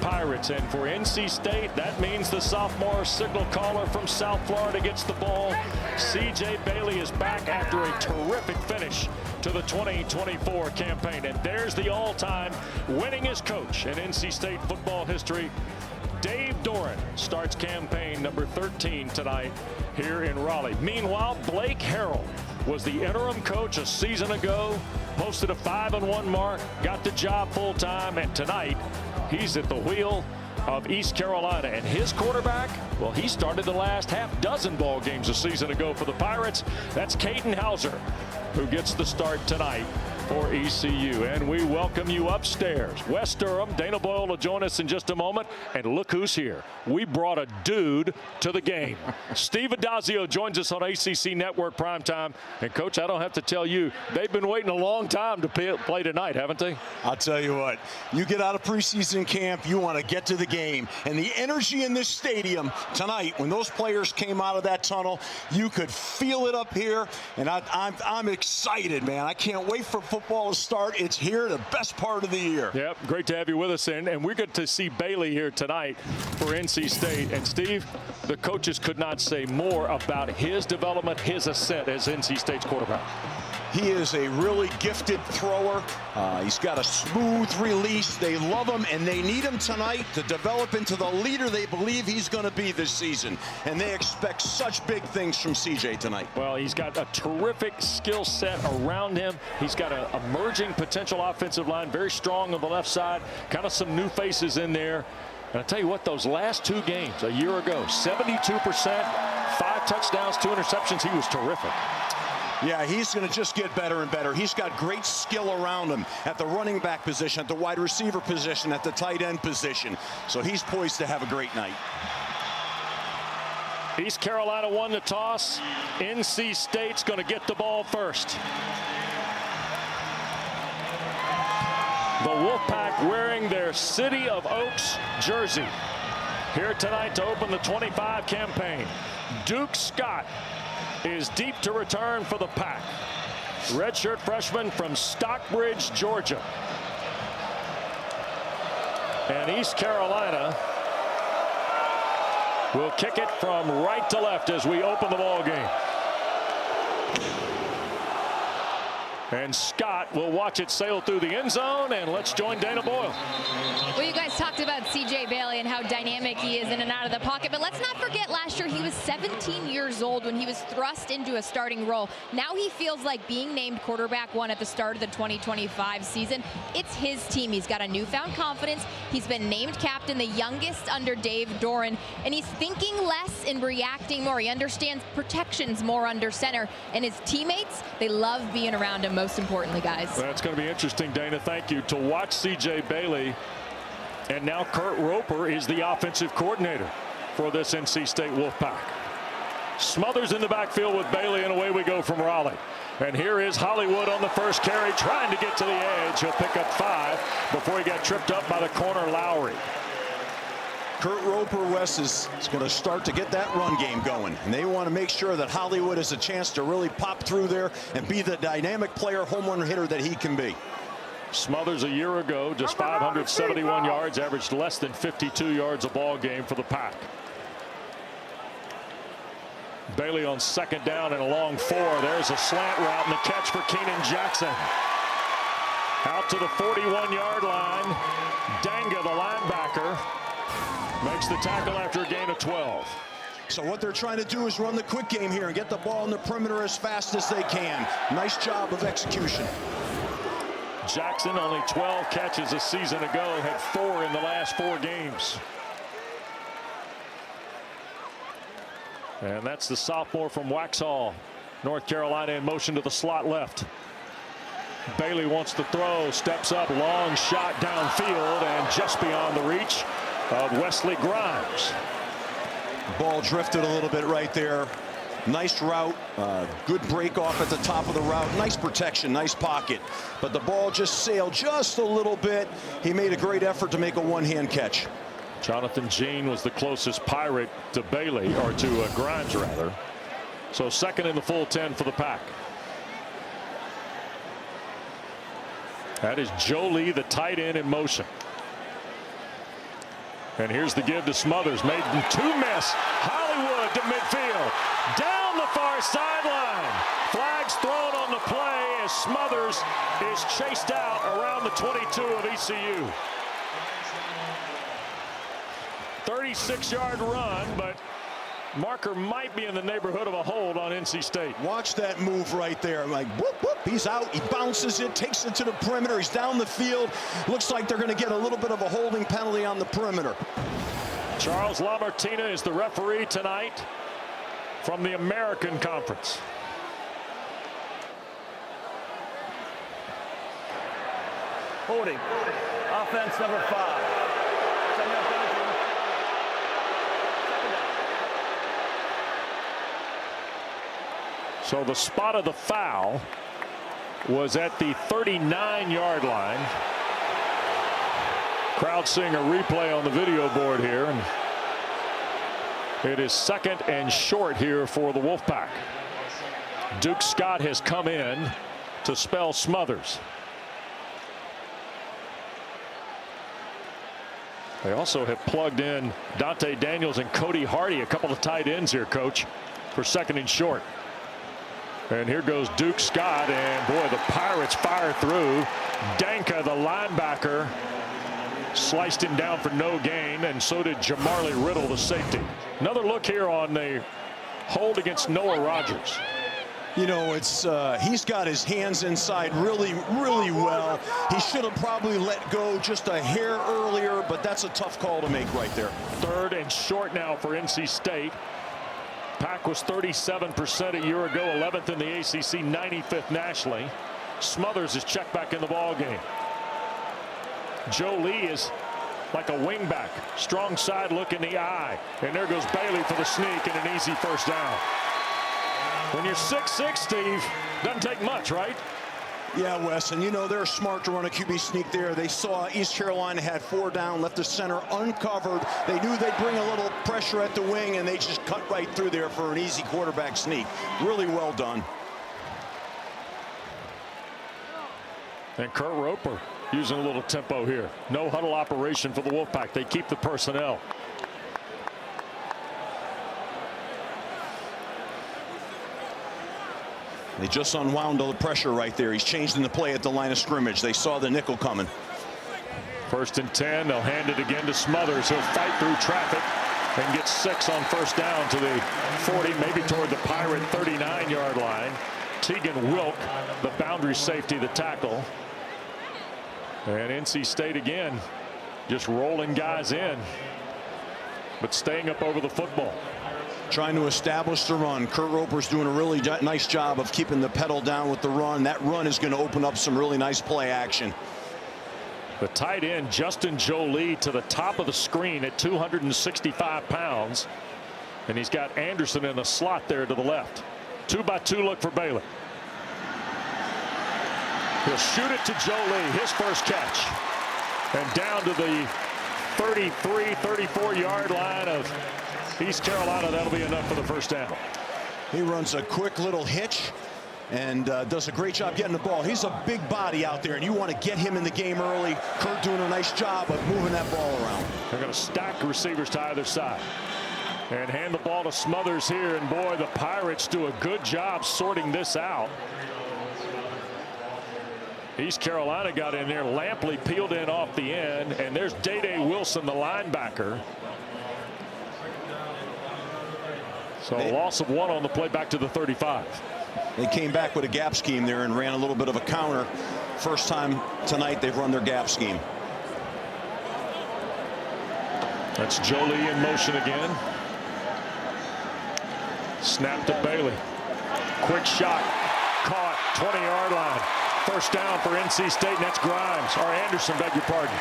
Pirates. And for NC State, that means the sophomore signal caller from South Florida gets the ball. C.J. Bailey is back after a terrific finish to the 2024 campaign. And there's the all-time winningest coach in NC State football history. Dave Doeren starts campaign number 13 tonight here in Raleigh. Meanwhile, Blake Harrell was the interim coach a season ago, posted a 5-1 mark, got the job full-time, and tonight he's at the wheel of East Carolina. And his quarterback, well, he started the last half-dozen ball games a season ago for the Pirates. That's Caden Hauser, who gets the start tonight for ECU. And we welcome you upstairs. Wes Durham, Dana Boyle will join us in just a moment. And look who's here. We brought a dude to the game. Steve Addazio joins us on ACC Network Primetime. And, Coach, I don't have to tell you, they've been waiting a long time to play tonight, haven't they? I'll tell you what, you get out of preseason camp, you want to get to the game. And the energy in this stadium tonight, when those players came out of that tunnel, you could feel it up here. And I'm excited, man. I can't wait for football to start. It's here, the best part of the year. Yep, great to have you with us. And we're good to see Bailey here tonight for NC State. And Steve, the coaches could not say more about his development, his ascent as NC State's quarterback. He is a really gifted thrower. He's got a smooth release. They love him, and they need him tonight to develop into the leader they believe he's going to be this season. And they expect such big things from CJ tonight. Well, he's got a terrific skill set around him. He's got an emerging potential offensive line, very strong on the left side, kind of some new faces in there. And I'll tell you what, those last two games a year ago, 72%, 5 touchdowns, 2 interceptions. He was terrific. Yeah, he's going to just get better and better. He's got great skill around him at the running back position, at the wide receiver position, at the tight end position. So he's poised to have a great night. East Carolina won the toss. NC State's going to get the ball first. The Wolfpack wearing their City of Oaks jersey here tonight to open the 25 campaign. Duke Scott is deep to return for the Pack. Redshirt freshman from Stockbridge, Georgia. And East Carolina will kick it from right to left as we open the ball game. And Scott will watch it sail through the end zone, and let's join Dana Boyle. Well, you guys talked about C.J. Bailey and how dynamic he is in and out of the pocket, but let's not forget last year he was 17 years old when he was thrust into a starting role. Now he feels like being named quarterback one at the start of the 2025 season. It's his team. He's got a newfound confidence. He's been named captain, the youngest under Dave Doeren, and he's thinking less and reacting more. He understands protections more under center, and his teammates, they love being around him, most importantly, guys. Well, it's going to be interesting, Dana, thank you, to watch C.J. Bailey. And now Kurt Roper is the offensive coordinator for this NC State Wolfpack. Smothers in the backfield with Bailey, and away we go from Raleigh. And here is Hollywood on the first carry, trying to get to the edge. He'll pick up 5 before he got tripped up by the corner, Lowry. Kurt Roper, Wes, is going to start to get that run game going. And they want to make sure that Hollywood has a chance to really pop through there and be the dynamic player, home run hitter that he can be. Smothers a year ago, just 571 yards, averaged less than 52 yards a ball game for the Pack. Bailey on second down and a long 4. There's a slant route and the catch for Keenan Jackson. Out to the 41-yard line. Danga, the linebacker, makes the tackle after a gain of 12. So what they're trying to do is run the quick game here and get the ball in the perimeter as fast as they can. Nice job of execution. Jackson, only 12 catches a season ago, had 4 in the last 4 games. And that's the sophomore from Waxhaw, North Carolina, in motion to the slot left. Bailey wants to throw, steps up, long shot downfield, and just beyond the reach of Wesley Grimes. Ball drifted a little bit right there. Nice route, good break off at the top of the route. Nice protection, nice pocket. But the ball just sailed just a little bit. He made a great effort to make a one-hand catch. Jonathan Jean was the closest Pirate to Bailey, or to Grimes rather. So second in the full 10 for the Pack. That is Joe Lee, the tight end, in motion. And here's the give to Smothers. Made two miss. Hollywood to midfield. Down the far sideline. Flags thrown on the play as Smothers is chased out around the 22 of ECU. 36-yard run, but marker might be in the neighborhood of a hold on NC State. Watch that move right there. Like, whoop, whoop, he's out. He bounces it, takes it to the perimeter. He's down the field. Looks like they're going to get a little bit of a holding penalty on the perimeter. Charles LaMartina is the referee tonight from the American Conference. Holding. Offense number 5. So the spot of the foul was at the 39-yard line. Crowd seeing a replay on the video board here, and it is 2nd and short here for the Wolfpack. Duke Scott has come in to spell Smothers. They also have plugged in Dante Daniels and Cody Hardy, a couple of tight ends here, Coach, for 2nd and short. And here goes Duke Scott, and boy, the Pirates fire through. Danka, the linebacker, sliced him down for no gain, and so did Jamarly Riddle, the safety. Another look here on the hold against Noah Rogers. You know, it's he's got his hands inside really well. He should have probably let go just a hair earlier, but that's a tough call to make right there. 3rd and short now for NC State. Pack was 37% a year ago, 11th in the ACC, 95th nationally. Smothers is checked back in the ball game. Joe Lee is like a wingback, strong side look in the eye, and there goes Bailey for the sneak and an easy first down. When you're 6'6", Steve, doesn't take much, right? Yeah, Wes, and you know they're smart to run a QB sneak there. They saw East Carolina had 4 down, left the center uncovered. They knew they'd bring a little pressure at the wing, and they just cut right through there for an easy quarterback sneak. Really well done. And Kurt Roper using a little tempo here. No huddle operation for the Wolfpack. They keep the personnel. They just unwound all the pressure right there. He's changing the play at the line of scrimmage. They saw the nickel coming. 1st and 10. They'll hand it again to Smothers. He'll fight through traffic and get 6 on first down to the 40, maybe toward the Pirate 39-yard line. Tegan Wilk, the boundary safety, the tackle. And NC State again just rolling guys in, but staying up over the football. Trying to establish the run. Kurt Roper's doing a really nice job of keeping the pedal down with the run. That run is going to open up some really nice play action. The tight end, Justin Jolie, to the top of the screen at 265 pounds. And he's got Anderson in the slot there to the left. 2-by-2 look for Bailey. He'll shoot it to Jolie, his first catch. And down to the 33, 34-yard line of East Carolina. That'll be enough for the first down. He runs a quick little hitch and does a great job getting the ball. He's a big body out there, and you want to get him in the game early. Kurt doing a nice job of moving that ball around. They're going to stack receivers to either side and hand the ball to Smothers here. And boy, the Pirates do a good job sorting this out. East Carolina got in there. Lampley peeled in off the end, and there's Day-Day Wilson, the linebacker. So a loss of 1 on the play back to the 35. They came back with a gap scheme there and ran a little bit of a counter. First time tonight they've run their gap scheme. That's Jolie in motion again. Snap to Bailey. Quick shot. Caught. 20-yard line. First down for NC State, and that's Grimes, or Anderson, beg your pardon.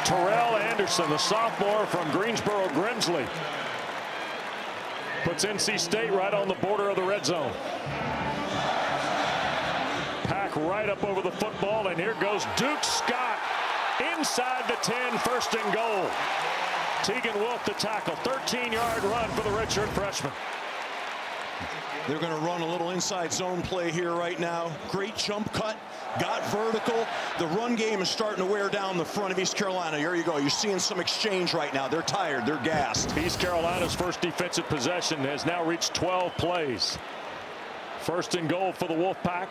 Terrell Anderson, the sophomore from Greensboro Grimsley, puts NC State right on the border of the red zone. Pack right up over the football, and here goes Duke Scott inside the 10, 1st and goal. Tegan Wilk the tackle, 13-yard run for the redshirt freshman. They're going to run a little inside zone play here right now. Great jump cut, got vertical. The run game is starting to wear down the front of East Carolina. Here you go. You're seeing some exchange right now. They're tired. They're gassed. East Carolina's first defensive possession has now reached 12 plays. First and goal for the Wolfpack.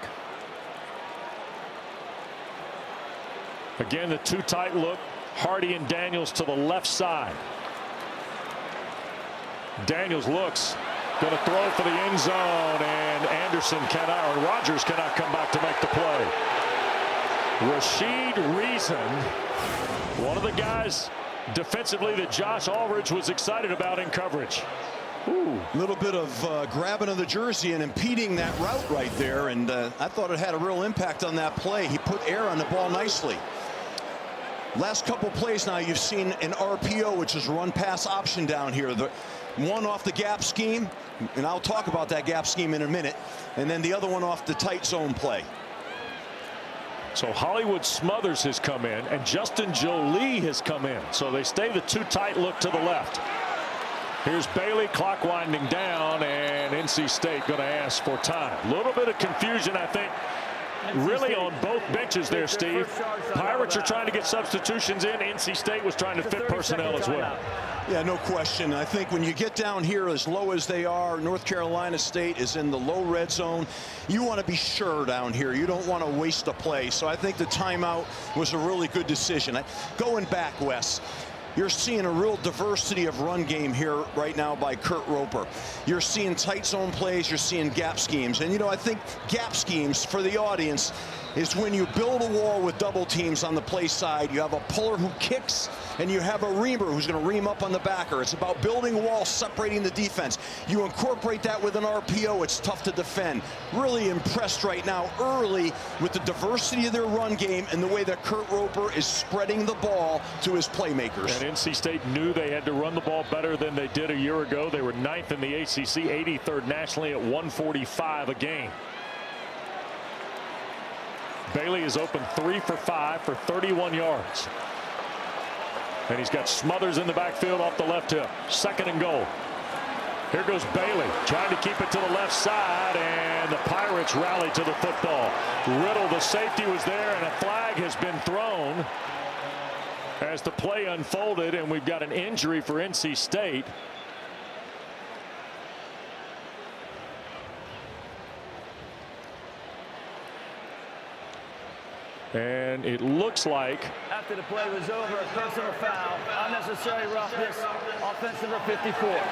Again, the two tight look. Hardy and Daniels to the left side. Daniels looks. Going to throw for the end zone, and Anderson cannot, or Rogers cannot come back to make the play. Rashid Reason, one of the guys defensively that Josh Aldridge was excited about in coverage. A little bit of grabbing of the jersey and impeding that route right there, and I thought it had a real impact on that play. He put air on the ball nicely. Last couple plays now, you've seen an RPO, which is run pass option down here. The one off the gap scheme, and I'll talk about that gap scheme in a minute, and then the other one off the tight zone play. So Hollywood Smothers has come in, and Justin Jolie has come in. So they stay the two tight look to the left. Here's Bailey, clock winding down, and NC State going to ask for time. A little bit of confusion, I think, really on both benches there, Steve. Pirates are trying to get substitutions in. NC State was trying to fit personnel as well. Yeah, no question. I think when you get down here as low as they are, North Carolina State is in the low red zone. You want to be sure down here. You don't want to waste a play. So I think the timeout was a really good decision. Going back, Wes, you're seeing a real diversity of run game here right now by Kurt Roper. You're seeing tight zone plays. You're seeing gap schemes. And, you know, I think gap schemes for the audience is when you build a wall with double teams on the play side. You have a puller who kicks, and you have a reamer who's going to ream up on the backer. It's about building a wall, separating the defense. You incorporate that with an RPO, it's tough to defend. Really impressed right now early with the diversity of their run game and the way that Kurt Roper is spreading the ball to his playmakers. And NC State knew they had to run the ball better than they did a year ago. They were 9th in the ACC, 83rd nationally at 145 a game. Bailey is open 3 for 5 for 31 yards. And he's got Smothers in the backfield off the left hip. Second and goal. Here goes Bailey trying to keep it to the left side, and the Pirates rally to the football. Riddle, the safety, was there, and a flag has been thrown as the play unfolded, and we've got an injury for NC State. And it looks like after the play was over, a personal foul, unnecessary roughness, offense number 54. 15 yards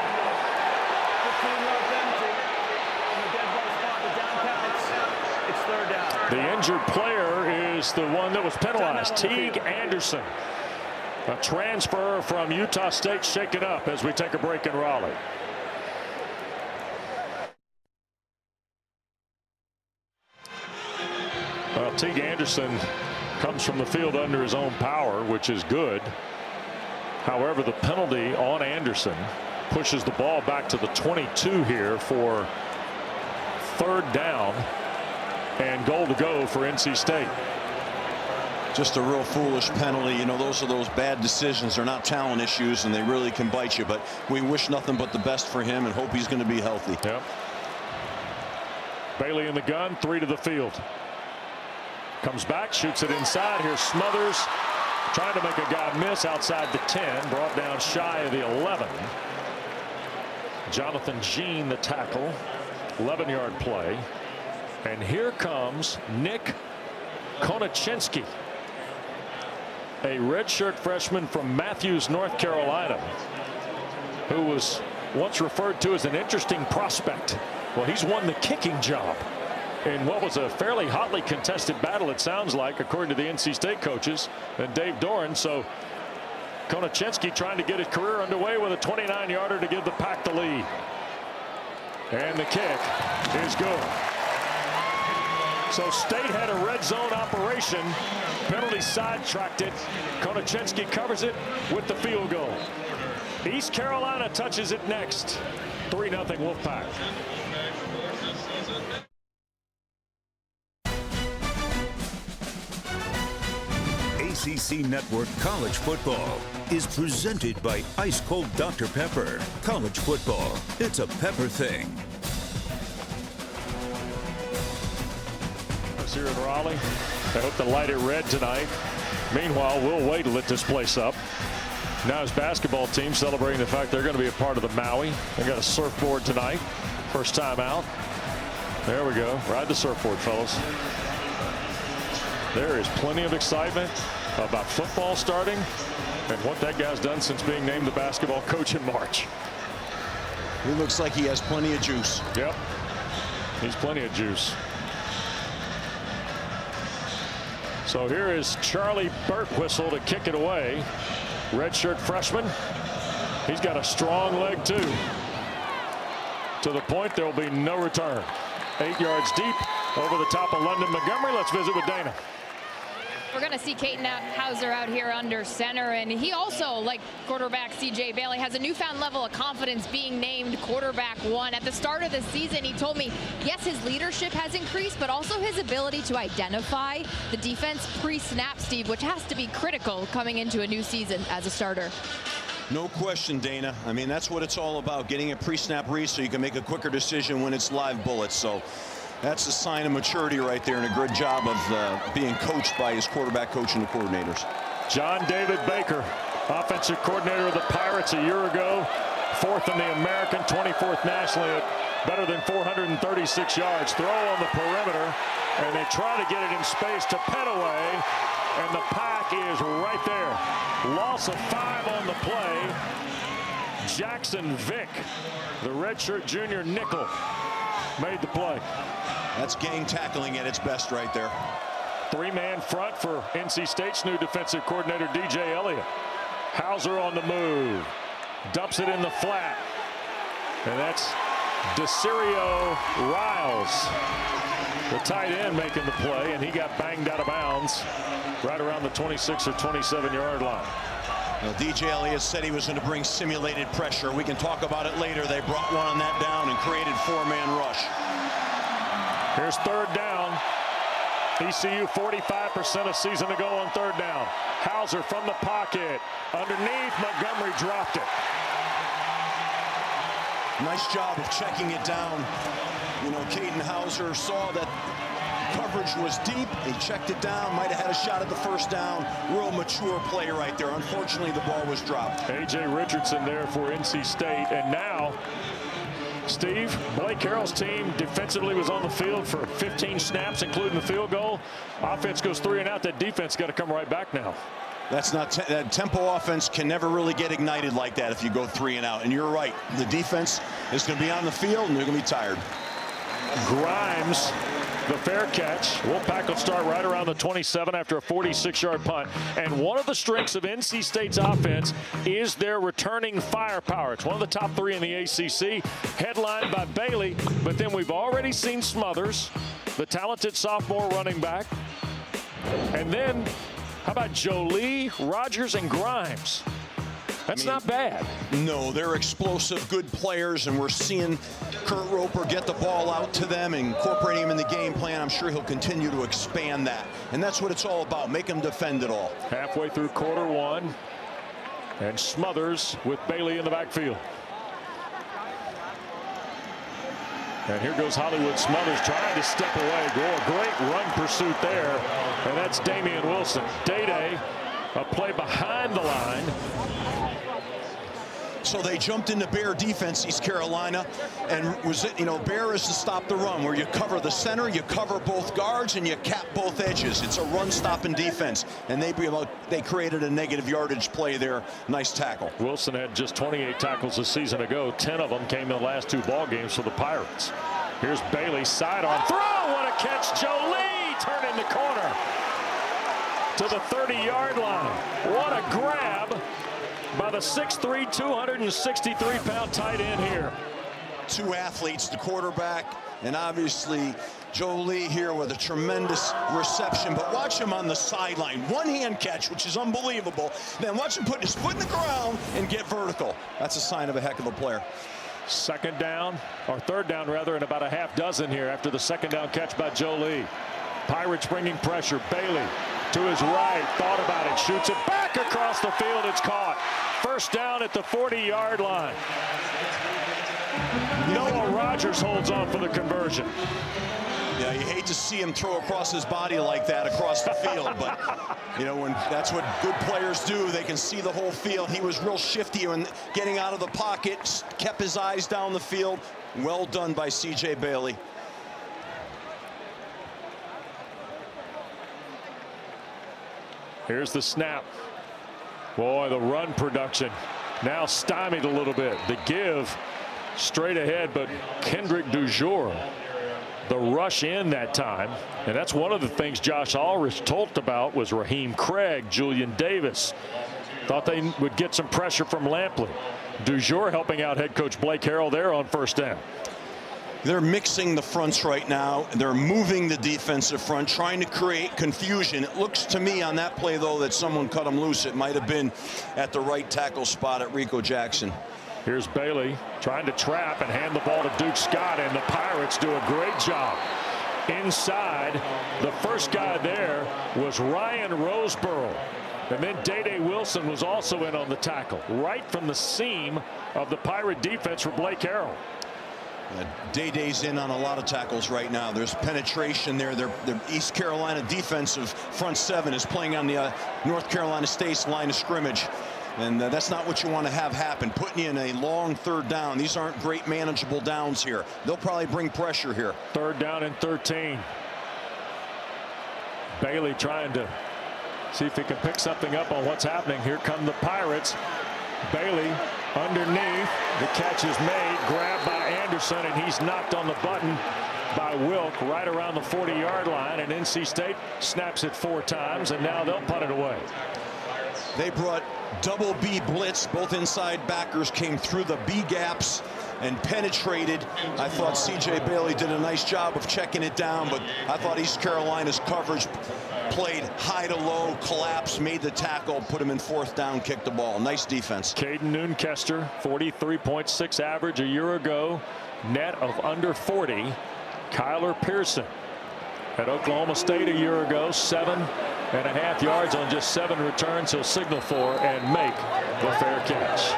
empty, and the dead ball spot, the down counts. It's third down. the injured player is the one that was penalized, Teague Anderson. A transfer from Utah State shaken up as we take a break in Raleigh. Well, Teague Anderson comes from the field under his own power, which is good. However, the penalty on Anderson pushes the ball back to the 22 here for third down and goal to go for NC State. Just a real foolish penalty. You know, those are those bad decisions. They're not talent issues, and they really can bite you. But we wish nothing but the best for him and hope he's going to be healthy. Yep. Bailey in the gun, 3 to the field. Comes back, shoots it inside. Here's Smothers trying to make a guy miss outside the 10. Brought down shy of the 11. Jonathan Jean, the tackle. 11-yard play. And here comes Nick Konachinski, a redshirt freshman from Matthews, North Carolina, who was once referred to as an interesting prospect. Well, he's won the kicking job in what was a fairly hotly contested battle, it sounds like, according to the NC State coaches and Dave Doran. So Konachinski trying to get his career underway with a 29-yarder to give the Pack the lead. And the kick is good. So State had a red zone operation. Penalty sidetracked it. Konachinski covers it with the field goal. East Carolina touches it next. 3-0 Wolfpack. ACC Network College Football is presented by Ice Cold Dr. Pepper. College football, it's a pepper thing. Pirates here in Raleigh. They hope to light it red tonight. Meanwhile, Will Wade lit this place up. Now his basketball team celebrating the fact they're going to be a part of the Maui. They got a surfboard tonight. First time out. There we go. Ride the surfboard, fellas. There is plenty of excitement about football starting and what that guy's done since being named the basketball coach in March. He looks like he has plenty of juice. Yep. He's plenty of juice. So here is Charlie Birtwistle to kick it away. Redshirt freshman. He's got a strong leg too. To the point there will be no return. 8 yards deep over the top of London Montgomery. Let's visit with Dana. We're going to see Caden Hauser out here under center, and he also, like quarterback CJ Bailey, has a newfound level of confidence being named quarterback one. At the start of the season, he told me, yes, his leadership has increased, but also his ability to identify the defense pre-snap, Steve, which has to be critical coming into a new season as a starter. No question, Dana. I mean, that's what it's all about, getting a pre-snap read so you can make a quicker decision when it's live bullets. So that's a sign of maturity right there, and a good job of being coached by his quarterback coach and the coordinators. John David Baker, offensive coordinator of the Pirates a year ago, 4th in the American, 24th nationally at better than 436 yards. Throw on the perimeter, and they try to get it in space to Petaway, and the pack is right there. Loss of 5 on the play. Jackson Vick, the redshirt junior nickel, made the play. That's gang tackling at its best right there. 3-man front for NC State's new defensive coordinator, DJ Elliott. Hauser on the move. Dumps it in the flat. And that's DeCirio Riles, the tight end, making the play, and he got banged out of bounds right around the 26 or 27-yard line. Well, DJ Elliott said he was going to bring simulated pressure. We can talk about it later. They brought one on that down and created 4-man rush. Here's 3rd down. ECU 45% a season to go on 3rd down. Hauser from the pocket. Underneath, Montgomery dropped it. Nice job of checking it down. You know, Caden Hauser saw that coverage was deep. He checked it down. Might have had a shot at the 1st down. Real mature play right there. Unfortunately, the ball was dropped. A.J. Richardson there for NC State. And now, Steve, Blake Carroll's team defensively was on the field for 15 snaps, including the field goal. Offense goes 3 and out. That defense got to come right back now. That's not that tempo offense can never really get ignited like that if you go 3 and out. And you're right. The defense is going to be on the field, and they're going to be tired. Grimes, the fair catch. Wolfpack will start right around the 27 after a 46-yard punt. And one of the strengths of NC State's offense is their returning firepower. It's one of the top 3 in the ACC, headlined by Bailey. But then we've already seen Smothers, the talented sophomore running back. And then, how about Jolie, Rogers, and Grimes? That's not bad. No, they're explosive, good players, and we're seeing Kurt Roper get the ball out to them and incorporating him in the game plan. I'm sure he'll continue to expand that. And that's what it's all about. Make them defend it all. Halfway through quarter 1. And Smothers with Bailey in the backfield. And here goes Hollywood Smothers trying to step away. A great run pursuit there. And that's Damian Wilson. Day-Day, a play behind the line. So they jumped into Bear defense, East Carolina, and Bear is to stop the run, where you cover the center, you cover both guards, and you cap both edges. It's a run-stopping defense, and they created a negative yardage play there. Nice tackle. Wilson had just 28 tackles a season ago. 10 of them came in the last 2 ball games for the Pirates. Here's Bailey, sidearm throw. What a catch! Jolie turning the corner to the 30-yard line. What a grab by the 6'3", 263-pound tight end here. 2 athletes, the quarterback, and obviously Jolie here with a tremendous reception. But watch him on the sideline. One-hand catch, which is unbelievable. Then watch him put his foot in the ground and get vertical. That's a sign of a heck of a player. 2nd down, or 3rd down rather, and about a half dozen here after the 2nd down catch by Jolie. Pirates bringing pressure. Bailey to his right, thought about it, shoots it back across the field. It's caught. 1st down at the 40-yard line. Noah Rogers holds on for the conversion. Yeah, you hate to see him throw across his body like that across the field, but you know, when that's what good players do, they can see the whole field. He was real shifty when getting out of the pocket, kept his eyes down the field. Well done by C.J. Bailey. Here's the snap. Boy, the run production now stymied a little bit. The give straight ahead, but Kendrick Dujour, the rush in that time. And that's one of the things Josh Ulrich talked about was Raheem Craig, Julian Davis. Thought they would get some pressure from Lampley. Dujour helping out head coach Blake Harrell there on first down. They're mixing the fronts right now. They're moving the defensive front, trying to create confusion. It looks to me on that play, though, that someone cut him loose. It might have been at the right tackle spot at Rico Jackson. Here's Bailey trying to trap and hand the ball to Duke Scott, and the Pirates do a great job. Inside, the first guy there was Ryan Roseborough. And then Day-Day Wilson was also in on the tackle, right from the seam of the Pirate defense for Blake Harrell. Day-Day's in on a lot of tackles right now. There's penetration there. The East Carolina defensive front seven is playing on the North Carolina State's line of scrimmage. And that's not what you want to have happen. Putting you in a long third down. These aren't great manageable downs here. They'll probably bring pressure here. Third down and 13. Bailey trying to see if he can pick something up on what's happening. Here come the Pirates. Bailey underneath. The catch is made. Grabbed by Anderson, and he's knocked on the button by Wilk right around the 40-yard line. And NC State snaps it 4 times, and now they'll punt it away. They brought double B blitz. Both inside backers came through the B gaps and penetrated. I thought C.J. Bailey did a nice job of checking it down, but I thought East Carolina's coverage played high to low, collapsed, made the tackle, put him in 4th down, kicked the ball. Nice defense. Caden Noonkester, 43.6 average a year ago, net of under 40. Kyler Pearson at Oklahoma State a year ago, 7.5 yards on just 7 returns. He'll signal for and make the fair catch.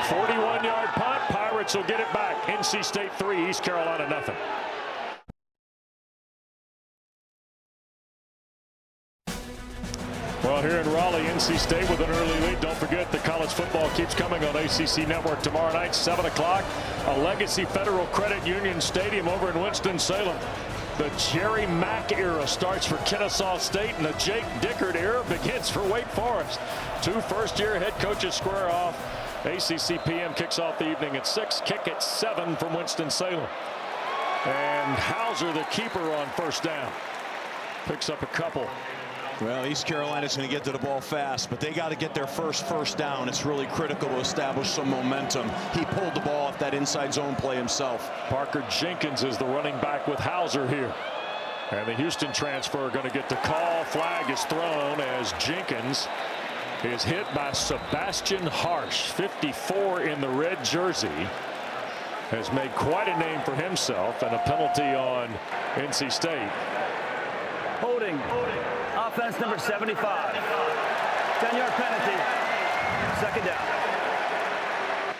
41-yard punt. Pirates will get it back. NC State 3, East Carolina nothing. Well, here in Raleigh, NC State with an early lead. Don't forget, the college football keeps coming on ACC Network tomorrow night, 7 o'clock. A Legacy Federal Credit Union Stadium over in Winston-Salem. The Jerry Mack era starts for Kennesaw State, and the Jake Dickert era begins for Wake Forest. 2 first-year head coaches square off. ACC PM kicks off the evening at 6. Kick at 7 from Winston-Salem. And Hauser, the keeper, on first down. Picks up a couple. Well, East Carolina's going to get to the ball fast, but they got to get their first down. It's really critical to establish some momentum. He pulled the ball off that inside zone play himself. Parker Jenkins is the running back with Hauser here. And the Houston transfer going to get the call. Flag is thrown as Jenkins is hit by Sebastian Harsh, 54 in the red jersey. Has made quite a name for himself, and a penalty on NC State. Holding. Offense number 75. 10-yard penalty. 2nd down.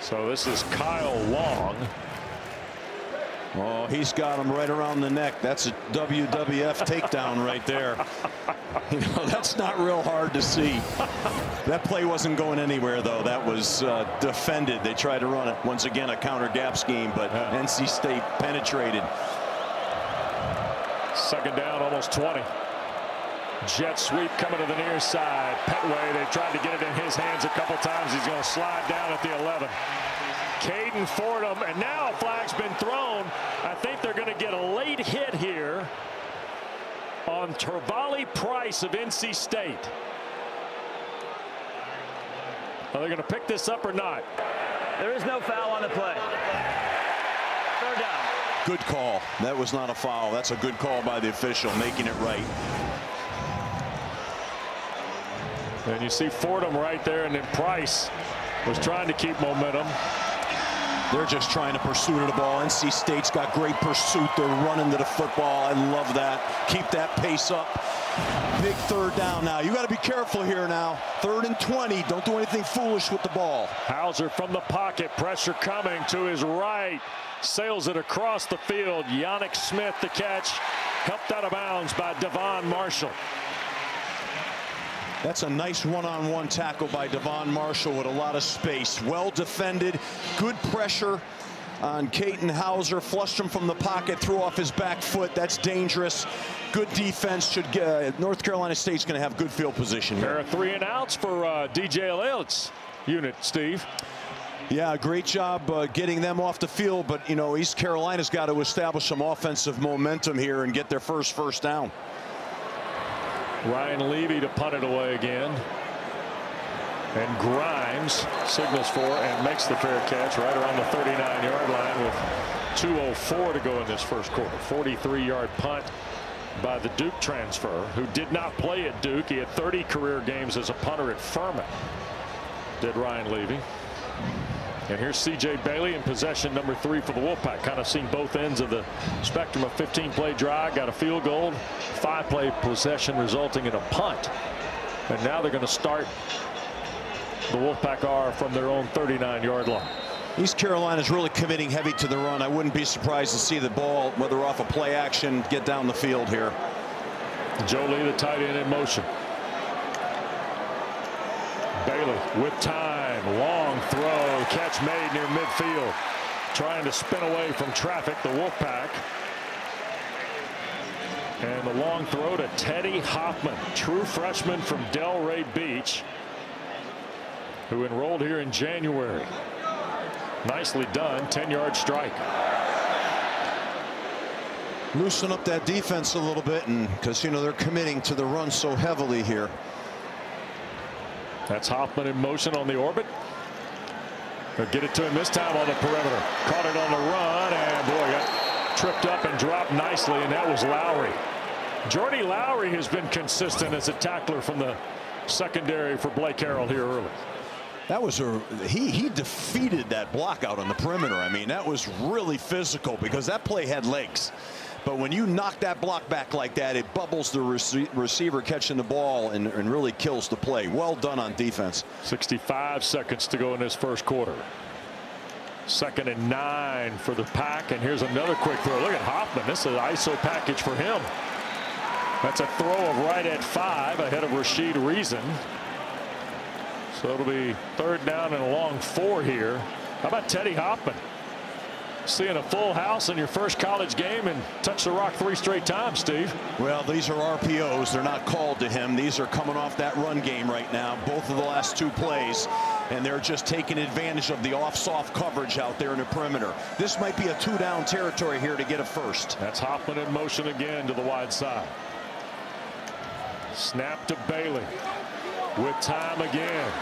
So this is Kyle Long. Oh, he's got him right around the neck. That's a WWF takedown right there. You know, that's not real hard to see. That play wasn't going anywhere, though. That was defended. They tried to run it. Once again, a counter gap scheme, but NC State penetrated. 2nd down, almost 20. Jet sweep coming to the near side. Petway, they tried to get it in his hands a couple times. He's going to slide down at the 11. Caden Fordham, and now a flag's been thrown. I think they're going to get a late hit here on Tervali Price of NC State. Are they going to pick this up or not? There is no foul on the play. 3rd down. Good call. That was not a foul. That's a good call by the official, making it right. And you see Fordham right there, and then Price was trying to keep momentum. They're just trying to pursue the ball. NC State's got great pursuit. They're running to the football. I love that. Keep that pace up. Big third down now. You got to be careful here now. 3rd and 20. Don't do anything foolish with the ball. Hauser from the pocket. Pressure coming to his right. Sails it across the field. Yannick Smith the catch. Helped out of bounds by Devon Marshall. That's a nice one-on-one tackle by Devon Marshall with a lot of space. Well defended. Good pressure on Caton Hauser. Flushed him from the pocket. Threw off his back foot. That's dangerous. Good defense. Should get, North Carolina State's going to have good field position here. There are 3 and outs for DJ Aleut's unit, Steve. Yeah, great job getting them off the field. But, you know, East Carolina's got to establish some offensive momentum here and get their first down. Ryan Levy to punt it away again. And Grimes signals for and makes the fair catch right around the 39-yard line with 2:04 to go in this first quarter. 43-yard punt by the Duke transfer, who did not play at Duke. He had 30 career games as a punter at Furman. Did Ryan Levy. And here's C.J. Bailey in possession number 3 for the Wolfpack. Kind of seen both ends of the spectrum. A 15-play drive, got a field goal, 5-play possession resulting in a punt. And now they're going to start the Wolfpack are from their own 39-yard line. East Carolina's really committing heavy to the run. I wouldn't be surprised to see the ball, whether off a play action, get down the field here. Joe Lee, the tight end, in motion. Bailey with time, long throw, catch made near midfield. Trying to spin away from traffic, the Wolfpack. And the long throw to Teddy Hoffman, true freshman from Delray Beach, who enrolled here in January. Nicely done, 10-yard strike. Loosen up that defense a little bit, and because, you know, they're committing to the run so heavily here. That's Hoffman in motion on the orbit. They'll get it to him this time on the perimeter. Caught it on the run, and boy, got tripped up and dropped nicely, and that was Lowry. Jordy Lowry has been consistent as a tackler from the secondary for Blake Harrell here early. That was he defeated that block out on the perimeter. I mean, that was really physical because that play had legs. But when you knock that block back like that, it bubbles the receiver catching the ball and really kills the play. Well done on defense. 65 seconds to go in this first quarter. 2nd and 9 for the Pack, and here's another quick throw. Look at Hoffman. This is an ISO package for him. That's a throw of right at 5 ahead of Rashid Reason. So it'll be 3rd down and a long 4 here. How about Teddy Hoffman? Seeing a full house in your first college game and touch the rock 3 straight times, Steve. Well, these are RPOs. They're not called to him. These are coming off that run game right now, both of the last 2 plays, and they're just taking advantage of the off-soft coverage out there in the perimeter. This might be a 2-down territory here to get a first. That's Hoffman in motion again to the wide side. Snap to Bailey with time again.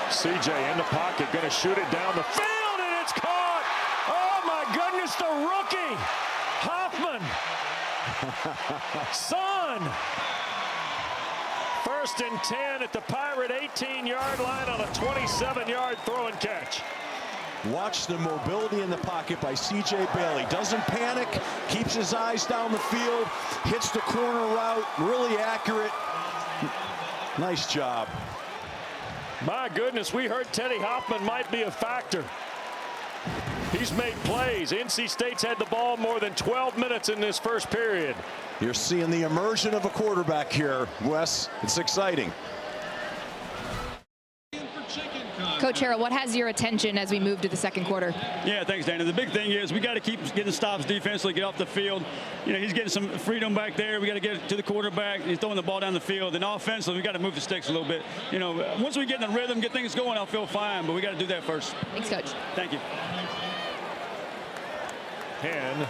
CJ in the pocket, going to shoot it down the field, and it's caught. Oh my goodness, the rookie Hoffman. Son. 1st and 10 at the Pirate 18-yard line on a 27-yard throw and catch. Watch the mobility in the pocket by C.J. Bailey. Doesn't panic, keeps his eyes down the field, hits the corner route, really accurate. Nice job. My goodness, we heard Teddy Hoffman might be a factor. He's made plays. NC State's had the ball more than 12 minutes in this first period. You're seeing the immersion of a quarterback here, Wes. It's exciting. Coach Harrell, what has your attention as we move to the second quarter? Yeah, thanks, Dana. The big thing is we got to keep getting stops defensively, get off the field. You know, he's getting some freedom back there. We got to get it to the quarterback. He's throwing the ball down the field. And offensively, we got to move the sticks a little bit. You know, once we get in the rhythm, get things going, I'll feel fine. But we got to do that first. Thanks, Coach. Thank you. And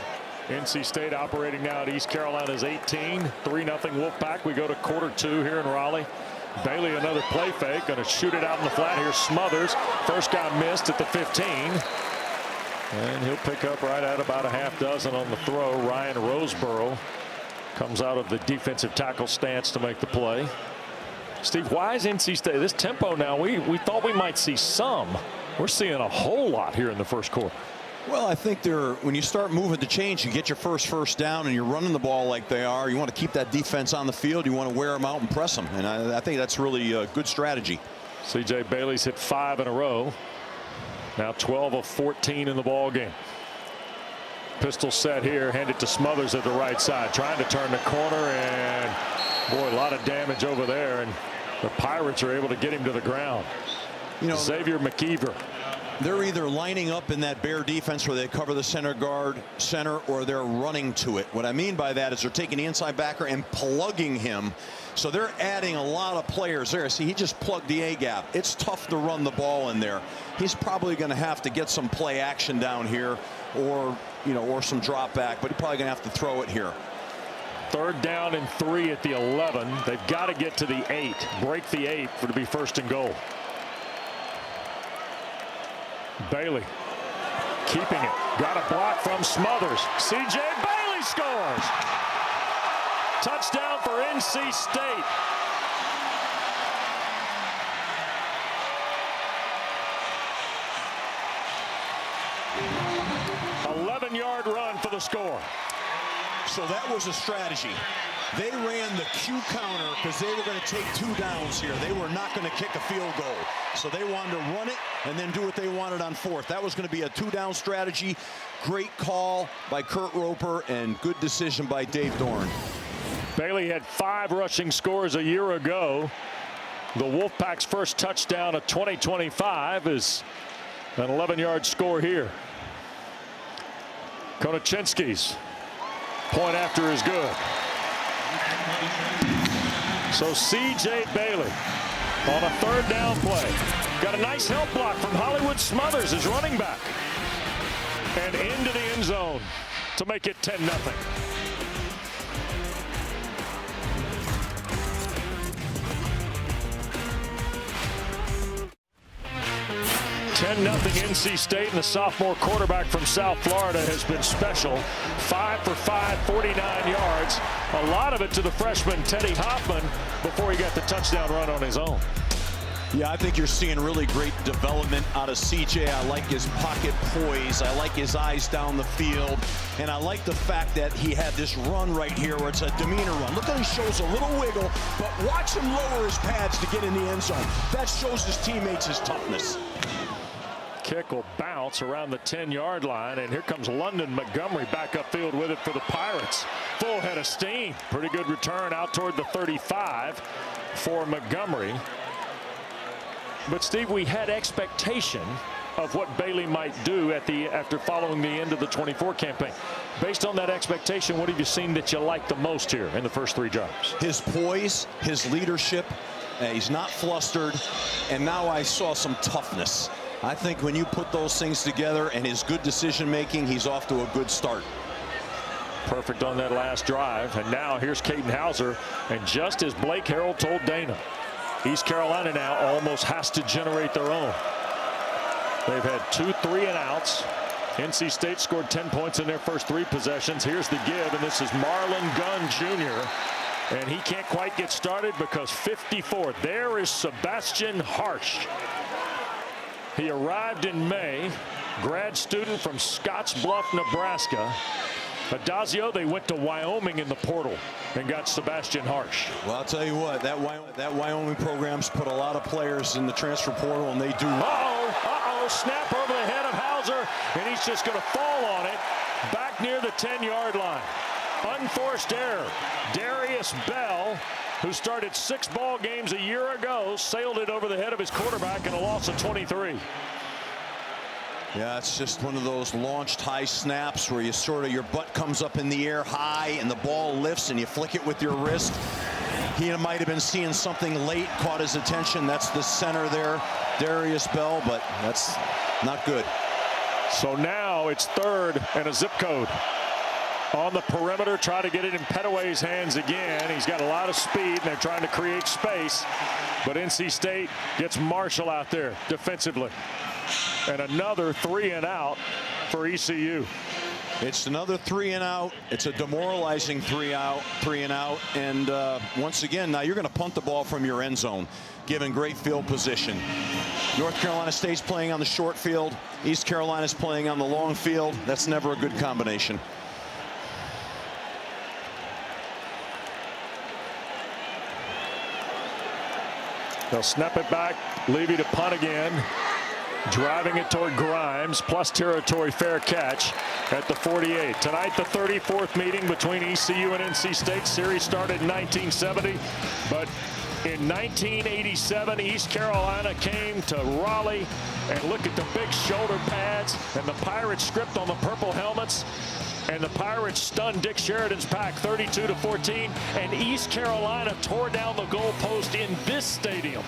NC State operating now at East Carolina's 18. 3-0 Wolfpack. We go to quarter 2 here in Raleigh. Bailey, another play fake, going to shoot it out in the flat here. Smothers, first guy missed at the 15, and he'll pick up right at about a half dozen on the throw. Ryan Roseborough comes out of the defensive tackle stance to make the play. Steve, why is NC State this tempo now? We thought we might see some. We're seeing a whole lot here in the first quarter. Well, I think when you start moving the chains, you get your first down and you're running the ball like they are. You want to keep that defense on the field. You want to wear them out and press them. And I think that's really a good strategy. C.J. Bailey's hit 5 in a row. Now 12 of 14 in the ball game. Pistol set here, hand it to Smothers at the right side, trying to turn the corner, and boy, a lot of damage over there, and the Pirates are able to get him to the ground. You know, Xavier McKeever. They're either lining up in that Bear defense where they cover the center, or they're running to it. What I mean by that is they're taking the inside backer and plugging him. So they're adding a lot of players there. See, he just plugged the A gap. It's tough to run the ball in there. He's probably going to have to get some play action down here, or some drop back, but he's probably going to have to throw it here. 3rd down and 3 at the 11. They've got to get to the 8, break the 8 for to be 1st and goal. Bailey keeping it, got a block from Smothers. C.J. Bailey scores. Touchdown for NC State. Yard run for the score. So that was a strategy. They ran the Q counter because they were going to take 2 downs here. They were not going to kick a field goal. So they wanted to run it and then do what they wanted on 4th. That was going to be a 2-down strategy. Great call by Kurt Roper and good decision by Dave Dorn. Bailey had 5 rushing scores a year ago. The Wolfpack's first touchdown of 2025 is an 11-yard score here. Konachinski's point after is good. So C.J. Bailey on a 3rd down play. Got a nice help block from Hollywood Smothers, his running back. And into the end zone to make it 10-0. 10-0 NC State, and the sophomore quarterback from South Florida has been special. 5 for 5, 49 yards. A lot of it to the freshman Teddy Hoffman before he got the touchdown run on his own. Yeah, I think you're seeing really great development out of CJ. I like his pocket poise. I like his eyes down the field. And I like the fact that he had this run right here where it's a demeanor run. Look how he shows a little wiggle, but watch him lower his pads to get in the end zone. That shows his teammates his toughness. Kick will bounce around the 10-yard line, and here comes London Montgomery back upfield with it for the Pirates. Full head of steam. Pretty good return out toward the 35 for Montgomery. But Steve, we had expectation of what Bailey might do after following the end of the 24 campaign. Based on that expectation, what have you seen that you like the most here in the first 3 drives? His poise, his leadership. He's not flustered, and now I saw some toughness. I think when you put those things together and his good decision making, he's off to a good start. Perfect on that last drive. And now here's Caden Hauser. And just as Blake Harrell told Dana, East Carolina now almost has to generate their own. They've had 2 3-and-outs. NC State scored 10 points in their first 3 possessions. Here's the give, and this is Marlon Gunn Jr. And he can't quite get started because 54. There is Sebastian Harsh. He arrived in May, grad student from Scottsbluff, Nebraska. Adazio, they went to Wyoming in the portal and got Sebastian Harsh. Well, I'll tell you what, that Wyoming program's put a lot of players in the transfer portal, and they do. Uh-oh, snap over the head of Hauser, and he's just going to fall on it back near the 10-yard line. Unforced error. Darius Bell, who started 6 ball games a year ago, sailed it over the head of his quarterback in a loss of 23. Yeah, it's just one of those launched high snaps where you your butt comes up in the air high and the ball lifts and you flick it with your wrist. He might have been seeing something late, caught his attention. That's the center there, Darius Bell, but that's not good. So now it's 3rd and a zip code. On the perimeter, try to get it in Petaway's hands again. He's got a lot of speed, and they're trying to create space. But NC State gets Marshall out there defensively. And another 3-and-out for ECU. It's another 3 and out. It's a demoralizing 3 and out. And once again, now you're going to punt the ball from your end zone, given great field position. North Carolina State's playing on the short field. East Carolina's playing on the long field. That's never a good combination. They'll snap it back. Levy to punt again. Driving it toward Grimes, plus territory, fair catch at the 48. Tonight, the 34th meeting between ECU and NC State. Series started in 1970, but in 1987, East Carolina came to Raleigh, and look at the big shoulder pads and the Pirates script on the purple helmets. And the Pirates stunned Dick Sheridan's pack 32-14, and East Carolina tore down the goalpost in this stadium.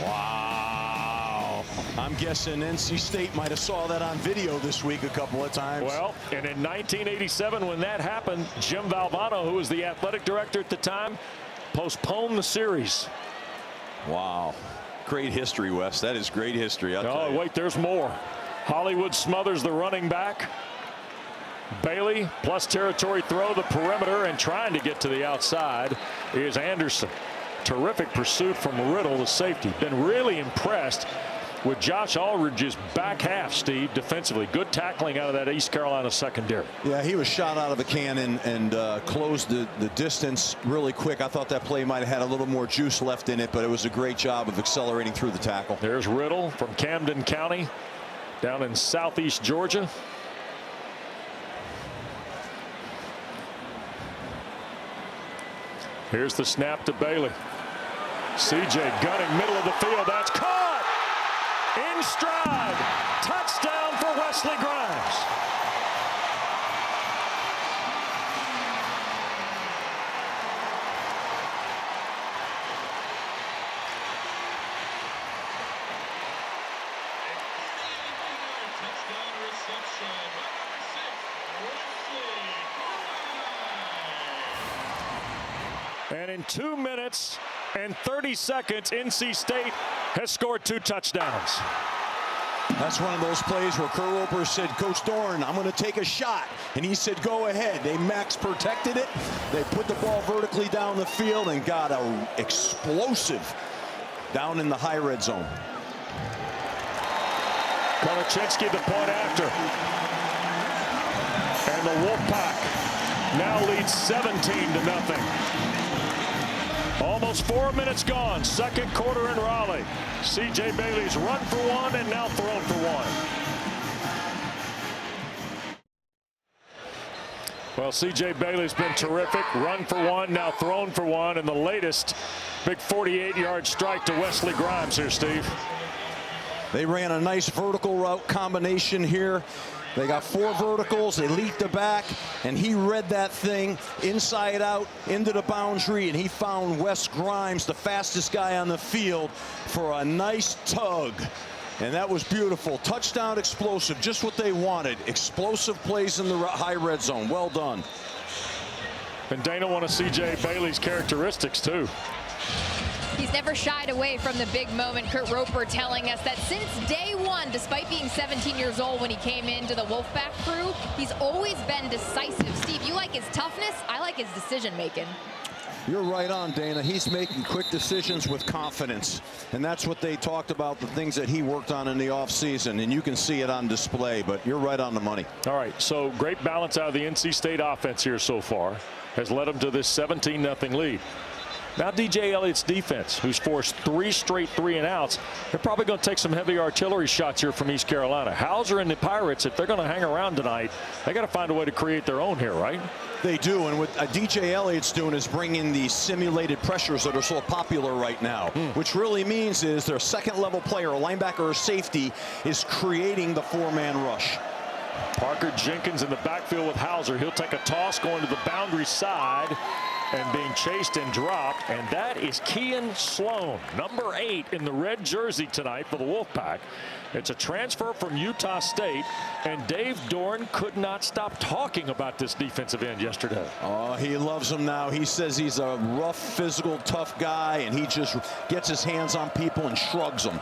Wow. I'm guessing NC State might have saw that on video this week a couple of times. Well, and in 1987, when that happened, Jim Valvano, who was the athletic director at the time, postponed the series. Wow. Great history, Wes. That is great history. Oh, wait, there's more. Hollywood smothers the running back. Bailey, plus territory throw, the perimeter, and trying to get to the outside is Anderson. Terrific pursuit from Riddle, the safety. Been really impressed with Josh Aldridge's back half, Steve, defensively. Good tackling out of that East Carolina secondary. Yeah, he was shot out of a cannon and closed the distance really quick. I thought that play might have had a little more juice left in it, but it was a great job of accelerating through the tackle. There's Riddle from Camden County down in southeast Georgia. Here's the snap to Bailey. CJ gunning middle of the field. That's caught in stride. Touchdown for Wesley Grimes. And in 2 minutes and 30 seconds, NC State has scored 2 touchdowns. That's one of those plays where Kurt Roper said, Coach Dorn, I'm going to take a shot. And he said, go ahead. They max protected it. They put the ball vertically down the field and got an explosive down in the high red zone. Koloczynski the point after. And the Wolfpack now leads 17-0. Almost 4 minutes gone. Second quarter in Raleigh. C.J. Bailey's run for one and now thrown for one. Well, C.J. Bailey's been terrific. Run for one, now thrown for one. And the latest big 48-yard strike to Wesley Grimes here, Steve. They ran a nice vertical route combination here. They got 4 verticals. They leaped the back, and he read that thing inside out into the boundary, and he found Wes Grimes, the fastest guy on the field, for a nice tug. And that was beautiful. Touchdown explosive, just what they wanted. Explosive plays in the high red zone. Well done. And Dana wanted C.J. Bailey's characteristics, too. He's never shied away from the big moment. Kurt Roper telling us that since day one, despite being 17 years old when he came into the Wolfpack crew, he's always been decisive. Steve, you like his toughness? I like his decision making. You're right on, Dana. He's making quick decisions with confidence. And that's what they talked about, the things that he worked on in the offseason. And you can see it on display, but you're right on the money. All right, so great balance out of the NC State offense here so far has led them to this 17-0 lead. Now DJ Elliott's defense, who's forced 3 straight 3-and-outs, they're probably going to take some heavy artillery shots here from East Carolina. Hauser and the Pirates, if they're going to hang around tonight, they got to find a way to create their own here, right? They do, and what DJ Elliott's doing is bringing the simulated pressures that are so popular right now, which really means is their second-level player, a linebacker or safety, is creating the 4-man rush. Parker Jenkins in the backfield with Hauser. He'll take a toss going to the boundary side and being chased and dropped. And that is Kean Sloan, number 8 in the red jersey tonight for the Wolfpack. It's a transfer from Utah State, and Dave Dorn could not stop talking about this defensive end yesterday. Oh, he loves him now. He says he's a rough, physical, tough guy, and he just gets his hands on people and shrugs them.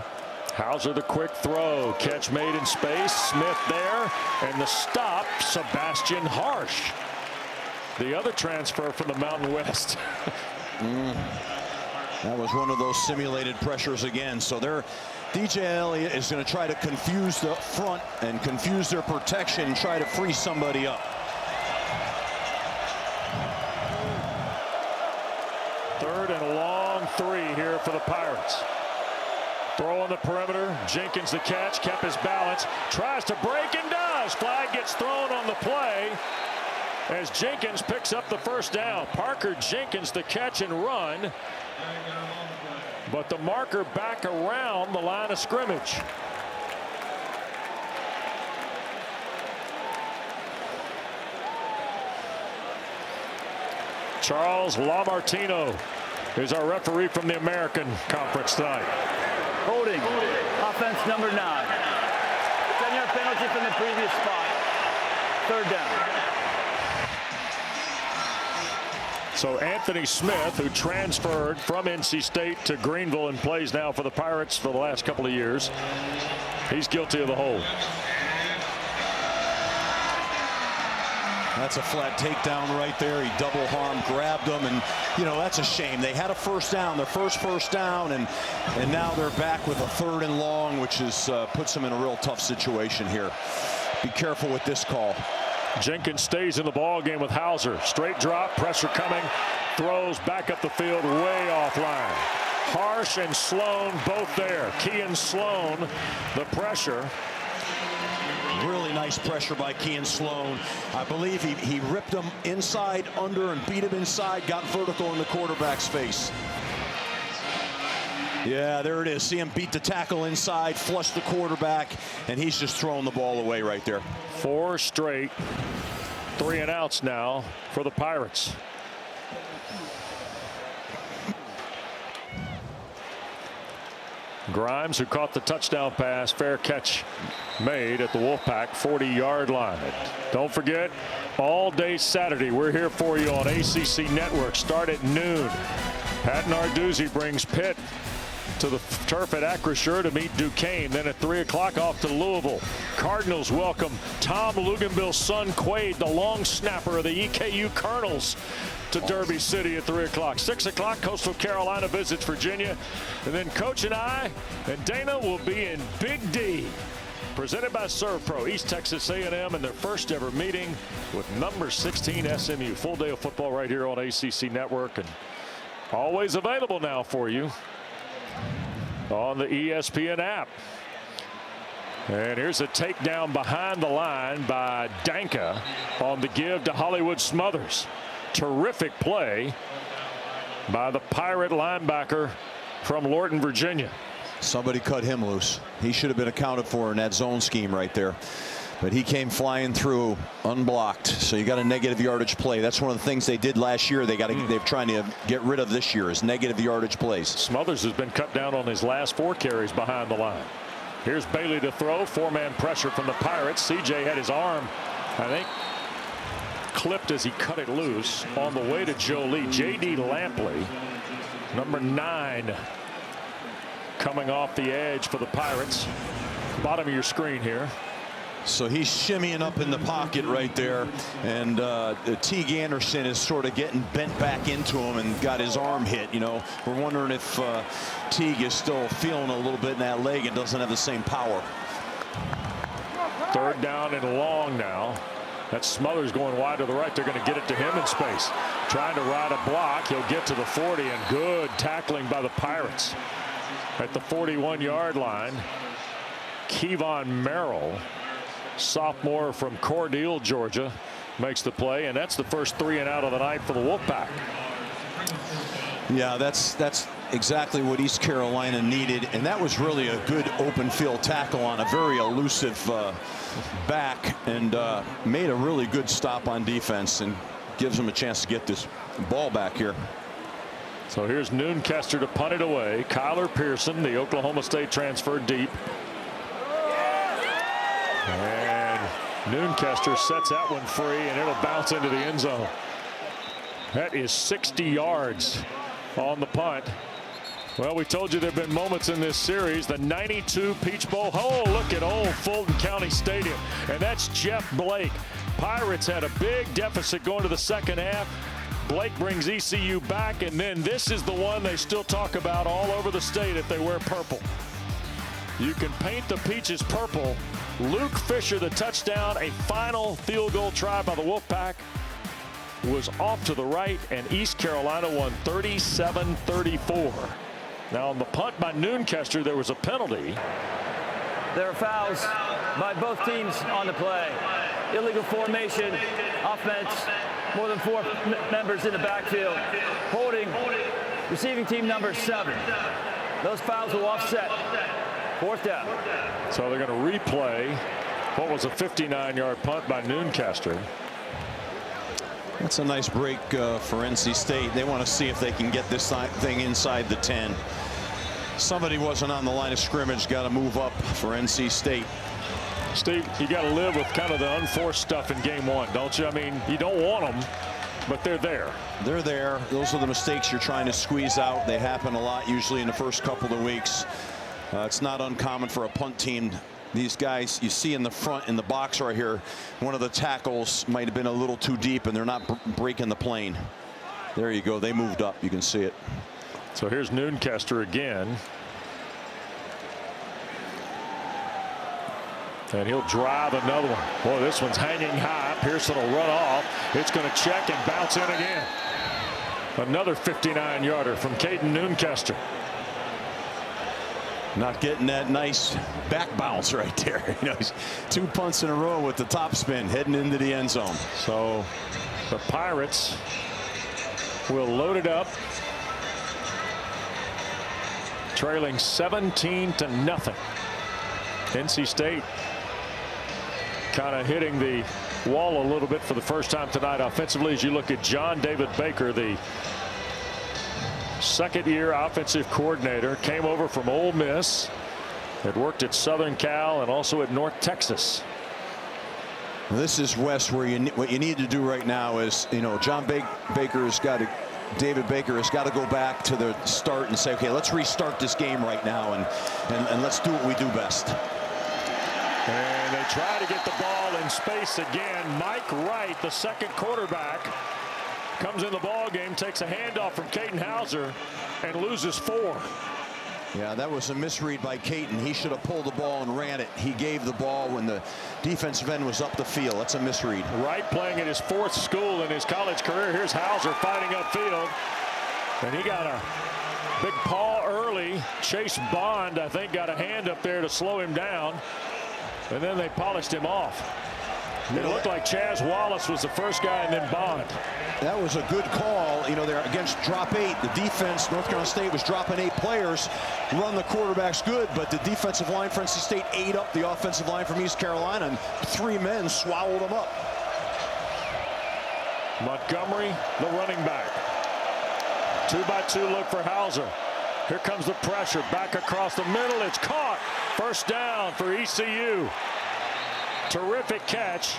Hauser the quick throw. Catch made in space. Smith there. And the stop, Sebastian Harsh. The other transfer from the Mountain West. That was one of those simulated pressures again. So DJ Elliott is going to try to confuse the front and confuse their protection and try to free somebody up. Third and a long 3 here for the Pirates. Throw on the perimeter. Jenkins the catch, kept his balance, tries to break and does. Flag gets thrown on the play as Jenkins picks up the first down. Parker Jenkins the catch and run, but the marker back around the line of scrimmage. Charles LaMartino is our referee from the American Conference tonight. Holding. Offense number 9. 10-yard penalty from the previous spot. Third down. So Anthony Smith, who transferred from NC State to Greenville and plays now for the Pirates for the last couple of years, he's guilty of the hold. That's a flat takedown right there. He double arm grabbed him, and you know that's a shame. They had a first down, their first down, and now they're back with a 3rd and long, which is puts them in a real tough situation here. Be careful with this call. Jenkins stays in the ball game with Hauser. Straight drop, pressure coming, throws back up the field, way offline. Harsh and Sloan both there. Kean Sloan, the pressure. Really nice pressure by Kean Sloan. I believe he ripped him inside, under, and beat him inside, got vertical in the quarterback's face. Yeah, there it is. See him beat the tackle inside, flush the quarterback, and he's just throwing the ball away right there. 4 straight 3 and outs now for the Pirates. Grimes, who caught the touchdown pass, fair catch made at the Wolfpack 40-yard line. Don't forget, all day Saturday, we're here for you on ACC Network. Start at noon. Pat Narduzzi brings Pitt to the turf at Acrisure to meet Duquesne. Then at 3 o'clock off to Louisville. Cardinals welcome Tom Luganville's son Quaid, the long snapper of the EKU Colonels, to Derby City at 3 o'clock. 6 o'clock, Coastal Carolina visits Virginia. And then Coach and I and Dana will be in Big D. Presented by ServPro, East Texas A&M, in their first ever meeting with number 16 SMU. Full day of football right here on ACC Network, and always available now for you on the ESPN app. And here's a takedown behind the line by Danka on the give to Hollywood Smothers. Terrific play by the Pirate linebacker from Lorton, Virginia. Somebody cut him loose. He should have been accounted for in that zone scheme right there. But he came flying through unblocked. So you got a negative yardage play. That's one of the things they did last year. They're trying to get rid of this year is negative yardage plays. Smothers has been cut down on his last 4 carries behind the line. Here's Bailey to throw. 4-man pressure from the Pirates. CJ had his arm, I think, clipped as he cut it loose on the way to Joe Lee. J.D. Lampley, number 9, coming off the edge for the Pirates. Bottom of your screen here. So he's shimmying up in the pocket right there, and Teague Anderson is sort of getting bent back into him and got his arm hit. You know, we're wondering if Teague is still feeling a little bit in that leg and doesn't have the same power. 3rd down and long now. That's Smothers going wide to the right. They're going to get it to him in space. Trying to ride a block. He'll get to the 40, and good tackling by the Pirates at the 41-yard line. Kevon Merrill, sophomore from Cordele, Georgia, makes the play, and that's the first 3 and out of the night for the Wolfpack. Yeah, that's exactly what East Carolina needed, and that was really a good open field tackle on a very elusive back, and made a really good stop on defense and gives them a chance to get this ball back here. So here's Noonkester to punt it away. Kyler Pearson, the Oklahoma State transfer, deep. And Noonkester sets that one free, and it'll bounce into the end zone. That is 60 yards on the punt. Well, we told you there have been moments in this series. The 92 Peach Bowl. Oh, look at old Fulton County Stadium. And that's Jeff Blake. Pirates had a big deficit going to the second half. Blake brings ECU back, and then this is the one they still talk about all over the state if they wear purple. You can paint the Peaches purple. Luke Fisher, the touchdown, a final field goal try by the Wolfpack, was off to the right, and East Carolina won 37-34. Now on the punt by Noonkester, there was a penalty. There are fouls by both teams on the play. Illegal formation, offense, more than 4 members in the backfield. Holding, receiving team number 7. Those fouls will offset. 4th down. So they're going to replay what was a 59-yard punt by Noonkester. That's a nice break for NC State. They want to see if they can get this thing inside the 10. Somebody wasn't on the line of scrimmage. Got to move up for NC State. Steve, you got to live with kind of the unforced stuff in game 1, don't you? I mean, you don't want them, but they're there. They're there. Those are the mistakes you're trying to squeeze out. They happen a lot usually in the first couple of weeks. It's not uncommon for a punt team. These guys you see in the front in the box right here, one of the tackles might have been a little too deep, and they're not breaking the plane. There you go. They moved up. You can see it. So here's Noonkester again. And he'll drive another one. Boy, this one's hanging high. Pearson will run off. It's going to check and bounce in again. Another 59-yarder from Caden Noonkester. Not getting that nice back bounce right there. You know, he's 2 punts in a row with the top spin heading into the end zone. So the Pirates will load it up, trailing 17-0. NC State kind of hitting the wall a little bit for the first time tonight offensively. As you look at John David Baker, the second-year offensive coordinator, came over from Ole Miss, had worked at Southern Cal and also at North Texas. This is West, where what you need to do right now is, you know, David Baker has got to go back to the start and say, okay, let's restart this game right now and let's do what we do best. And they try to get the ball in space again. Mike Wright, the second quarterback, comes in the ball game, takes a handoff from Caden Hauser, and loses 4. Yeah, that was a misread by Caden. He should have pulled the ball and ran it. He gave the ball when the defensive end was up the field. That's a misread. Wright playing at his 4th school in his college career. Here's Hauser fighting upfield, and he got a big paw early. Chase Bond, I think, got a hand up there to slow him down, and then they polished him off. It looked like Chaz Wallace was the first guy, and then Bond. That was a good call. You know, they're against drop 8. The defense, North Carolina State, was dropping 8 players. Run the quarterbacks good, but the defensive line for NC State ate up the offensive line from East Carolina, and 3 men swallowed them up. Montgomery, the running back. 2-by-2 look for Hauser. Here comes the pressure. Back across the middle. It's caught. First down for ECU. Terrific catch.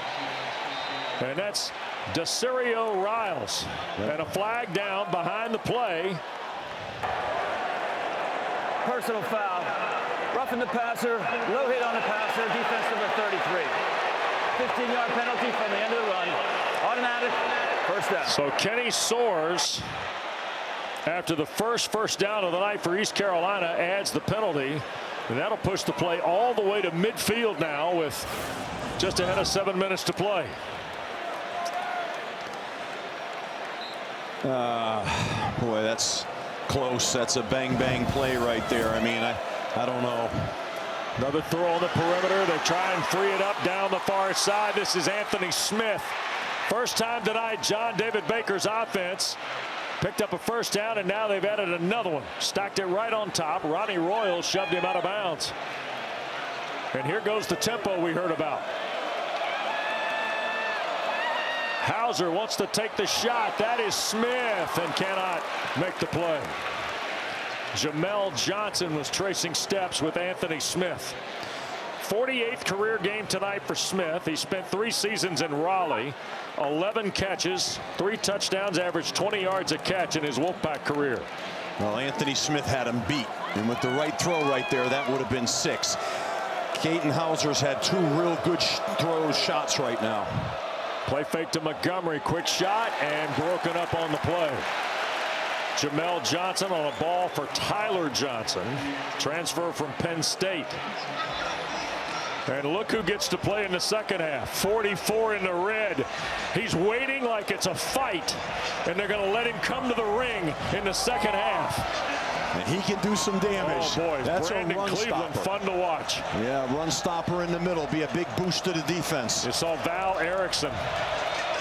And that's Desirio Riles. And a flag down behind the play. Personal foul. Roughing the passer. Low hit on the passer. Defense number 33. 15-yard penalty from the end of the run. Automatic. First down. So Kenny Soares, after the first down of the night for East Carolina, adds the penalty. And that'll push the play all the way to midfield now with just ahead of 7 minutes to play. Boy, that's close. That's a bang play right there. I mean, I don't know. Another throw on the perimeter. They try and free it up down the far side. This is Anthony Smith. First time tonight, John David Baker's offense picked up a first down, and now they've added another one. Stacked it right on top. Ronnie Royal shoved him out of bounds. And here goes the tempo we heard about. Hauser wants to take the shot. That is Smith, and cannot make the play. Jamel Johnson was tracing steps with Anthony Smith. 48th career game tonight for Smith. He spent 3 seasons in Raleigh. 11 catches, 3 touchdowns, averaged 20 yards a catch in his Wolfpack career. Well, Anthony Smith had him beat, and with the right throw right there, that would have been 6. Caden Hauser's had 2 real good shots right now. Play fake to Montgomery, quick shot, and broken up on the play. Jamel Johnson on a ball for Tyler Johnson, transfer from Penn State. And look who gets to play in the second half. 44 in the red. He's waiting like it's a fight, and they're going to let him come to the ring in the second half. And he can do some damage. Oh boy, that's Brandon a run Cleveland, stopper. fun to watch. Yeah, run stopper in the middle, be a big boost to the defense. You saw Val Erickson,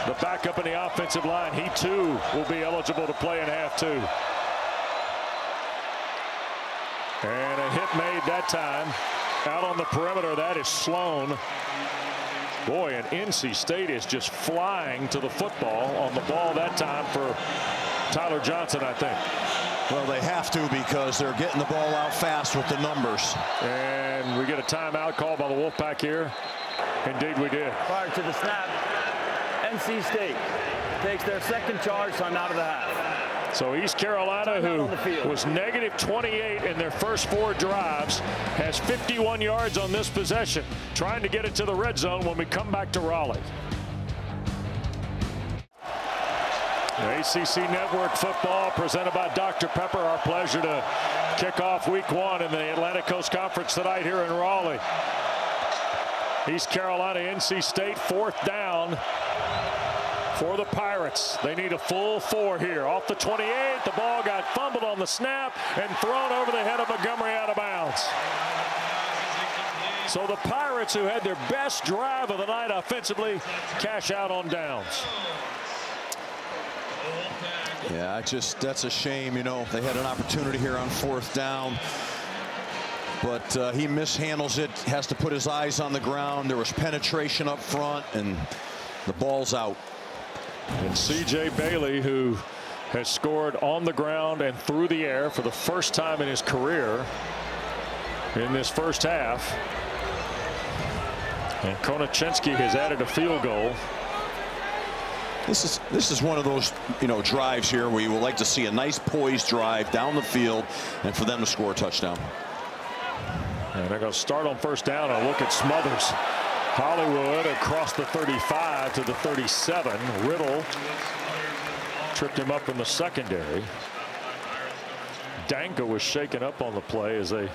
the backup in the offensive line. He too will be eligible to play in half 2. And a hit made that time. Out on the perimeter, that is Sloan. Boy, and NC State is just flying to the football on the ball that time for Tyler Johnson, I think. Well, they have to, because they're getting the ball out fast with the numbers. And we get a timeout called by the Wolfpack here. Indeed we did. Prior to the snap, NC State takes their second charge time out of the half. So East Carolina, who was negative 28 in their first 4 drives, has 51 yards on this possession, trying to get it to the red zone when we come back to Raleigh. The ACC Network football presented by Dr. Pepper. Our pleasure to kick off week 1 in the Atlantic Coast Conference tonight here in Raleigh. East Carolina, NC State, 4th down for the Pirates. They need a full 4 here. Off the 28, the ball got fumbled on the snap and thrown over the head of Montgomery out of bounds. So the Pirates, who had their best drive of the night offensively, cash out on downs. Yeah, that's a shame. You know, they had an opportunity here on 4th down, but he mishandles it, has to put his eyes on the ground. There was penetration up front, and the ball's out. And C.J. Bailey, who has scored on the ground and through the air for the first time in his career in this first half. And Konachensky has added a field goal. This is one of those, drives here where you would like to see a nice poised drive down the field and for them to score a touchdown. And they're going to start on 1st down and look at Smothers. Hollywood across the 35 to the 37. Riddle tripped him up in the secondary. Danka was shaken up on the play as they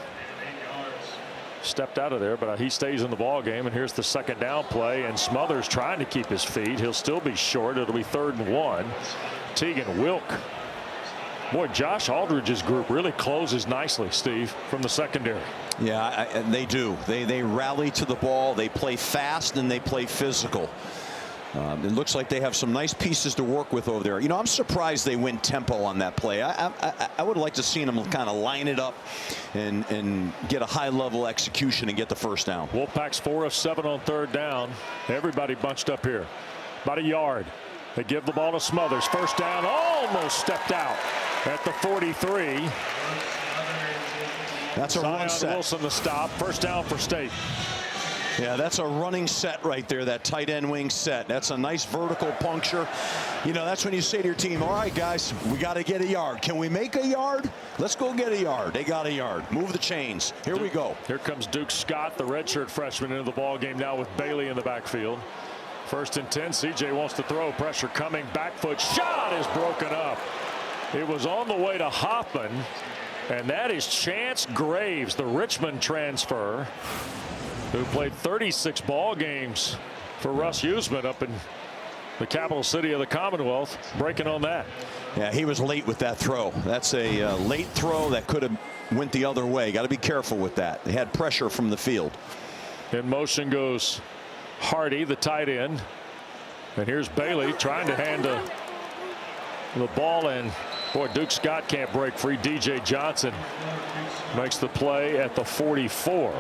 stepped out of there, but he stays in the ball game. And here's the 2nd down play, and Smothers trying to keep his feet. He'll still be short. It'll be 3rd and 1. Tegan Wilk. Boy, Josh Aldridge's group really closes nicely, Steve, from the secondary. Yeah, they do. They rally to the ball. They play fast and they play physical. It looks like they have some nice pieces to work with over there. I'm surprised they went tempo on that play. I would like to see them kind of line it up and get a high-level execution and get the 1st down. Wolfpack's 4 of 7 on 3rd down. Everybody bunched up here. About a yard. They give the ball to Smothers. 1st down, almost stepped out at the 43. That's a run set. Wilson the stop. 1st down for State. Yeah, that's a running set right there, that tight end wing set. That's a nice vertical puncture. That's when you say to your team, all right, guys, we got to get a yard. Can we make a yard? Let's go get a yard. They got a yard. Move the chains. Here we go. Here comes Duke Scott, the redshirt freshman, into the ball game now with Bailey in the backfield. 1st and 10. CJ wants to throw. Pressure coming. Back foot shot is broken up. It was on the way to Hoffman, and that is Chance Graves, the Richmond transfer, who played 36 ball games for Russ Huesman up in the capital city of the Commonwealth, breaking on that. Yeah, he was late with that throw. That's a late throw that could have went the other way. Got to be careful with that. They had pressure from the field. In motion goes Hardy, the tight end. And here's Bailey trying to hand the ball in. Boy, Duke Scott can't break free. DJ Johnson makes the play at the 44.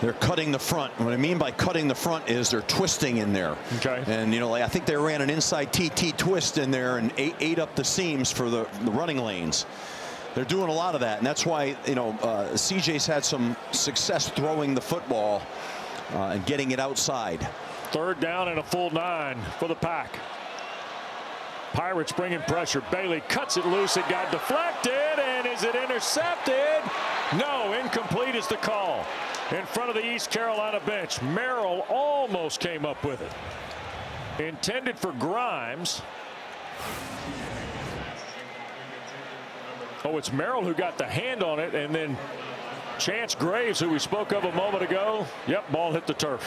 They're cutting the front. What I mean by cutting the front is they're twisting in there. Okay. And I think they ran an inside TT twist in there and ate up the seams for the running lanes. They're doing a lot of that, and that's why CJ's had some success throwing the football and getting it outside. 3rd down and a full 9 for the Pack. Pirates bringing pressure. Bailey cuts it loose. It got deflected. And is it intercepted? No, incomplete is the call. In front of the East Carolina bench. Merrill almost came up with it. Intended for Grimes. Oh, it's Merrill who got the hand on it, and then Chance Graves, who we spoke of a moment ago. Yep, ball hit the turf.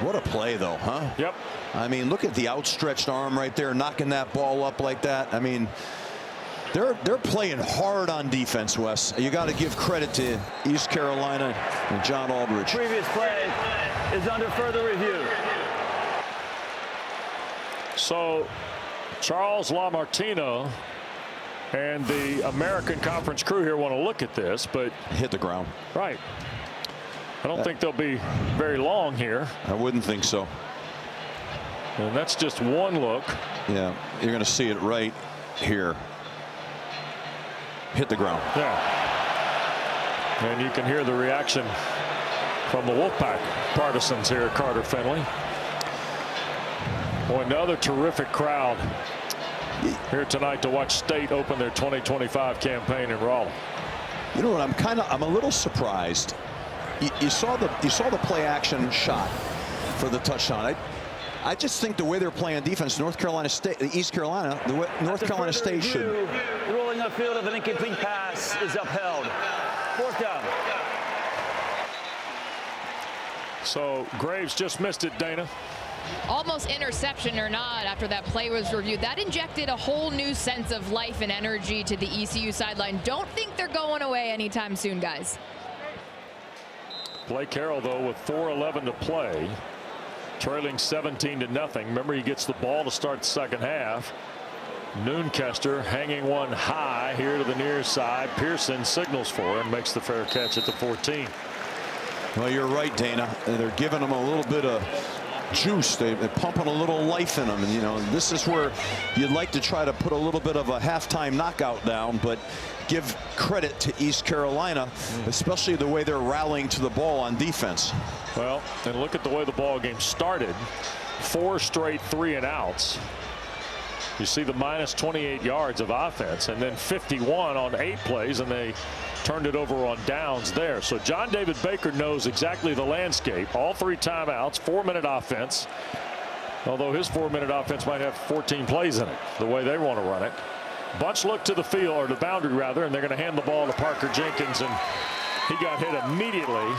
What a play, though, huh? Yep. I mean, look at the outstretched arm right there, knocking that ball up like that. I mean, they're playing hard on defense, Wes. You got to give credit to East Carolina and John Aldridge. Previous play is under further review. So, Charles LaMartino and the American Conference crew here want to look at this, but hit the ground. Right. I don't think they'll be very long here. I wouldn't think so. And that's just one look. Yeah, you're going to see it right here. Hit the ground. Yeah. And you can hear the reaction from the Wolfpack partisans here at Carter Finley. Boy, another terrific crowd here tonight to watch State open their 2025 campaign in Raleigh. You know what? I'm a little surprised. You saw the play action shot for the touchdown. I just think the way they're playing defense, North Carolina State, East Carolina, North Carolina State should. Rolling upfield of an incomplete pass is upheld. 4th down. So Graves just missed it, Dana. Almost interception or not after that play was reviewed. That injected a whole new sense of life and energy to the ECU sideline. Don't think they're going away anytime soon, guys. Blake Harrell, though, with 4:11 to play, trailing 17-0. Remember, he gets the ball to start the second half. Noonkester hanging one high here to the near side. Pearson signals for him, makes the fair catch at the 14. Well, you're right, Dana. They're giving him a little bit of juice. They're pumping a little life in them, and you know, this is where you'd like to try to put a little bit of a halftime knockout down, but give credit to East Carolina, especially the way they're rallying to the ball on defense. Well, and look at the way the ball game started. 4 straight 3-and-outs. You see the minus 28 yards of offense, and then 51 on 8 plays, and they turned it over on downs there. So John David Baker knows exactly the landscape. All 3 timeouts, 4-minute offense. Although his 4-minute offense might have 14 plays in it, the way they want to run it. Bunch look to the field, or the boundary rather, and they're going to hand the ball to Parker Jenkins, and he got hit immediately.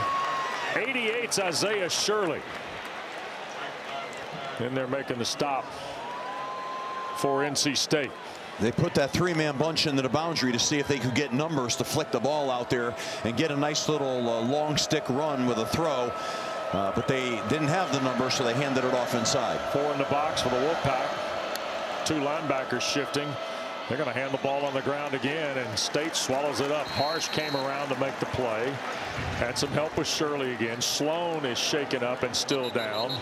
88's Isaiah Shirley. And they're making the stop for NC State. They put that 3-man bunch into the boundary to see if they could get numbers to flick the ball out there and get a nice little long stick run with a throw. But they didn't have the numbers, so they handed it off inside. 4 in the box for the Wolfpack. 2 linebackers shifting. They're going to hand the ball on the ground again, and State swallows it up. Harsh came around to make the play. Had some help with Shirley again. Sloan is shaken up and still down.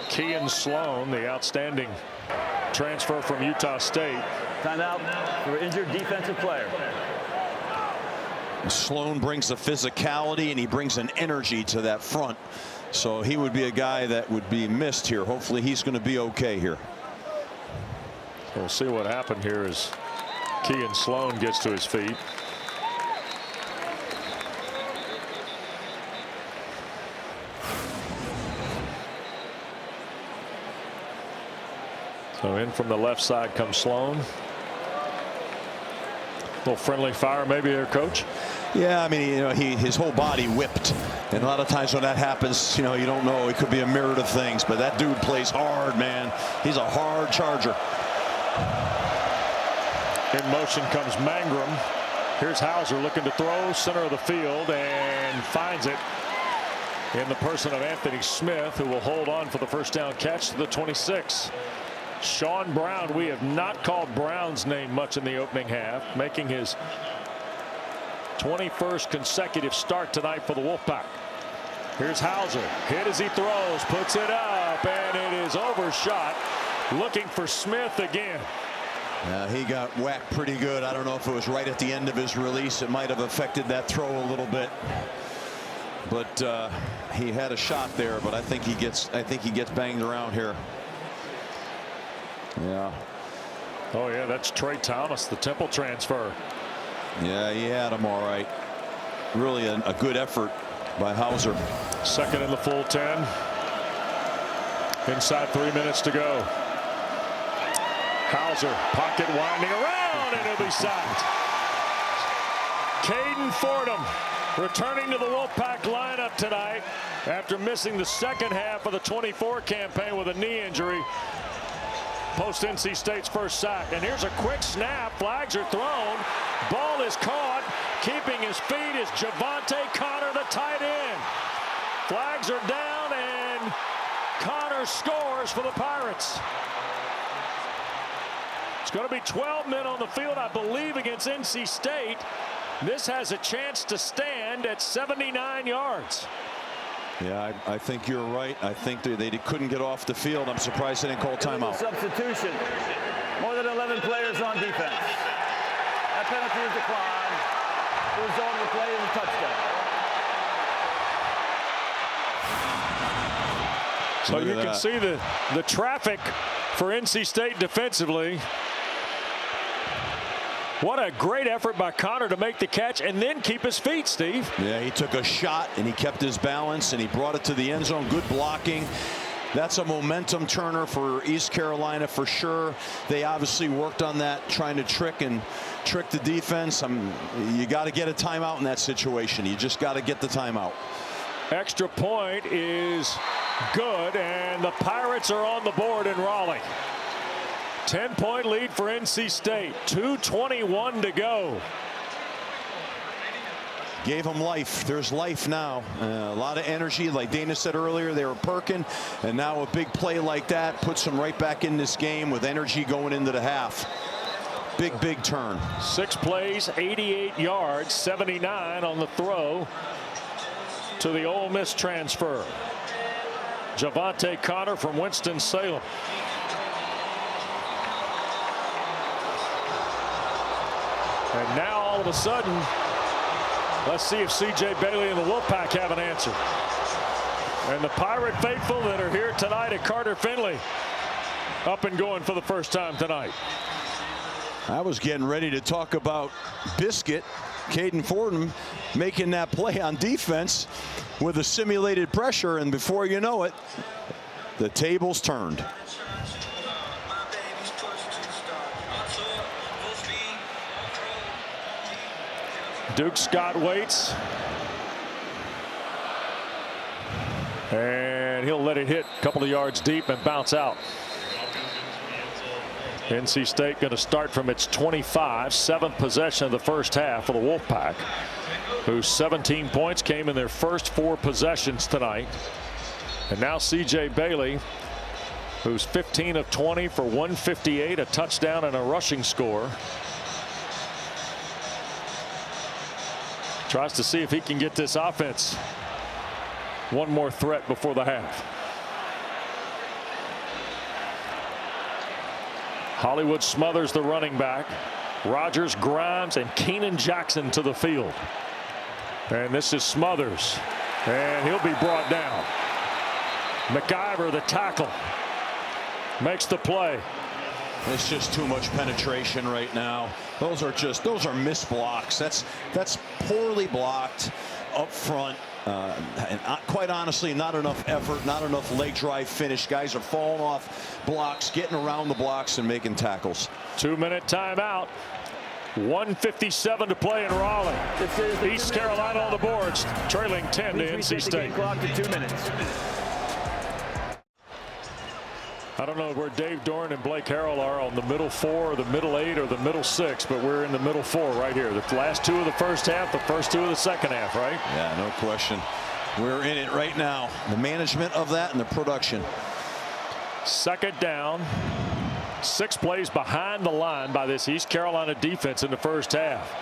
Kean Sloan, the outstanding transfer from Utah State. Timeout for injured defensive player. Sloan brings the physicality, and he brings an energy to that front. So he would be a guy that would be missed here. Hopefully he's going to be okay here. We'll see what happened here as Kean Sloan gets to his feet. So in from the left side comes Sloan. A little friendly fire maybe there, Coach. Yeah, I mean, you know, his whole body whipped, and a lot of times when that happens, you know, you don't know. It could be a myriad of things, but that dude plays hard, man. He's a hard charger. In motion comes Mangrum. Here's Hauser looking to throw, center of the field, and finds it in the person of Anthony Smith, who will hold on for the first down catch to the 26. Sean Brown, we have not called Brown's name much in the opening half, making his 21st consecutive start tonight for the Wolfpack. Here's Hauser, hit as he throws, puts it up, and it is overshot. Looking for Smith again. He got whacked pretty good. I don't know if it was right at the end of his release. It might have affected that throw a little bit. But he had a shot there, but I think he gets banged around here. Yeah. Oh, yeah, that's Trey Thomas, the Temple transfer. Yeah, he had him all right. Really a good effort by Hauser. Second in the full 10. Inside 3 minutes to go. Hauser, pocket winding around, and he'll be sacked. Caden Fordham returning to the Wolfpack lineup tonight after missing the second half of the 24 campaign with a knee injury. Post NC State's first sack. And here's a quick snap. Flags are thrown. Ball is caught. Keeping his feet is Javante Connor, the tight end. Flags are down, and Connor scores for the Pirates. It's going to be 12 men on the field, I believe, against NC State. This has a chance to stand at 79 yards. Yeah, I think you're right. I think they couldn't get off the field. I'm surprised they didn't call timeout. Substitution. More than 11 players on defense. That penalty is declined. The result of the play is a touchdown. So you can see the traffic for NC State defensively. What a great effort by Connor to make the catch and then keep his feet, Steve. Yeah, he took a shot and he kept his balance and he brought it to the end zone. Good blocking. That's a momentum turner for East Carolina for sure. They obviously worked on that, trying to trick the defense. You got to get a timeout in that situation. You just got to get the timeout. Extra point is good, and the Pirates are on the board in Raleigh. 10-point lead for NC State. 2:21 to go. Gave them life. There's life now. A lot of energy. Like Dana said earlier, they were perking. And now a big play like that puts them right back in this game with energy going into the half. Big turn. 6 plays, 88 yards, 79 on the throw to the Ole Miss transfer. Javante Connor from Winston-Salem. And now all of a sudden, let's see if C.J. Bailey and the Wolfpack have an answer. And the Pirate faithful that are here tonight at Carter Finley up and going for the first time tonight. I was getting ready to talk about Biscuit, Caden Fordham, making that play on defense with a simulated pressure, and before you know it, the tables turned. Duke Scott waits. And he'll let it hit a couple of yards deep and bounce out. NC State going to start from its 25, 7th possession of the first half for the Wolfpack, whose 17 points came in their first 4 possessions tonight. And now C.J. Bailey, who's 15 of 20 for 158, a touchdown and a rushing score. Tries to see if he can get this offense one more threat before the half. Hollywood smothers the running back. Rogers, Grimes, and Keenan Jackson to the field. And this is Smothers. And he'll be brought down. McIver, the tackle, makes the play. It's just too much penetration right now. Those are missed blocks. That's poorly blocked up front. And quite honestly, not enough effort, not enough leg drive finish. Guys are falling off blocks, getting around the blocks and making tackles. 2-minute timeout. 1:57 to play in Raleigh. East Carolina on the boards, trailing 10 to NC State. Clock to 2 minutes. I don't know where Dave Dorn and Blake Harrell are on the middle 4 or the middle 8 or the middle 6, but we're in the middle 4 right here. The last 2 of the first half, the first 2 of the second half, right? Yeah, no question. We're in it right now. The management of that and the production. Second down. 6 plays behind the line by this East Carolina defense in the first half.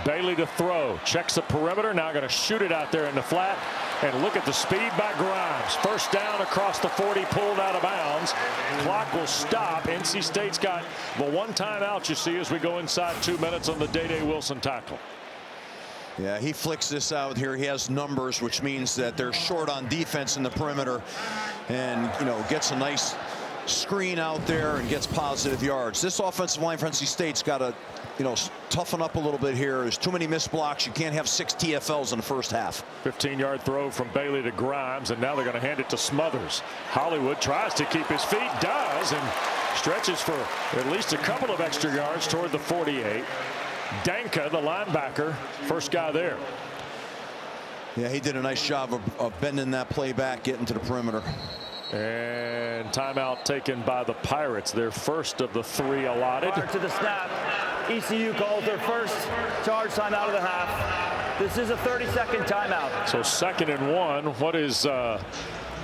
Bailey to throw. Checks the perimeter. Now going to shoot it out there in the flat. And look at the speed by Grimes. First down across the 40, pulled out of bounds. Clock will stop. NC State's got the one timeout you see as we go inside 2 minutes on the Day Wilson tackle. Yeah, he flicks this out here. He has numbers, which means that they're short on defense in the perimeter, and gets a nice screen out there and gets positive yards. This offensive line for NC State's got to, toughen up a little bit here. There's too many missed blocks. You can't have 6 TFLs in the first half. 15-yard throw from Bailey to Grimes, and now they're going to hand it to Smothers. Hollywood tries to keep his feet, does, and stretches for at least a couple of extra yards toward the 48. Danka, the linebacker, first guy there. Yeah, he did a nice job of bending that play back, getting to the perimeter. And timeout taken by the Pirates, their first of the 3 allotted. Prior to the snap, ECU calls their first charge timeout of the half. This is a 30-second timeout. So 2nd and 1. What is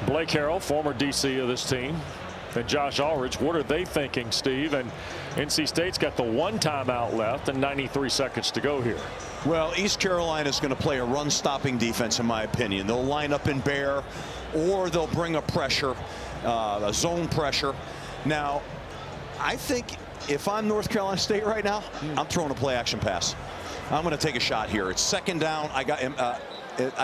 Blake Harrell, former DC of this team, and Josh Ulrich, what are they thinking, Steve? And NC State's got the 1 timeout left and 93 seconds to go here. Well, East Carolina is going to play a run-stopping defense, in my opinion. They'll line up in bear, or they'll bring a pressure, a zone pressure. Now, I think if I'm North Carolina State right now, I'm throwing a play-action pass. I'm going to take a shot here. It's 2nd down. I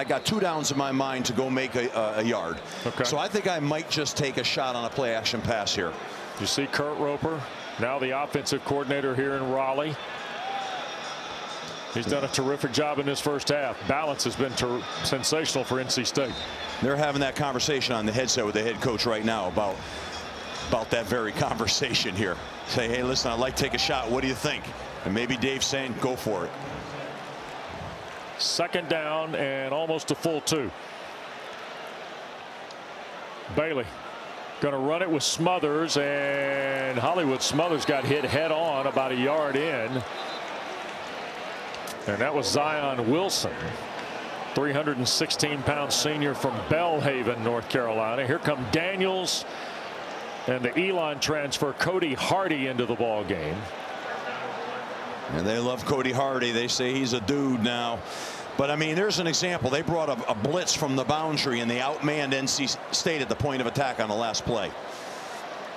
got 2 downs in my mind to go make a yard. Okay. So I think I might just take a shot on a play-action pass here. You see Kurt Roper, now the offensive coordinator here in Raleigh. He's done a terrific job in this first half. Balance has been sensational for NC State. They're having that conversation on the headset with the head coach right now about that very conversation here. Say, hey, listen, I'd like to take a shot. What do you think? And maybe Dave's saying, go for it. 2nd down and almost a full 2. Bailey going to run it with Smothers, and Hollywood. Smothers got hit head on about a yard in. And that was Zion Wilson, 316-pound senior from Belhaven, North Carolina. Here come Daniels and the Elon transfer, Cody Hardy, into the ball game. And they love Cody Hardy. They say he's a dude now. But I mean, there's an example. They brought a blitz from the boundary, and they outmanned NC State at the point of attack on the last play.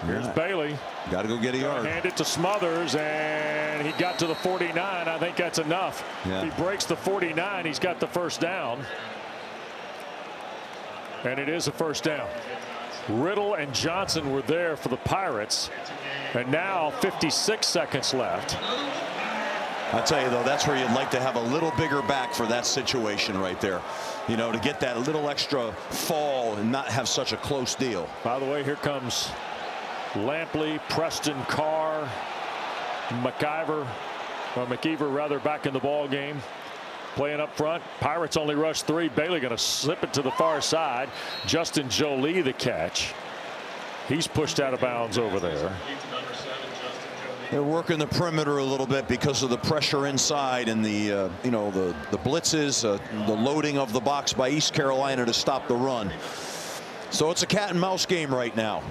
Here's Bailey. Got to go get a yard. Hand it to Smothers, and he got to the 49. I think that's enough. Yeah. He breaks the 49. He's got the first down. And it is a first down. Riddle and Johnson were there for the Pirates. And now 56 seconds left. I tell you, though, that's where you'd like to have a little bigger back for that situation right there. To get that little extra fall and not have such a close deal. By the way, here comes Lampley, Preston Carr, McIver rather, back in the ball game, playing up front. Pirates only rush 3. Bailey going to slip it to the far side. Justin Jolie the catch. He's pushed out of bounds over there. They're working the perimeter a little bit because of the pressure inside and the the blitzes, the loading of the box by East Carolina to stop the run. So it's a cat and mouse game right now.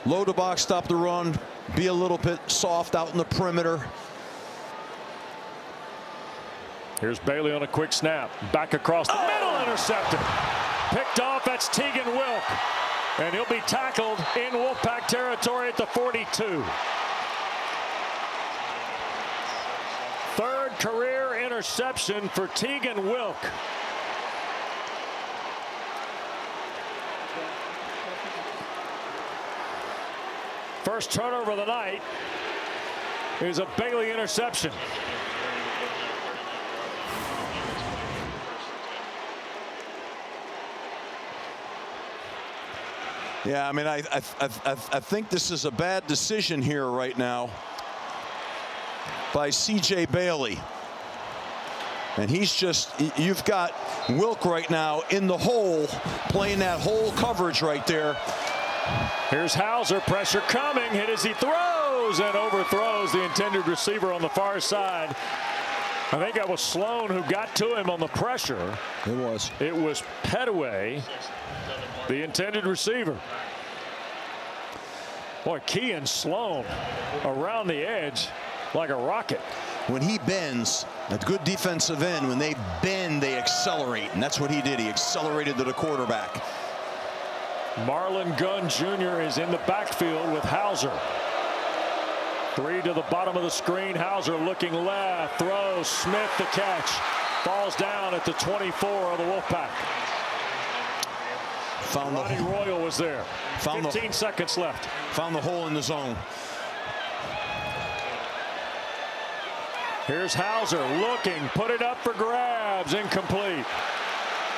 Load the box, stop the run, be a little bit soft out in the perimeter. Here's Bailey on a quick snap. Back across the middle, intercepted. Picked off, that's Tegan Wilk. And he'll be tackled in Wolfpack territory at the 42. Third career interception for Tegan Wilk. First turnover of the night is a Bailey interception. Yeah, I mean, I think this is a bad decision here right now by C.J. Bailey. And you've got Wilk right now in the hole, playing that hole coverage right there. Here's Hauser, pressure coming, hit as he throws and overthrows the intended receiver on the far side. I think that was Sloan who got to him on the pressure. It was. It was Petaway, the intended receiver. Boy, Kean Sloan around the edge like a rocket. When he bends, a good defensive end, when they bend, they accelerate. And that's what he did. He accelerated to the quarterback. Marlon Gunn Jr. is in the backfield with Hauser. 3 to the bottom of the screen. Hauser looking left, throws, Smith the catch. Falls down at the 24 of the Wolfpack. Ronnie Royal was there. 15 seconds left. Found the hole in the zone. Here's Hauser looking, put it up for grabs, incomplete.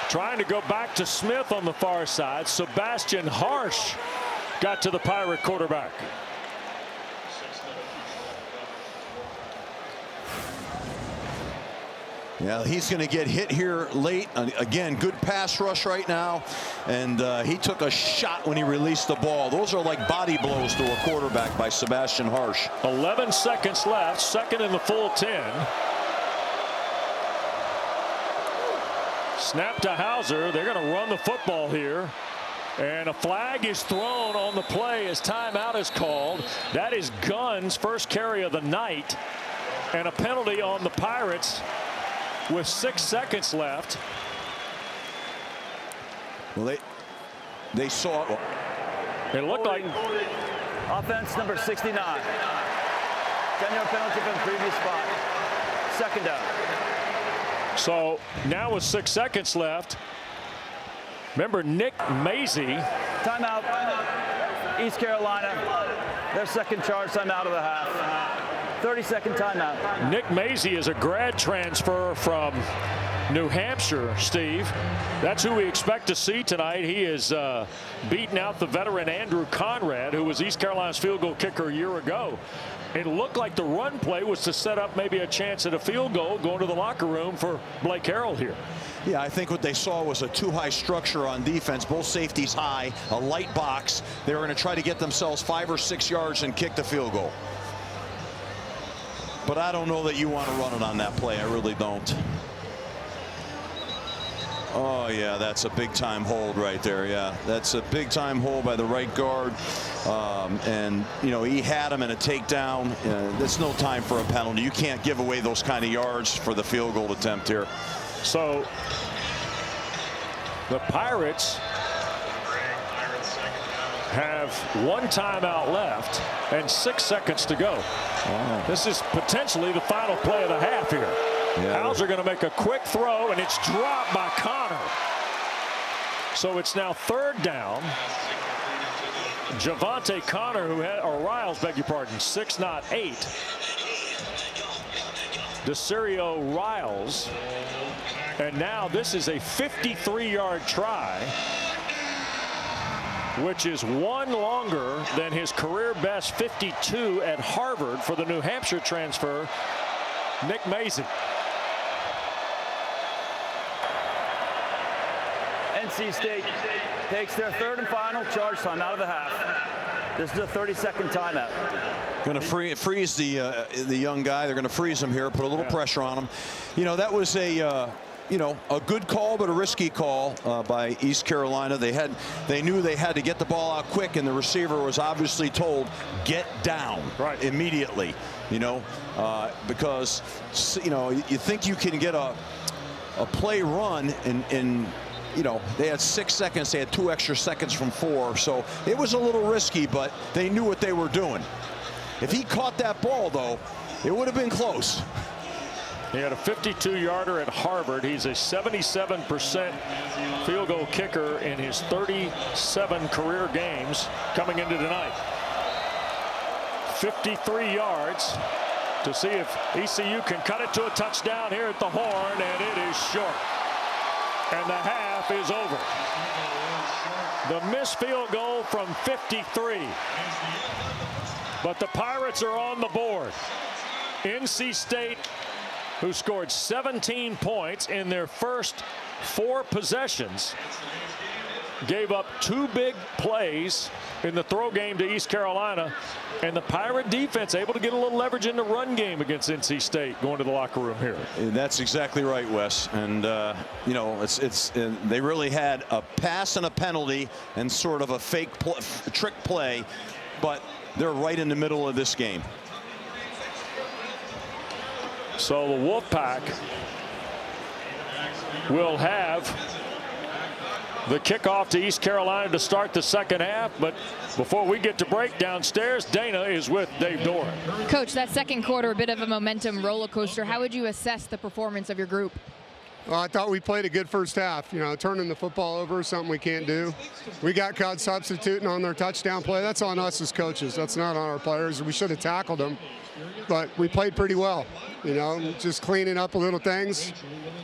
Trying to go back to Smith on the far side. Sebastian Harsh got to the Pirate quarterback. Yeah, he's going to get hit here late. Again, good pass rush right now. And he took a shot when he released the ball. Those are like body blows to a quarterback by Sebastian Harsh. 11 seconds left, second in the full 10. Snap to Hauser. They're going to run the football here. And a flag is thrown on the play as timeout is called. That is Gunn's first carry of the night. And a penalty on the Pirates with 6 seconds left. Well, they saw it. It looked like offense number 69. 10-yard penalty from the previous spot. Second down. So now with 6 seconds left. Remember Nick Mazie. Timeout. East Carolina. Their second charge timeout of the half. 30-second timeout. Nick Mazie is a grad transfer from New Hampshire, Steve. That's who we expect to see tonight. He is beating out the veteran Andrew Conrad, who was East Carolina's field goal kicker a year ago. It looked like the run play was to set up maybe a chance at a field goal going to the locker room for Blake Harrell here. Yeah, I think what they saw was a too high structure on defense. Both safeties high, a light box. They were going to try to get themselves 5 or 6 yards and kick the field goal. But I don't know that you want to run it on that play. I really don't. Oh, yeah, that's a big-time hold right there. Yeah, that's a big-time hold by the right guard. And, you know, he had him in a takedown. There's no time for a penalty. You can't give away those kind of yards for the field goal attempt here. So the Pirates have 1 timeout left and 6 seconds to go. Wow. This is potentially the final play of the half here. Yeah. Hauser going to make a quick throw, and it's dropped by Connor. So it's now 3rd down. Javante Connor, or Riles, beg your pardon, 6 not 8. DeCerio Riles. And now this is a 53-yard try, which is 1 longer than his career best 52 at Harvard for the New Hampshire transfer, Nick Mazie. NC State takes their 3rd and final charge time out of the half. This is a 30-second timeout. Going to freeze the young guy. They're going to freeze him here, put a little pressure on him. You know, that was a good call, but a risky call by East Carolina. They knew they had to get the ball out quick, and the receiver was obviously told, get down immediately. You know, because you know, you think you can get a play run in you know, they had 6 seconds. They had 2 extra seconds from 4, so it was a little risky, but they knew what they were doing. If he caught that ball, though, it would have been close. He had a 52-yarder at Harvard. He's a 77% field goal kicker in his 37 career games coming into tonight. 53 yards to see if ECU can cut it to a touchdown here at the Horn, and it is short. And the half is over. The missed field goal from 53. But the Pirates are on the board. NC State, who scored 17 points in their first 4 possessions, gave up 2 big plays in the throw game to East Carolina, and the Pirate defense able to get a little leverage in the run game against NC State going to the locker room here. That's exactly right, Wes. And you know, they really had a pass and a penalty and sort of a fake trick play, but they're right in the middle of this game. So the Wolfpack will have the kickoff to East Carolina to start the second half. But before we get to break downstairs, Dana is with Dave Doran. Coach, that second quarter, a bit of a momentum roller coaster. How would you assess the performance of your group? Well, I thought we played a good first half. You know, turning the football over is something we can't do. We got caught substituting on their touchdown play. That's on us as coaches. That's not on our players. We should have tackled them. But we played pretty well. You know, just cleaning up little things,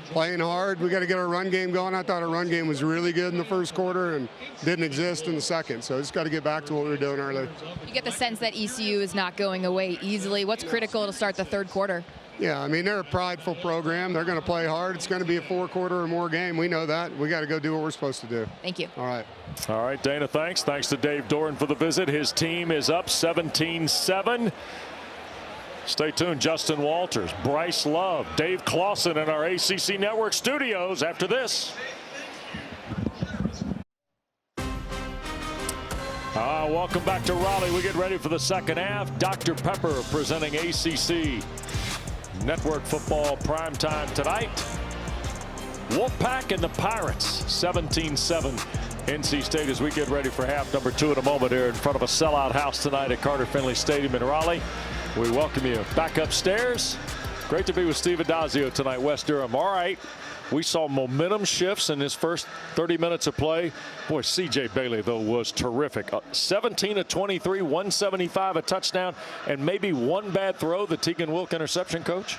playing hard. We got to get our run game going. I thought our run game was really good in the first quarter and didn't exist in the second. So just got to get back to what we were doing earlier. You get the sense that ECU is not going away easily. What's critical to start the third quarter? Yeah, I mean, they're a prideful program. They're going to play hard. It's going to be a 4-quarter or more game. We know that. We got to go do what we're supposed to do. Thank you. All right. All right, Dana, thanks. Thanks to Dave Doran for the visit. His team is up 17-7. Stay tuned. Justin Walters, Bryce Love, Dave Clausen in our ACC Network studios after this. Welcome back to Raleigh. We get ready for the second half. Dr. Pepper presenting ACC Network football primetime tonight. Wolfpack and the Pirates, 17-7. NC State as we get ready for half number 2 in a moment here in front of a sellout house tonight at Carter Finley Stadium in Raleigh. We welcome you back upstairs. Great to be with Steve Adazio tonight, West Durham. All right, we saw momentum shifts in his first 30 minutes of play. Boy, C.J. Bailey, though, was terrific. 17 of 23, 175, a touchdown, and maybe one bad throw, the Tegan Wilk interception, Coach?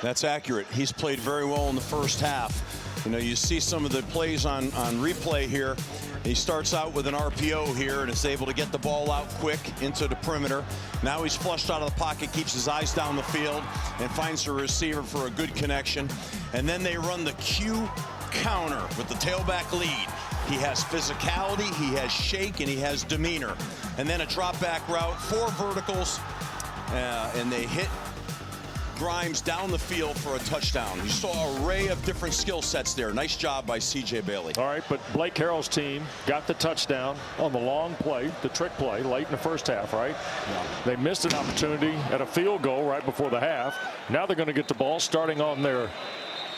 That's accurate. He's played very well in the first half. You know, you see some of the plays on replay here. He starts out with an RPO here and is able to get the ball out quick into the perimeter. Now he's flushed out of the pocket, keeps his eyes down the field, and finds a receiver for a good connection. And then they run the Q counter with the tailback lead. He has physicality, he has shake, and he has demeanor. And then a drop back route, 4 verticals, and they hit Grimes down the field for a touchdown. You saw an array of different skill sets there. Nice job by C.J. Bailey. All right, but Blake Harrell's team got the touchdown on the long play, the trick play, late in the first half, right? Yeah. They missed an opportunity at a field goal right before the half. Now they're going to get the ball starting on their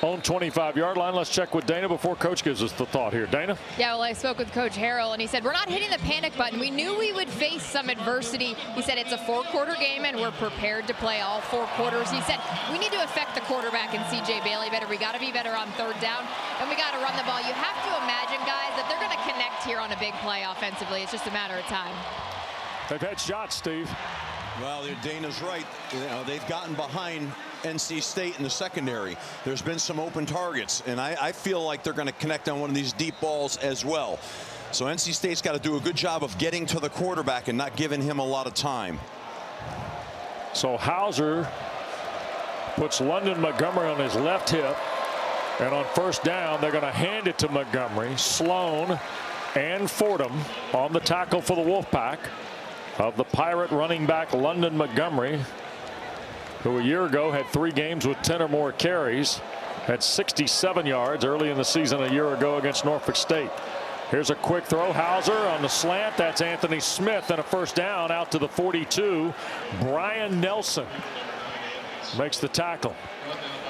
own 25-yard line. Let's check with Dana before Coach gives us the thought here. Dana? Yeah, well, I spoke with Coach Harrell, and he said, we're not hitting the panic button. We knew we would face some adversity. He said it's a 4-quarter game, and we're prepared to play all 4 quarters. He said we need to affect the quarterback and C.J. Bailey better. We got to be better on third down, and we got to run the ball. You have to imagine, guys, that they're going to connect here on a big play offensively. It's just a matter of time. They've had shots, Steve. Well, Dana's right. You know, they've gotten behind NC State in the secondary. There's been some open targets, and I feel like they're going to connect on one of these deep balls as well. So NC State's got to do a good job of getting to the quarterback and not giving him a lot of time. So Hauser puts London Montgomery on his left hip, and on first down they're going to hand it to Montgomery. Sloan and Fordham on the tackle for the Wolfpack of the Pirate running back London Montgomery, who a year ago had 3 games with 10 or more carries, had 67 yards early in the season a year ago against Norfolk State. Here's a quick throw. Hauser on the slant. That's Anthony Smith, and a first down out to the 42. Brian Nelson makes the tackle.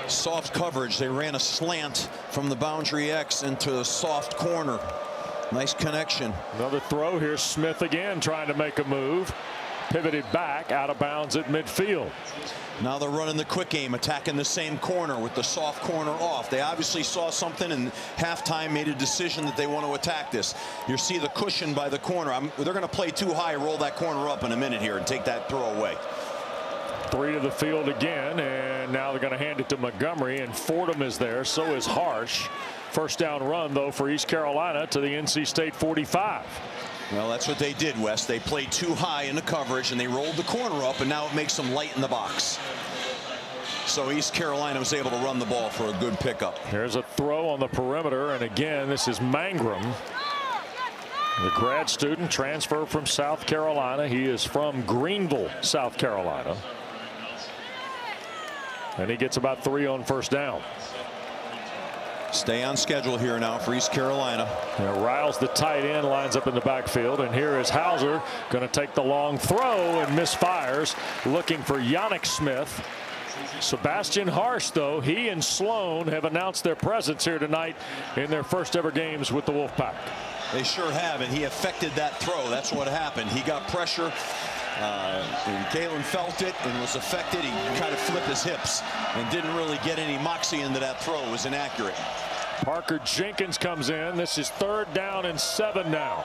Soft coverage. They ran a slant from the boundary X into a soft corner. Nice connection. Another throw here. Smith again trying to make a move. Pivoted back out of bounds at midfield. Now they're running the quick game, attacking the same corner with the soft corner off. They obviously saw something and halftime made a decision that they want to attack this. You see the cushion by the corner. They're going to play too high, roll that corner up in a minute here and take that throw away. 3 to the field again, and now they're going to hand it to Montgomery, and Fordham is there. So is Harsh. First down run, though, for East Carolina to the NC State 45. Well, that's what they did, Wes. They played too high in the coverage, and they rolled the corner up, and now it makes them light in the box. So East Carolina was able to run the ball for a good pickup. There's a throw on the perimeter, and again, this is Mangrum, the grad student, transfer from South Carolina. He is from Greenville, South Carolina. And he gets about 3 on first down. Stay on schedule here now for East Carolina. Now Riles, the tight end, lines up in the backfield, and here is Hauser going to take the long throw and misfires, looking for Yannick Smith. Sebastian Harsh, though, he and Sloan have announced their presence here tonight in their first ever games with the Wolfpack. They sure have, and he affected that throw. That's what happened. He got pressure, and Kalen felt it and was affected. He kind of flipped his hips and didn't really get any moxie into that throw. It was inaccurate. Parker Jenkins comes in. This is 3rd down and 7 now.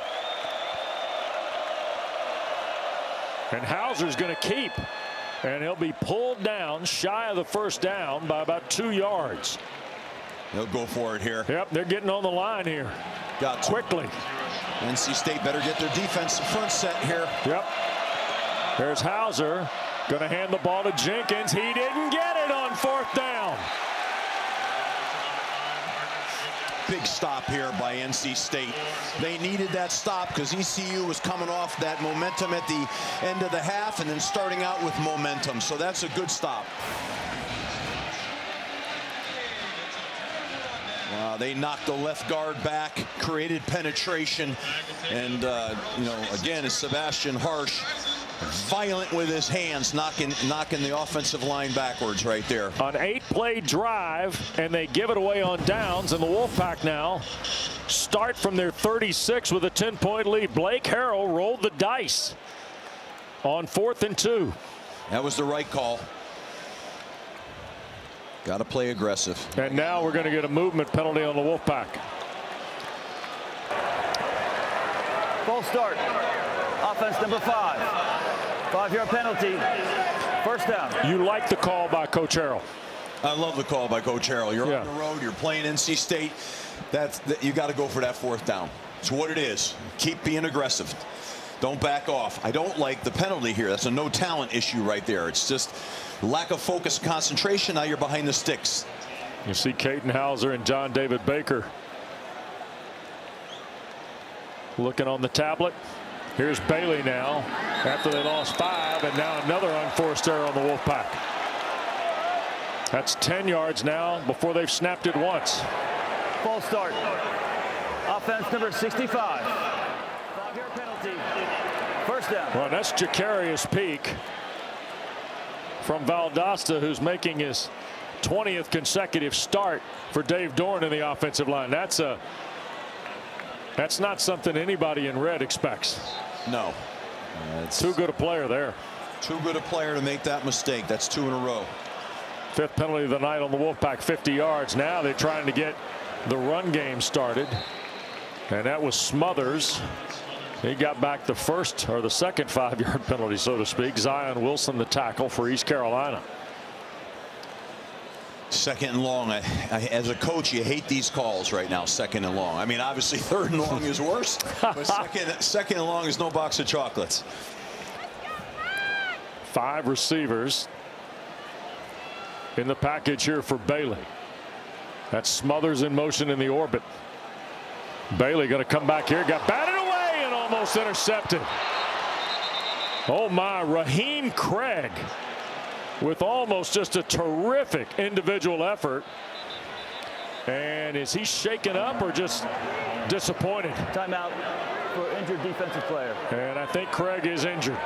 And Hauser's going to keep. And he'll be pulled down shy of the 1st down by about 2 yards. They'll go for it here. Yep, they're getting on the line here. Got to. Quickly. NC State better get their defensive front set here. Yep. There's Hauser. Going to hand the ball to Jenkins. He didn't get it on 4th down. Big stop here by NC State. They needed that stop because ECU was coming off that momentum at the end of the half and then starting out with momentum. So that's a good stop. They knocked the left guard back, created penetration, and again, is Sebastian Harsh violent with his hands, knocking the offensive line backwards right there. An 8-play drive, and they give it away on downs, and the Wolfpack now start from their 36 with a 10-point lead. Blake Harrell rolled the dice on 4th and 2. That was the right call. Got to play aggressive. And now we're going to get a movement penalty on the Wolfpack. False start. Offense number 5. 5-yard penalty. 1st down. You like the call by Coach Harrell? I love the call by Coach Harrell. You're on the road. You're playing NC State. You got to go for that 4th down. It's what it is. Keep being aggressive. Don't back off. I don't like the penalty here. That's a no talent issue right there. It's just lack of focus, concentration. Now you're behind the sticks. You see Caden Hauser and John David Baker looking on the tablet. Here's Bailey now after they lost 5, and now another unforced error on the Wolfpack. That's 10 yards now before they've snapped it once. False start. Offense number 65. 5-yard penalty. 1st down. Well, that's Jacarius Peak from Valdosta, who's making his 20th consecutive start for Dave Dorn in the offensive line. That's not something anybody in red expects. No. Too good a player there. Too good a player to make that mistake. That's 2 in a row. 5th penalty of the night on the Wolfpack, 50 yards. Now they're trying to get the run game started. And that was Smothers. He got back the 1st or the 2nd 5-yard penalty, so to speak. Zion Wilson, the tackle for East Carolina. 2nd and long. As a coach, you hate these calls right now. 2nd and long. I mean, obviously 3rd and long is worse, but second and long is no box of chocolates. 5 receivers in the package here for Bailey. That's Smothers in motion in the orbit. Bailey going to come back here. Got batted away and almost intercepted. Oh my, Raheem Craig with almost just a terrific individual effort. And is he shaken up or just disappointed? Timeout for injured defensive player. And I think Craig is injured. 5.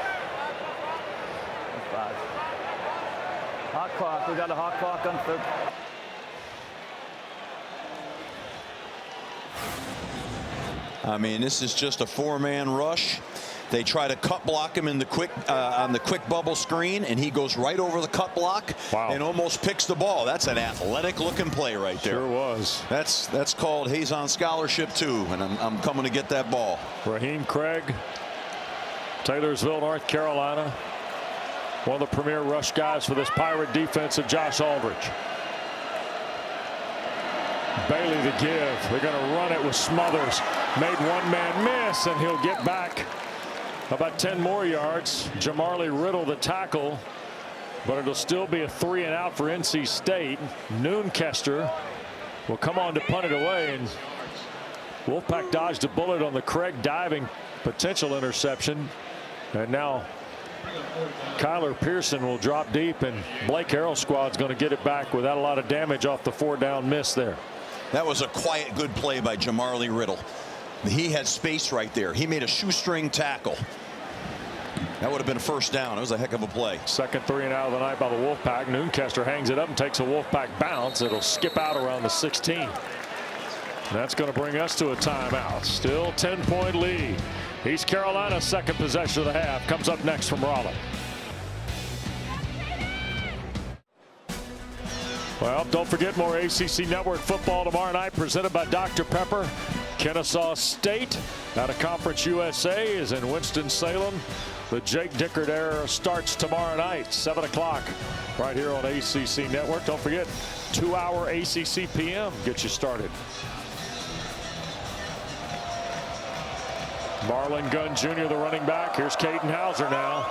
Hot clock. We got a hot clock on 3rd. I mean, this is just a 4-man rush. They try to cut block him in the quick on the quick bubble screen, and he goes right over the cut block and almost picks the ball. That's an athletic looking play right there. Sure was. That's called Hazon scholarship too, and I'm coming to get that ball. Raheem Craig, Taylorsville, North Carolina. One of the premier rush guys for this Pirate defense of Josh Aldridge. Bailey the give. They're going to run it with Smothers. Made one man miss, and he'll get back about 10 more yards. Jamarly Riddle the tackle, but it'll still be a 3 and out for NC State. Noonkester will come on to punt it away, and Wolfpack dodged a bullet on the Craig diving potential interception. And now Kyler Pearson will drop deep, and Blake Harrell's squad's going to get it back without a lot of damage off the 4-down miss there. That was a quiet, good play by Jamarly Riddle. He had space right there. He made a shoestring tackle. That would have been a 1st down. It was a heck of a play. Second 3 and out of the night by the Wolfpack. Noonkester hangs it up and takes a Wolfpack bounce. It'll skip out around the 16. That's going to bring us to a timeout. Still 10-point lead. East Carolina's second possession of the half comes up next from Raleigh. Well, don't forget more ACC Network football tomorrow night, presented by Dr. Pepper. Kennesaw State out of Conference USA is in Winston-Salem. The Jake Dickert era starts tomorrow night, 7 o'clock, right here on ACC Network. Don't forget, 2-hour ACC PM gets you started. Marlon Gunn Jr., the running back. Here's Caden Hauser now.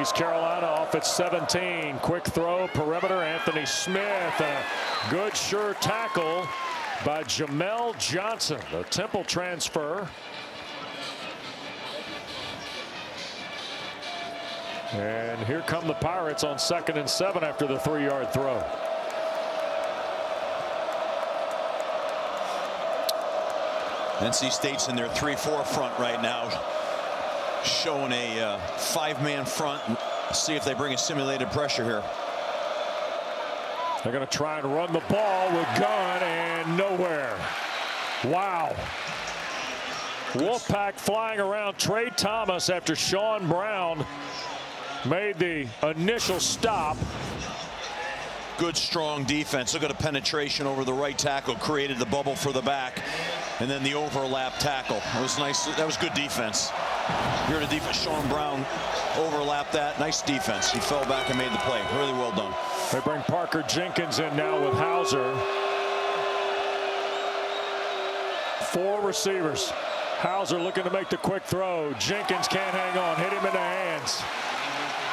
East Carolina off at 17. Quick throw, perimeter. Anthony Smith. A good, sure tackle by Jamel Johnson, the Temple transfer. And here come the Pirates on 2nd and 7 after the 3-yard throw. NC State's in their 3-4 front right now, showing a 5-man front. See if they bring a simulated pressure here. They're going to try and run the ball with Gunn, and nowhere. Wow. Wolfpack flying around Trey Thomas after Sean Brown made the initial stop. Good, strong defense. Look at the penetration over the right tackle, created the bubble for the back, and then the overlap tackle. That was nice. That was good defense. Here the defense, Sean Brown overlapped that. Nice defense. He fell back and made the play. Really well done. They bring Parker Jenkins in now with Hauser. 4 receivers. Hauser looking to make the quick throw. Jenkins can't hang on. Hit him in the hands.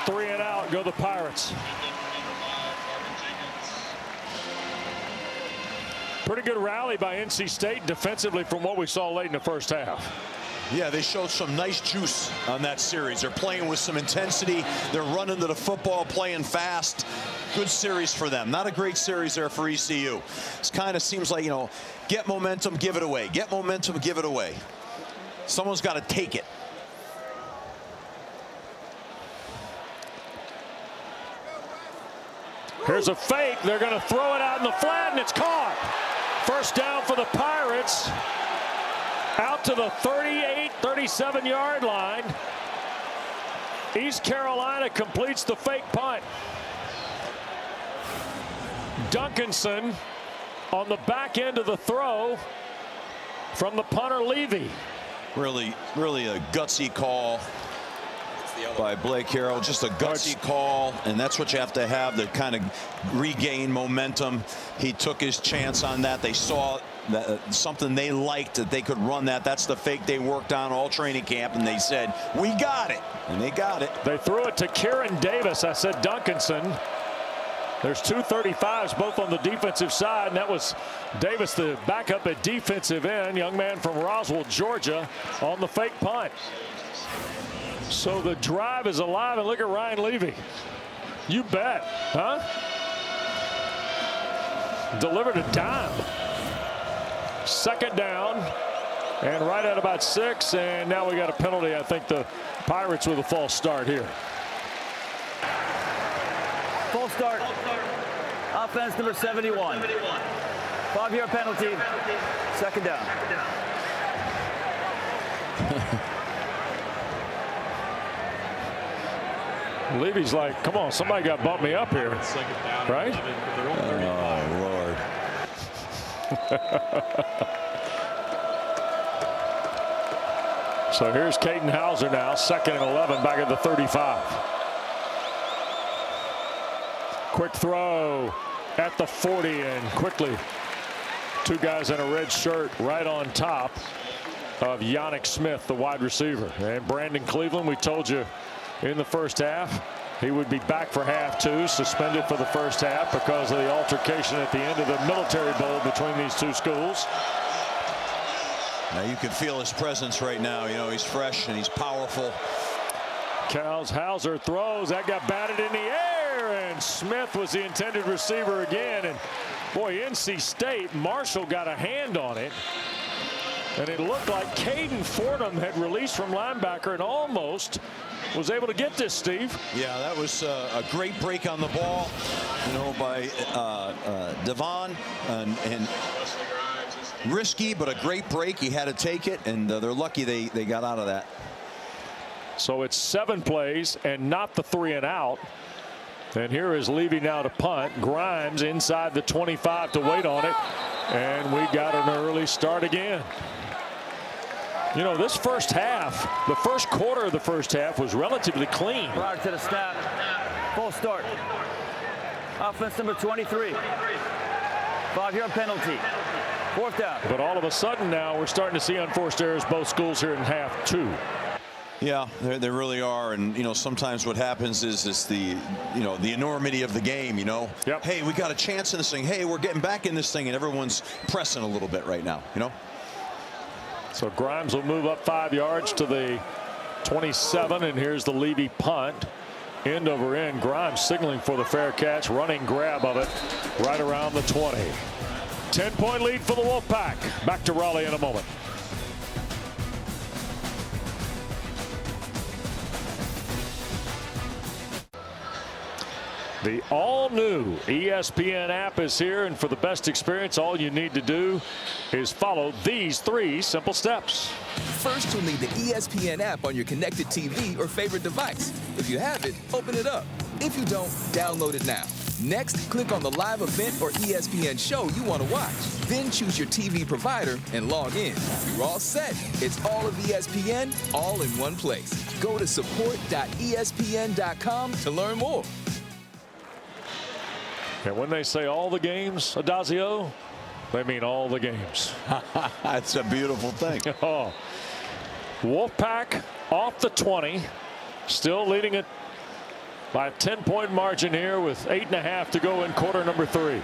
3 and out go the Pirates. Pretty good rally by NC State defensively from what we saw late in the first half. Yeah, they showed some nice juice on that series. They're playing with some intensity. They're running to the football, playing fast. Good series for them. Not a great series there for ECU. It kind of seems like, you know, get momentum, give it away. Get momentum, give it away. Someone's got to take it. Here's a fake. They're going to throw it out in the flat, and it's caught. First down for the Pirates. Out to the 38, 37-yard line. East Carolina completes the fake punt. Duncanson on the back end of the throw from the punter Levy. Really a gutsy call by Blake Harrell. Just a gutsy call, and that's what you have to kind of regain momentum. He took his chance on that. They saw that something they liked, that they could run that. That's the fake they worked on all training camp, and they said, we got it, and they got it. They threw it to Kieran Davis. I said Duncanson. There's 2 35s both on the defensive side, and that was Davis, the backup at defensive end, young man from Roswell, Georgia, on the fake punt. So the drive is alive, and look at Ryan Levy. You bet, huh? Delivered a dime. 2nd down, and right at about 6, and now we got a penalty. I think the Pirates with a false start here. Full start. Offense number 71. 5-yard penalty. 2nd down. Levy's like, come on, somebody got to bump me up here, right? Oh, Lord. So here's Caden Hauser now, 2nd and 11, back at the 35. Quick throw at the 40, and quickly 2 guys in a red shirt right on top of Yannick Smith, the wide receiver. And Brandon Cleveland, we told you in the first half he would be back for half 2, suspended for the first half because of the altercation at the end of the Military Bowl between these 2 schools. Now you can feel his presence right now. You know, he's fresh and he's powerful. Hauser throws. That got batted in the air, and Smith was the intended receiver again. And boy, NC State, Marshall got a hand on it, and it looked like Caden Fordham had released from linebacker and almost was able to get this, Steve. Yeah, that was a great break on the ball, you know, by Devon, and Risky, but a great break. He had to take it, and they're lucky they got out of that. So it's 7 plays and not the 3 and out. And here is Levy now to punt. Grimes inside the 25 to wait on it. And we got an early start again. You know, this first half, the first quarter of the first half was relatively clean. Prior to the snap, full start. Offense number 23. 5-yard penalty. 4th down. But all of a sudden now we're starting to see unforced errors both schools here in half 2. Yeah, they really are, and you know sometimes what happens is the the enormity of the game. You know, yep. Hey, we got a chance in this thing. Hey, we're getting back in this thing, and everyone's pressing a little bit right now. You know. So Grimes will move up 5 yards to the 27, and here's the Levy punt, end over end. Grimes signaling for the fair catch, running grab of it right around the 20. 10-point lead for the Wolfpack. Back to Raleigh in a moment. The all-new ESPN app is here, and for the best experience, all you need to do is follow these 3 simple steps. First, you'll need the ESPN app on your connected TV or favorite device. If you have it, open it up. If you don't, download it now. Next, click on the live event or ESPN show you want to watch. Then choose your TV provider and log in. You're all set. It's all of ESPN, all in one place. Go to support.espn.com to learn more. And when they say all the games, Adazio, they mean all the games. That's a beautiful thing. Oh. Wolfpack off the 20, still leading it by a 10-point margin here with 8.5 to go in quarter number 3.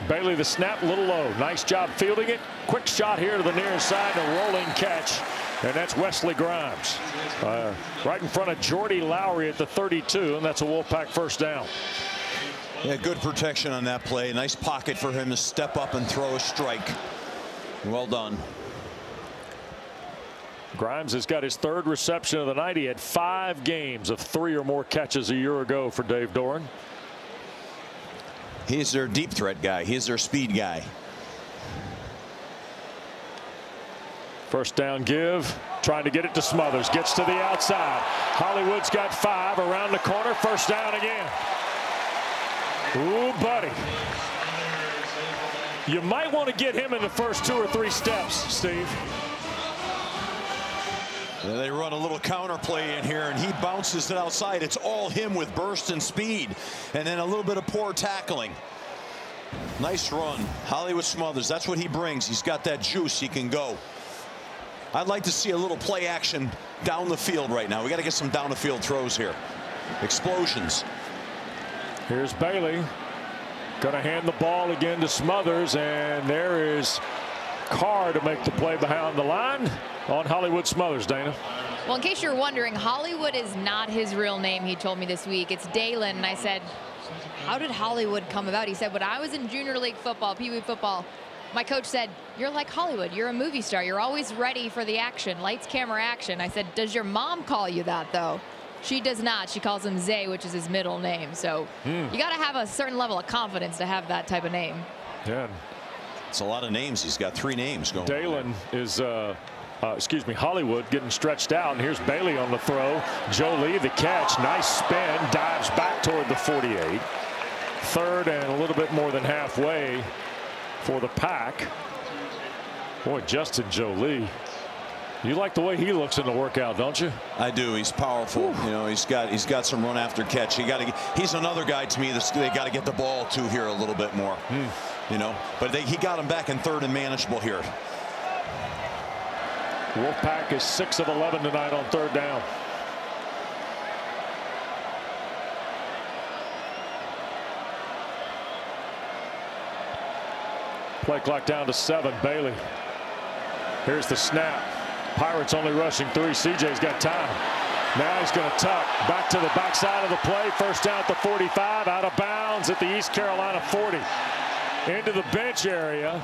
Bailey the snap, a little low. Nice job fielding it. Quick shot here to the near side, a rolling catch. And that's Wesley Grimes right in front of Jordy Lowry at the 32, and that's a Wolfpack first down. Yeah, good protection on that play. Nice pocket for him to step up and throw a strike. Well done. Grimes has got his 3rd reception of the night. He had 5 games of 3 or more catches a year ago for Dave Doran. He's their deep threat guy. He's their speed guy. First down give, trying to get it to Smothers, gets to the outside. Hollywood's got 5 around the corner, first down again. Ooh, buddy. You might want to get him in the first 2 or 3 steps, Steve. They run a little counter play in here, and he bounces it outside. It's all him with burst and speed, and then a little bit of poor tackling. Nice run. Hollywood Smothers, that's what he brings. He's got that juice. He can go. I'd like to see a little play action down the field right now. We got to get some down the field throws here. Explosions. Here's Bailey. Going to hand the ball again to Smothers, and there is Carr to make the play behind the line on Hollywood Smothers, Dana. Well, in case you're wondering, Hollywood is not his real name, he told me this week. It's Dalen, and I said, how did Hollywood come about? He said, when I was in junior league football, Pee Wee football, my coach said, you're like Hollywood. You're a movie star. You're always ready for the action. Lights, camera, action. I said, does your mom call you that, though? She does not. She calls him Zay, which is his middle name. So you got to have a certain level of confidence to have that type of name. Yeah. It's a lot of names. He's got 3 names going. Dalen is, Hollywood getting stretched out. And here's Bailey on the throw. Jolie, the catch. Nice spin. Dives back toward the 48. 3rd and a little bit more than halfway for the Pack. Boy, Justin Jolie. You like the way he looks in the workout, don't you? I do. He's powerful. You know, he's got some run after catch. He's another guy to me that they got to get the ball to here a little bit more. You know, but he got him back in 3rd and manageable here. Wolfpack is 6 of 11 tonight on 3rd down. Play clock down to 7. Bailey. Here's the snap. Pirates only rushing 3. CJ's got time. Now he's going to tuck back to the backside of the play. First down at the 45, out of bounds at the East Carolina 40. Into the bench area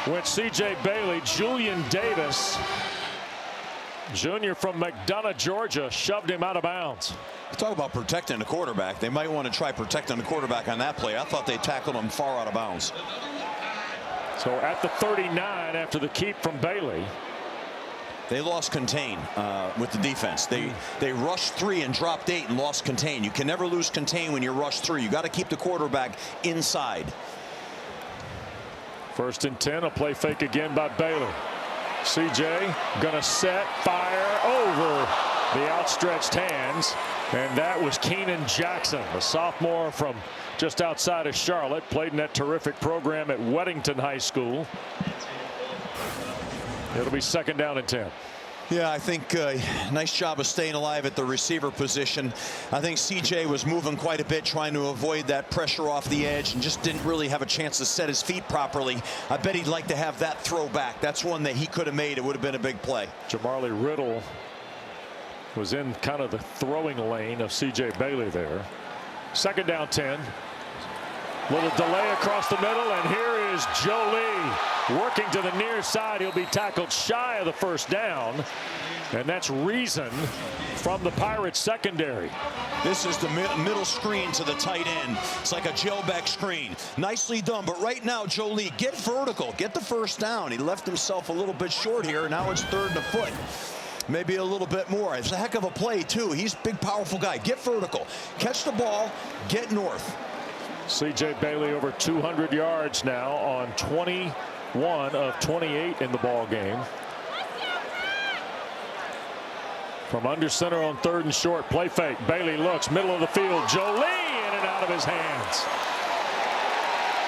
went CJ Bailey. Julian Davis, junior from McDonough, Georgia, shoved him out of bounds. Talk about protecting the quarterback. They might want to try protecting the quarterback on that play. I thought they tackled him far out of bounds. So at the 39 after the keep from Bailey. They lost contain with the defense. They rushed 3 and dropped 8 and lost contain. You can never lose contain when you rush 3. You got to keep the quarterback inside. 1st and 10, a play fake again by Bailey. CJ gonna set, fire over the outstretched hands, and that was Keenan Jackson, a sophomore from just outside of Charlotte, played in that terrific program at Weddington High School. It'll be 2nd down and 10. Yeah, I think nice job of staying alive at the receiver position. I think CJ was moving quite a bit, trying to avoid that pressure off the edge, and just didn't really have a chance to set his feet properly. I bet he'd like to have that throw back. That's one that he could have made. It would have been a big play. Jamarlee Riddle was in kind of the throwing lane of CJ Bailey there. 2nd down 10. Little delay across the middle, and here is Jolie working to the near side. He'll be tackled shy of the 1st down, and that's Reason from the Pirates secondary. This is the middle screen to the tight end. It's like a jailback screen. Nicely done, but right now Jolie, get vertical, get the 1st down. He left himself a little bit short here. Now it's 3rd and a foot. Maybe a little bit more. It's a heck of a play too. He's a big, powerful guy. Get vertical, catch the ball, get north. CJ Bailey over 200 yards now on 21 of 28 in the ball game. From under center on 3rd and short, play fake. Bailey looks, middle of the field. Jolie in and out of his hands.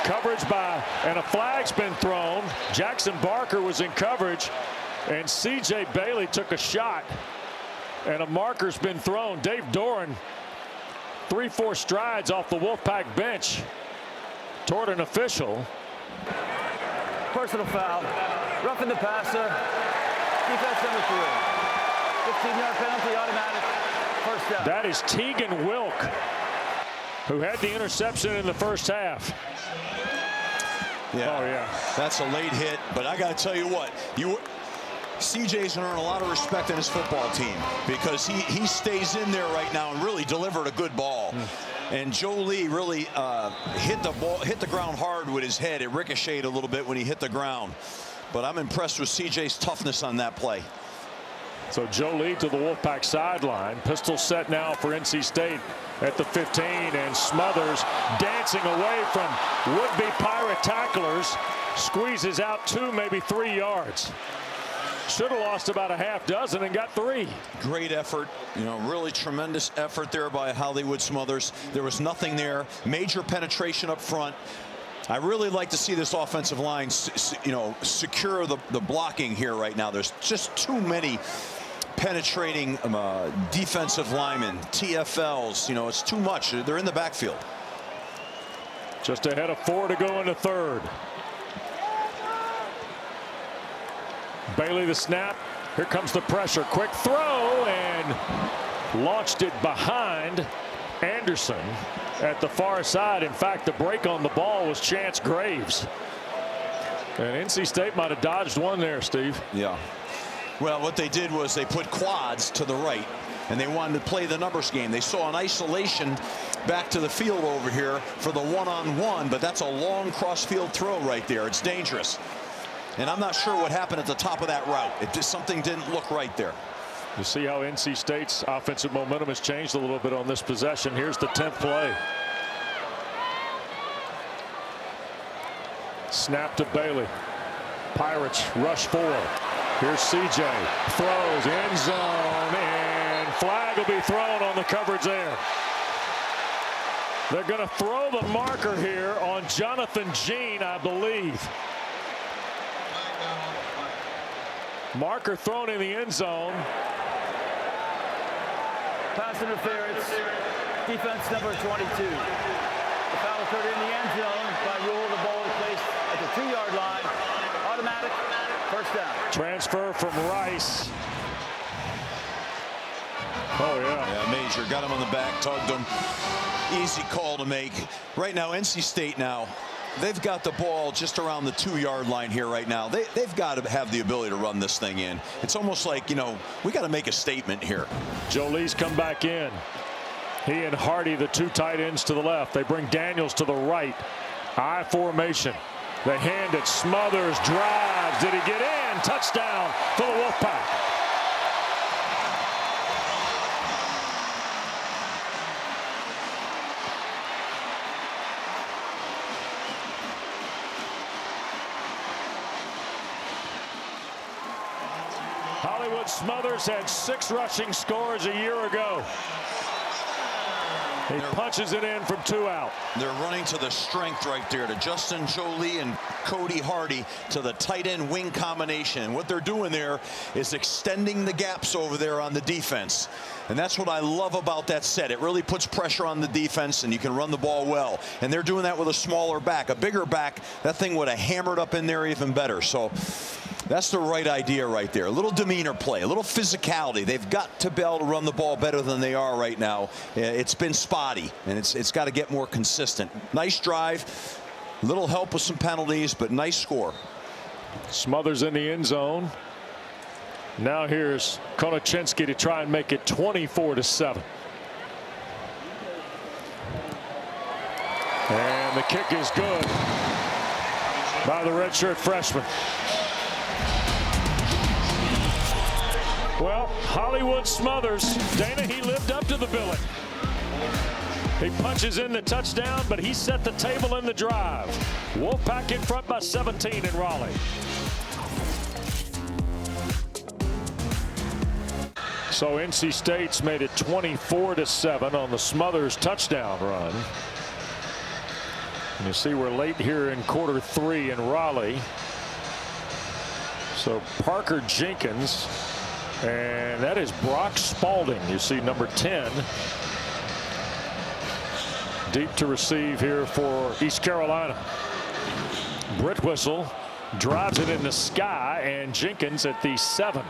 Coverage by, and a flag's been thrown. Jackson Barker was in coverage, and CJ Bailey took a shot, and a marker's been thrown. Dave Doran 3-4 strides off the Wolfpack bench toward an official. Personal foul. Roughing the passer. Defense number 3. 15-yard penalty, automatic. 1st down. That is Tegan Wilk, who had the interception in the 1st half. Yeah. Oh, yeah. That's a late hit, but I got to tell you what, CJ's going to earn a lot of respect in his football team because he stays in there right now and really delivered a good ball. And Jolie really hit the ground hard with his head. It ricocheted a little bit when he hit the ground. But I'm impressed with CJ's toughness on that play. So Jolie to the Wolfpack sideline. Pistol set now for NC State at the 15, and Smothers dancing away from would-be Pirate tacklers. Squeezes out 2, maybe 3 yards. Should have lost about a half dozen and got 3. Great effort, really tremendous effort there by Hollywood Smothers. There was nothing there. Major penetration up front. I really like to see this offensive line, secure the blocking here right now. There's just too many penetrating defensive linemen, TFLs. It's too much. They're in the backfield. Just ahead of 4 to go in the 3rd. Bailey the snap. Here comes the pressure. Quick throw, and launched it behind Anderson at the far side. In fact, the break on the ball was Chance Graves. And NC State might have dodged one there, Steve. Yeah. Well, what they did was they put quads to the right, and they wanted to play the numbers game. They saw an isolation back to the field over here for the one-on-one, but that's a long cross-field throw right there. It's dangerous. And I'm not sure what happened at the top of that route. Something didn't look right there. You see how NC State's offensive momentum has changed a little bit on this possession. Here's the 10th play. Snap to Bailey. Pirates rush 4. Here's CJ. Throws end zone, and flag will be thrown on the coverage there. They're going to throw the marker here on Jonathan Jean, I believe. Marker thrown in the end zone. Pass interference. Defense number 22. The foul occurred in the end zone. By rule, the ball is placed at the 2-yard line. Automatic. 1st down. Transfer from Rice. Oh, yeah. Yeah, Major got him on the back, tugged him. Easy call to make. Right now, NC State now, they've got the ball just around the 2-yard line here right now. They've got to have the ability to run this thing in. It's almost like, we got to make a statement here. Jolie's come back in. He and Hardy, the two tight ends, to the left. They bring Daniels to the right. I formation. They hand it. Smothers drives. Did he get in? Touchdown for the Wolfpack. Smothers had 6 rushing scores a year ago. He punches it in from 2 out. They're running to the strength right there, to Justin Jolie and Cody Hardy, to the tight end wing combination. What they're doing there is extending the gaps over there on the defense. And that's what I love about that set. It really puts pressure on the defense, and you can run the ball well. And they're doing that with a smaller back. A bigger back, that thing would have hammered up in there even better. So that's the right idea right there. A little demeanor play, a little physicality. They've got to be able to run the ball better than they are right now. It's been spotty, and it's got to get more consistent. Nice drive, little help with some penalties, but nice score. Smothers in the end zone. Now here's Konochinski to try and make it 24-7. And the kick is good by the redshirt freshman. Well, Hollywood Smothers, Dana, he lived up to the billing. He punches in the touchdown, but he set the table in the drive. Wolfpack in front by 17 in Raleigh. So NC State's made it 24-7 on the Smothers touchdown run. And you see we're late here in quarter 3 in Raleigh. So Parker Jenkins, and that is Brock Spalding. You see number 10 deep to receive here for East Carolina. Britt Whistle drives it in the sky, and Jenkins at the 7.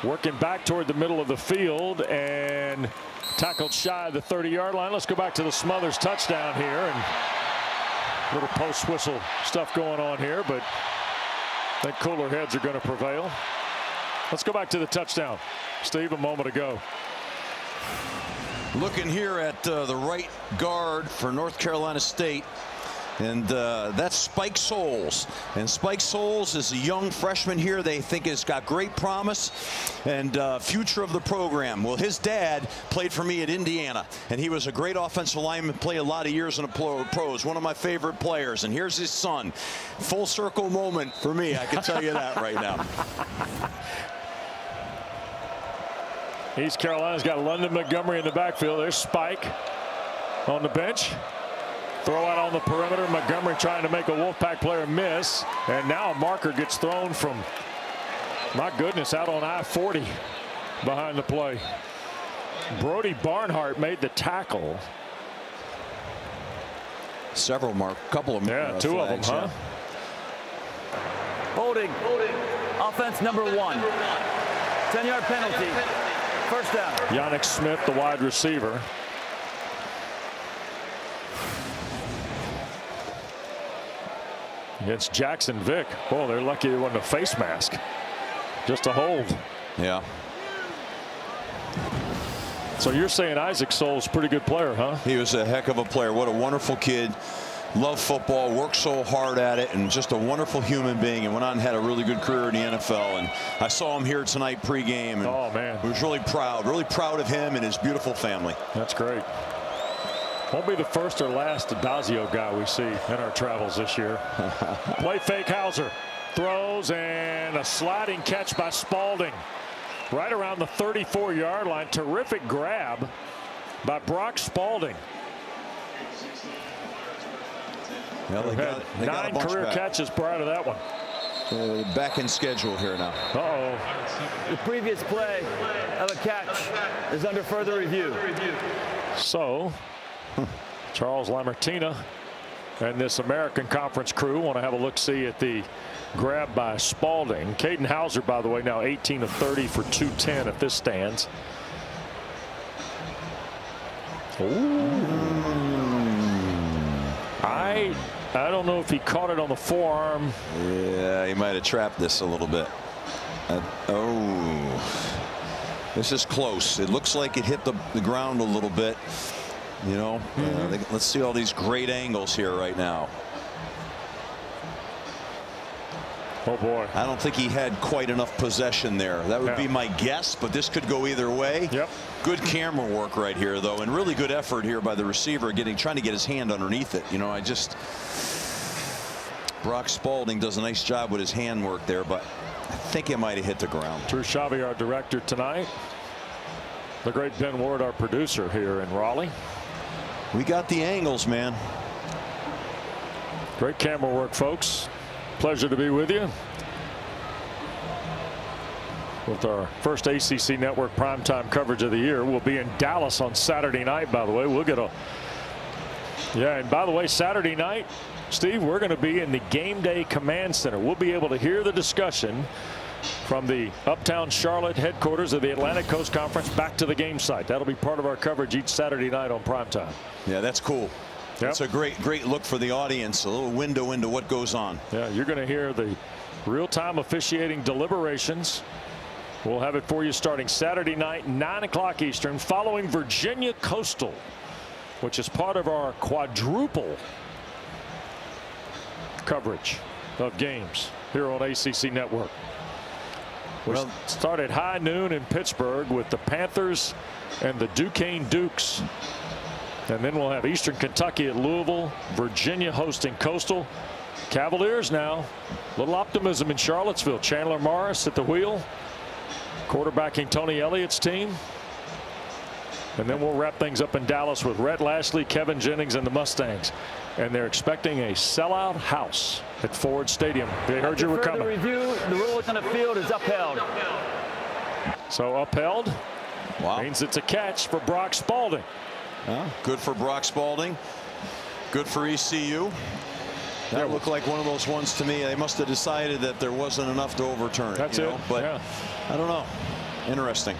Working back toward the middle of the field and tackled shy of the 30-yard line. Let's go back to the Smothers touchdown here, and a little post whistle stuff going on here, but I think cooler heads are going to prevail. Let's go back to the touchdown. Steve, a moment ago. Looking here at the right guard for North Carolina State. And that's Spike Souls. And Spike Souls is a young freshman here. They think has got great promise and future of the program. Well, his dad played for me at Indiana, and he was a great offensive lineman, played a lot of years in the pros, one of my favorite players. And here's his son. Full circle moment for me, I can tell you that right now. East Carolina's got London Montgomery in the backfield. There's Spike on the bench. Throw out on the perimeter. Montgomery trying to make a Wolfpack player miss. And now a marker gets thrown from, my goodness, out on I-40 behind the play. Brody Barnhart made the tackle. Several couple of them. Yeah, 2 flags, of them, huh? Holding. Offense number 1. 10-yard penalty. First down. Yannick Smith, the wide receiver. Against Jackson Vick. Oh, they're lucky it wasn't a face mask. Just a hold. Yeah. So you're saying Isaac Souls pretty good player, huh? He was a heck of a player. What a wonderful kid. Loved football, worked so hard at it, and just a wonderful human being, and went on and had a really good career in the NFL. And I saw him here tonight pregame, and oh, man. I was really proud of him and his beautiful family. That's great. Won't be the first or last Adazio guy we see in our travels this year. Play fake. Hauser throws, and a sliding catch by Spalding right around the 34-yard line. Terrific grab by Brock Spalding. Well, they got 9 career catches prior to that one. Back in schedule here now. Uh-oh. The previous play of a catch is under further review. So Charles Lamartina and this American Conference crew want to have a look-see at the grab by Spalding. Caden Hauser, by the way, now 18 of 30 for 210 if this stands. I don't know if he caught it on the forearm. Yeah, he might have trapped this a little bit. This is close. It looks like it hit the ground a little bit. You know, let's see all these great angles here right now. Oh boy. I don't think he had quite enough possession there. That would be my guess, but this could go either way. Yep. Good camera work right here, though, and really good effort here by the receiver trying to get his hand underneath it. You know, Brock Spalding does a nice job with his hand work there, but I think it might have hit the ground. Drew Shavy, our director tonight. The great Ben Ward, our producer here in Raleigh. We got the angles, man. Great camera work, folks. Pleasure to be with you with our first ACC Network primetime coverage of the year. We'll be in Dallas on Saturday night, by the way. We'll get and by the way, Saturday night, Steve, we're going to be in the Game Day Command Center. We'll be able to hear the discussion from the Uptown Charlotte headquarters of the Atlantic Coast Conference back to the game site. That'll be part of our coverage each Saturday night on primetime. Yeah, that's cool. It's a great look for the audience, a little window into what goes on. Yeah, you're going to hear the real-time officiating deliberations. We'll have it for you starting Saturday night, 9 o'clock Eastern, following Virginia Coastal, which is part of our quadruple coverage of games here on ACC Network. We'll start at high noon in Pittsburgh with the Panthers and the Duquesne Dukes. And then we'll have Eastern Kentucky at Louisville, Virginia hosting Coastal. Cavaliers now, a little optimism in Charlottesville. Chandler Morris at the wheel, quarterbacking Tony Elliott's team. And then we'll wrap things up in Dallas with Rhett Lashley, Kevin Jennings, and the Mustangs. And they're expecting a sellout house at Ford Stadium. They heard you were coming. Review, the ruling on the field is upheld. So upheld. Wow. Means it's a catch for Brock Spalding. Good for Brock Spalding. Good for ECU. That looked like one of those ones to me. They must have decided that there wasn't enough to overturn it. That's it. But I don't know. Interesting.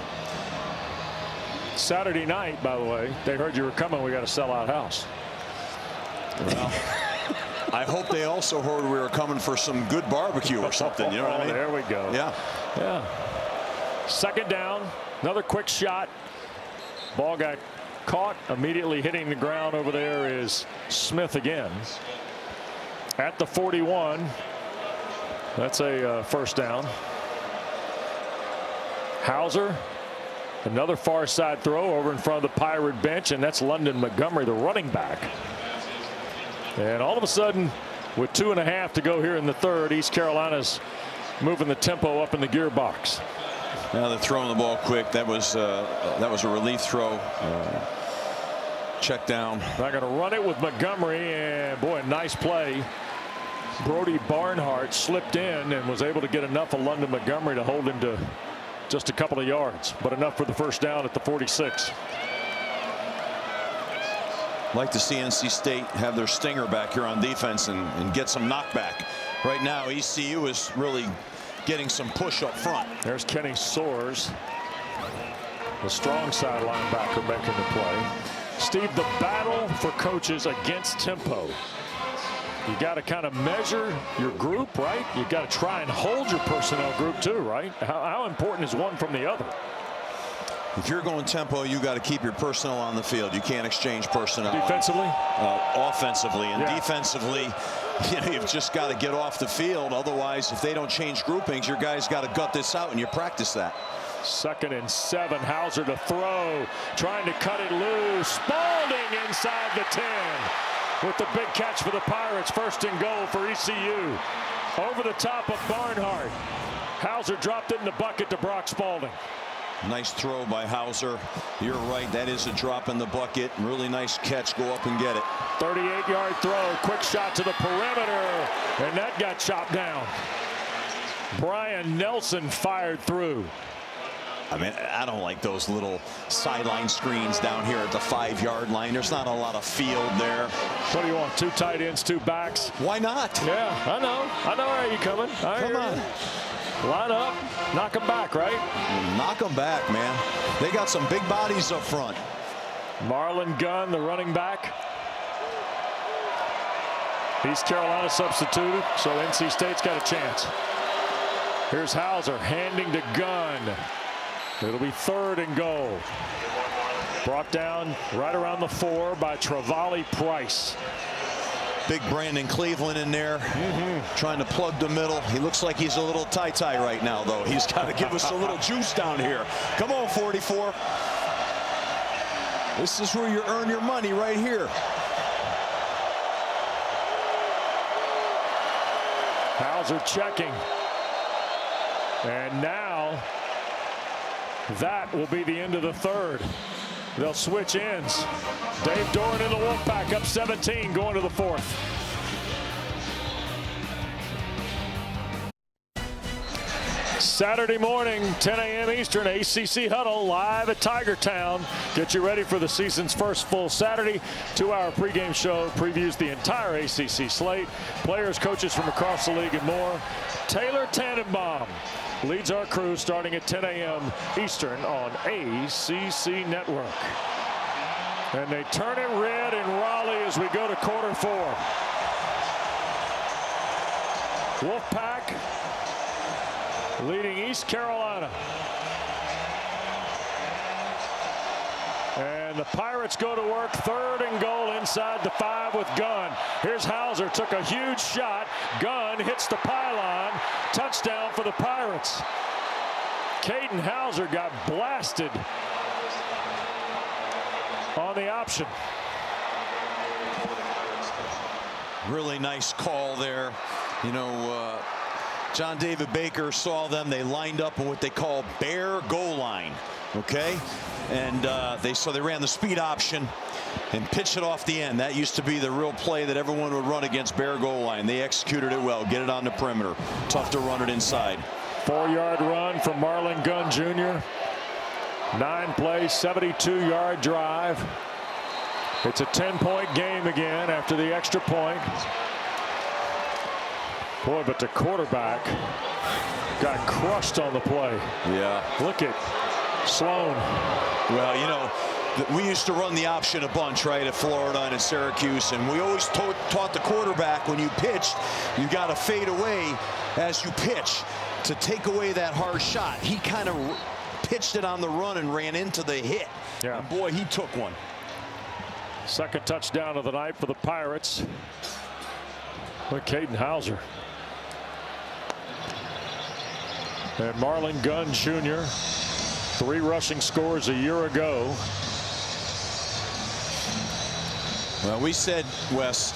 Saturday night, by the way, they heard you were coming. We got a sellout house. Well, I hope they also heard we were coming for some good barbecue or something. You know what I mean? There we go. Yeah. Second down. Another quick shot. Ball got caught. Immediately hitting the ground over there is Smith again. At the 41. That's a first down. Hauser. Another far side throw over in front of the Pirate bench, and that's London Montgomery, the running back. And all of a sudden, with 2.5 to go here in the third, East Carolina's moving the tempo up in the gearbox. Now they're throwing the ball quick. That was a relief throw. Check down. They're going to run it with Montgomery, and boy, nice play. Brody Barnhart slipped in and was able to get enough of London Montgomery to hold him to just a couple of yards, but enough for the first down at the 46. Like to see NC State have their stinger back here on defense and get some knockback. Right now, ECU is really getting some push up front. There's Kenny Soares, the strong side linebacker, making the play. Steve, the battle for coaches against tempo. You got to kind of measure your group, right? You got to try and hold your personnel group too, right? How important is one from the other? If you're going tempo, you got to keep your personnel on the field. You can't exchange personnel. Defensively? Offensively. And defensively, you've just got to get off the field. Otherwise, if they don't change groupings, your guys got to gut this out, and you practice that. 2nd and 7. Hauser to throw. Trying to cut it loose. Spalding inside the 10. With the big catch for the Pirates. 1st and goal for ECU. Over the top of Barnhart. Hauser dropped it in the bucket to Brock Spalding. Nice throw by Hauser. You're right. That is a drop in the bucket. Really nice catch. Go up and get it. 38-yard throw. Quick shot to the perimeter. And that got chopped down. Brian Nelson fired through. I mean, I don't like those little sideline screens down here at the 5-yard line. There's not a lot of field there. What do you want? 2 tight ends, 2 backs? Why not? Yeah, I know. I know where you're coming. Come on. Line up. Knock them back, right? Knock them back, man. They got some big bodies up front. Marlon Gunn, the running back. East Carolina substituted, so NC State's got a chance. Here's Hauser handing to Gunn. It'll be 3rd and goal. Brought down right around the 4 by Travali Price. Big Brandon Cleveland in there, trying to plug the middle. He looks like he's a little tie-tie right now, though. He's got to give us a little juice down here. Come on, 44. This is where you earn your money right here. Hauser checking. And now that will be the end of the 3rd. They'll switch ends. Dave Doran in the Wolfpack up 17 going to the 4th. Saturday morning, 10 a.m. Eastern, ACC Huddle live at Tiger Town. Get you ready for the season's first full Saturday. 2-hour pregame show previews the entire ACC slate. Players, coaches from across the league and more. Taylor Tannenbaum leads our crew starting at 10 a.m. Eastern on ACC Network. And they turn it red in Raleigh as we go to quarter 4. Wolfpack leading East Carolina. And the Pirates go to work, 3rd and goal inside the 5 with Gunn. Here's Hauser, took a huge shot. Gunn hits the pylon. Touchdown for the Pirates. Caden Hauser got blasted on the option. Really nice call there. You know, John David Baker saw them. They lined up in what they call bare goal line. Okay, and they ran the speed option and pitched it off the end. That used to be the real play that everyone would run against bare goal line. They executed it well. Get it on the perimeter. Tough to run it inside. 4-yard run from Marlon Gunn Jr. 9-play, 72-yard drive. It's a 10-point game again after the extra point. Boy, but the quarterback got crushed on the play. Yeah. Look at Sloan. Well, you know, we used to run the option a bunch, right, at Florida and at Syracuse, and we always taught the quarterback when you pitched, you got to fade away as you pitch to take away that hard shot. He kind of pitched it on the run and ran into the hit. Yeah. And boy, he took one. Second touchdown of the night for the Pirates. Look, Caden Hauser. And Marlon Gunn Jr. 3 rushing scores a year ago. Well, we said, Wes,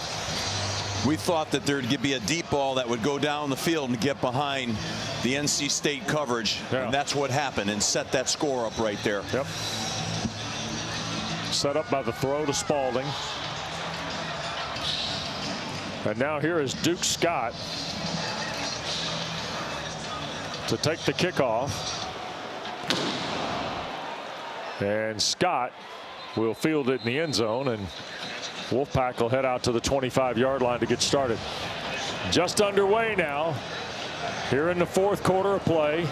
we thought that there'd be a deep ball that would go down the field and get behind the NC State coverage. Yeah. And that's what happened and set that score up right there. Yep. Set up by the throw to Spalding. And now here is Duke Scott to take the kickoff. And Scott will field it in the end zone, and Wolfpack will head out to the 25-yard line to get started. Just underway now here in the 4th quarter of play.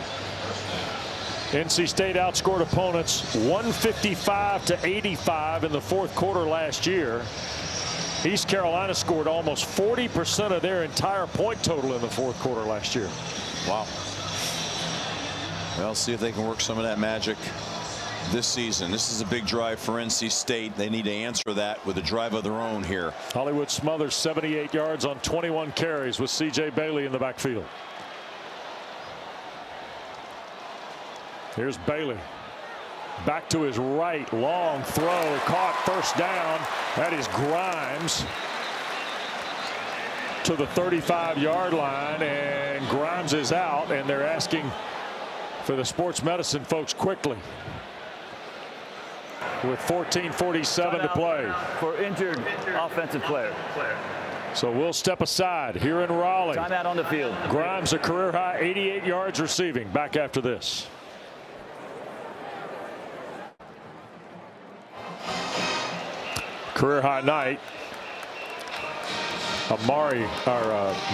NC State outscored opponents 155-85 in the 4th quarter last year. East Carolina scored almost 40% of their entire point total in the 4th quarter last year. Wow. Well, see if they can work some of that magic this season. This is a big drive for NC State. They need to answer that with a drive of their own here. Hollywood Smothers 78 yards on 21 carries with C.J. Bailey in the backfield. Here's Bailey. Back to his right. Long throw. Caught. First down. That is Grimes to the 35-yard line. And Grimes is out. And they're asking for the sports medicine folks quickly. With 14:47 to play. For injured offensive player. So we'll step aside here in Raleigh. Timeout on the field. Grimes a career high 88 yards receiving. Back after this. Career high night.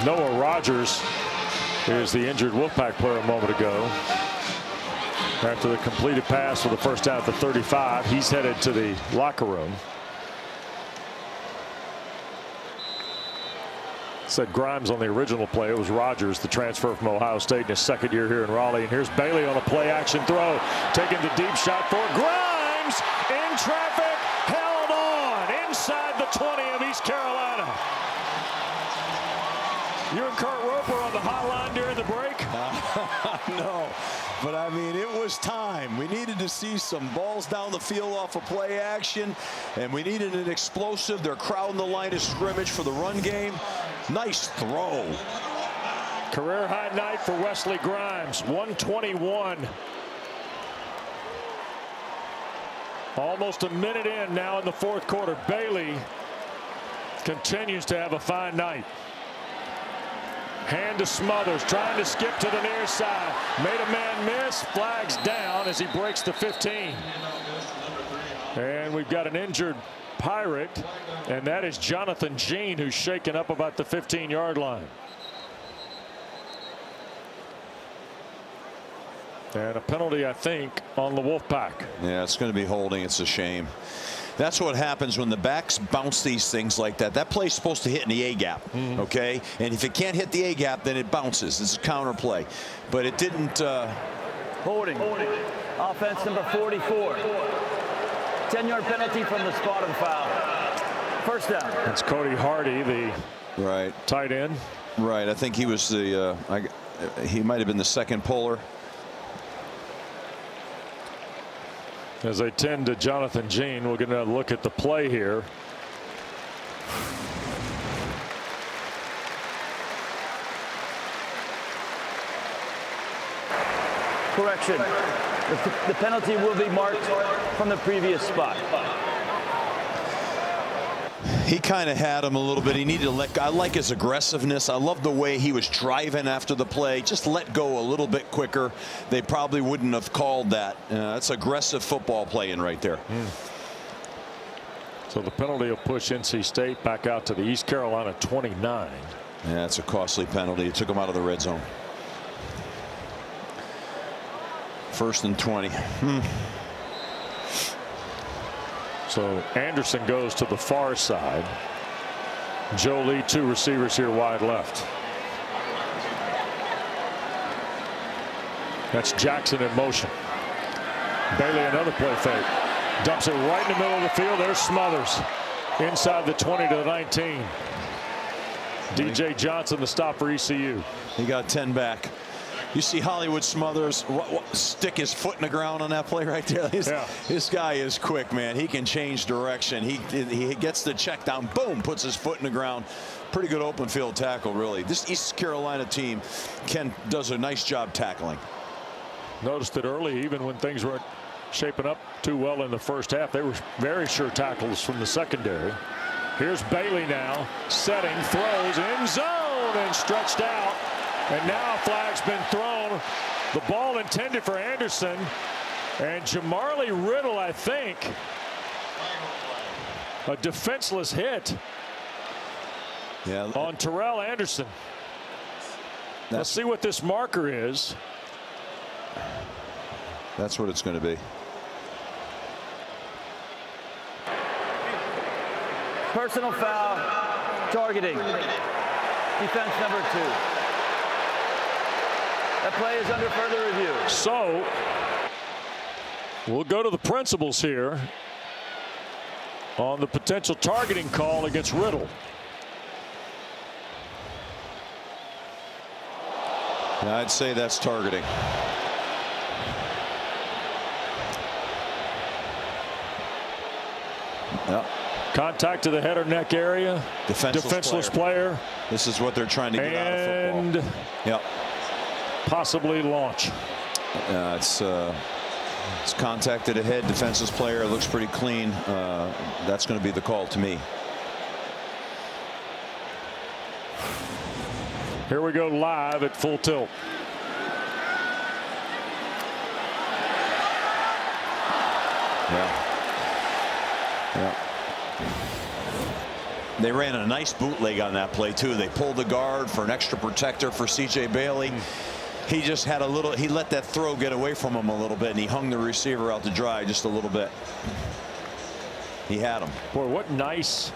Noah Rogers is the injured Wolfpack player a moment ago. After the completed pass for the first down at the 35, he's headed to the locker room. Said Grimes on the original play. It was Rogers, the transfer from Ohio State in his second year here in Raleigh. And here's Bailey on a play action throw, taking the deep shot for Grimes in traffic, held on inside the 20 of East Carolina. You and Kurt Roper on the hotline during the break? No, but I mean, it was time. We needed to see some balls down the field off of play action, and we needed an explosive. They're crowding the line of scrimmage for the run game. Nice throw. Career high night for Wesley Grimes, 121. Almost a minute in now in the fourth quarter. Bailey continues to have a fine night. Hand to Smothers, trying to skip to the near side. Made a man miss, flags down as he breaks the 15. And we've got an injured Pirate, and that is Jonathan Jean, who's shaken up about the 15-yard line. And a penalty, I think, on the Wolfpack. Yeah, it's going to be holding. It's a shame. That's what happens when the backs bounce these things like that. That play's supposed to hit in the A gap, okay? And if it can't hit the A gap, then it bounces. It's a counter play. But it didn't. Holding. Offense number 44. 10-yard penalty from the spot of the foul. First down. That's Cody Hardy, the tight end. Right. I think he was the. He might have been the second puller. As they tend to Jonathan Jean, we're going to look at the play here. Correction. The penalty will be marked from the previous spot. He kind of had him a little bit. He needed to let go. I like his aggressiveness. I love the way he was driving after the play. Just let go a little bit quicker. They probably wouldn't have called that. That's aggressive football playing right there. So the penalty will push NC State back out to the East Carolina 29. Yeah, it's a costly penalty. It took him out of the red zone. First and 20. So Anderson goes to the far side. Joe Lee, two receivers here wide left. That's Jackson in motion. Bailey, another play fake. Dumps it right in the middle of the field. There's Smothers inside the 20 to the 19. DJ Johnson, the stop for ECU. He got 10 back. You see Hollywood Smothers stick his foot in the ground on that play right there. This guy is quick, man. He can change direction. He gets the check down, boom, puts his foot in the ground. Pretty good open field tackle, really. This East Carolina team does a nice job tackling. Noticed it early, even when things weren't shaping up too well in the first half. They were very sure tackles from the secondary. Here's Bailey now, setting, throws, end zone, and stretched out. And now a flag's been thrown. The ball intended for Anderson. And Jamarly Riddle, I think, a defenseless hit on Terrell Anderson. Let's see what this marker is. That's what it's going to be. Personal foul, targeting. Defense number 2. That play is under further review. So we'll go to the principals here on the potential targeting call against Riddle. I'd say that's targeting. Yep. Contact to the head or neck area. Defenseless player. This is what they're trying to get out of football. Yep. Possibly launch. It's contact to the head, defenseless player. It looks pretty clean. That's going to be the call to me. Here we go live at full tilt. They ran a nice bootleg on that play too. They pulled the guard for an extra protector for CJ Bailey. He just had he let that throw get away from him a little bit, and he hung the receiver out to dry just a little bit. He had him. Boy, what nice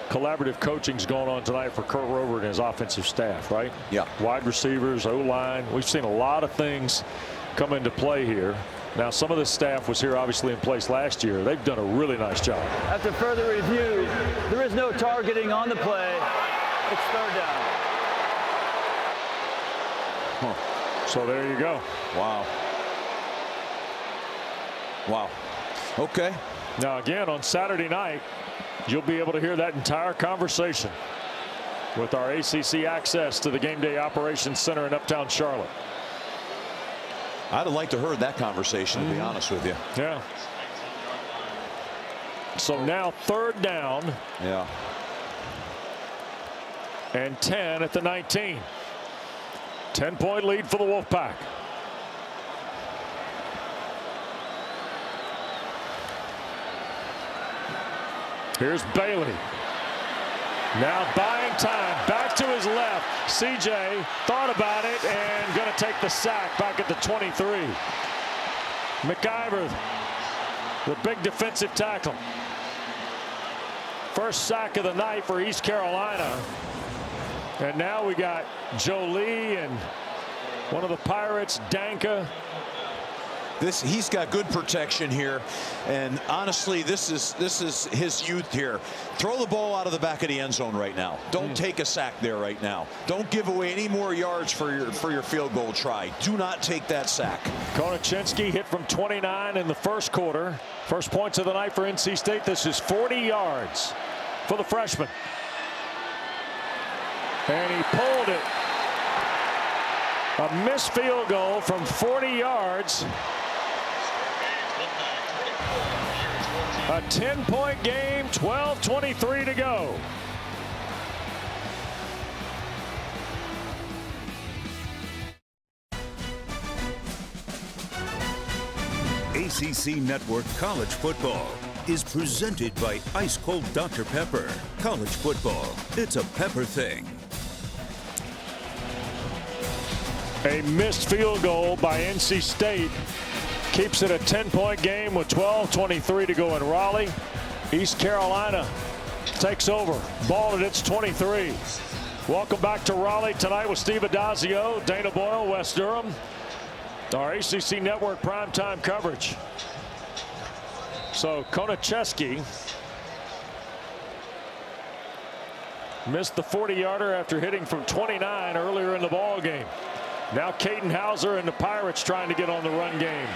collaborative coaching's going on tonight for Kurt Rover and his offensive staff, right? Yeah. Wide receivers, O-line. We've seen a lot of things come into play here. Now, some of the staff was here obviously in place last year. They've done a really nice job. After further review, there is no targeting on the play. It's third down. So there you go. Wow. Wow. Okay. Now, again, on Saturday night, you'll be able to hear that entire conversation with our ACC access to the Game Day Operations Center in Uptown Charlotte. I'd have liked to heard that conversation, to be honest with you. Yeah. So now third down. Yeah. And 10 at the 19. 10-point lead for the Wolfpack. Here's Bailey. Now buying time. Back to his left. CJ thought about it and going to take the sack back at the 23. McIver, the big defensive tackle. First sack of the night for East Carolina. And now we got Jolie and one of the Pirates, Danka. He's got good protection here, and honestly, this is his youth here. Throw the ball out of the back of the end zone right now. Don't take a sack there right now. Don't give away any more yards for your field goal try. Do not take that sack. Konaczynski hit from 29 in the first quarter. First points of the night for NC State. This is 40 yards for the freshman. And he pulled it. A missed field goal from 40 yards. A 10-point game, 12:23 to go. ACC Network College Football is presented by Ice Cold Dr. Pepper. College football, it's a pepper thing. A missed field goal by NC State keeps it a 10-point game with 12:23 to go in Raleigh. East Carolina takes over. Ball at its 23. Welcome back to Raleigh tonight with Steve Adazio, Dana Boyle, Wes Durham. Our ACC Network primetime coverage. So Konaczynski missed the 40-yarder after hitting from 29 earlier in the ball game. Now Caden Hauser and the Pirates trying to get on the run game.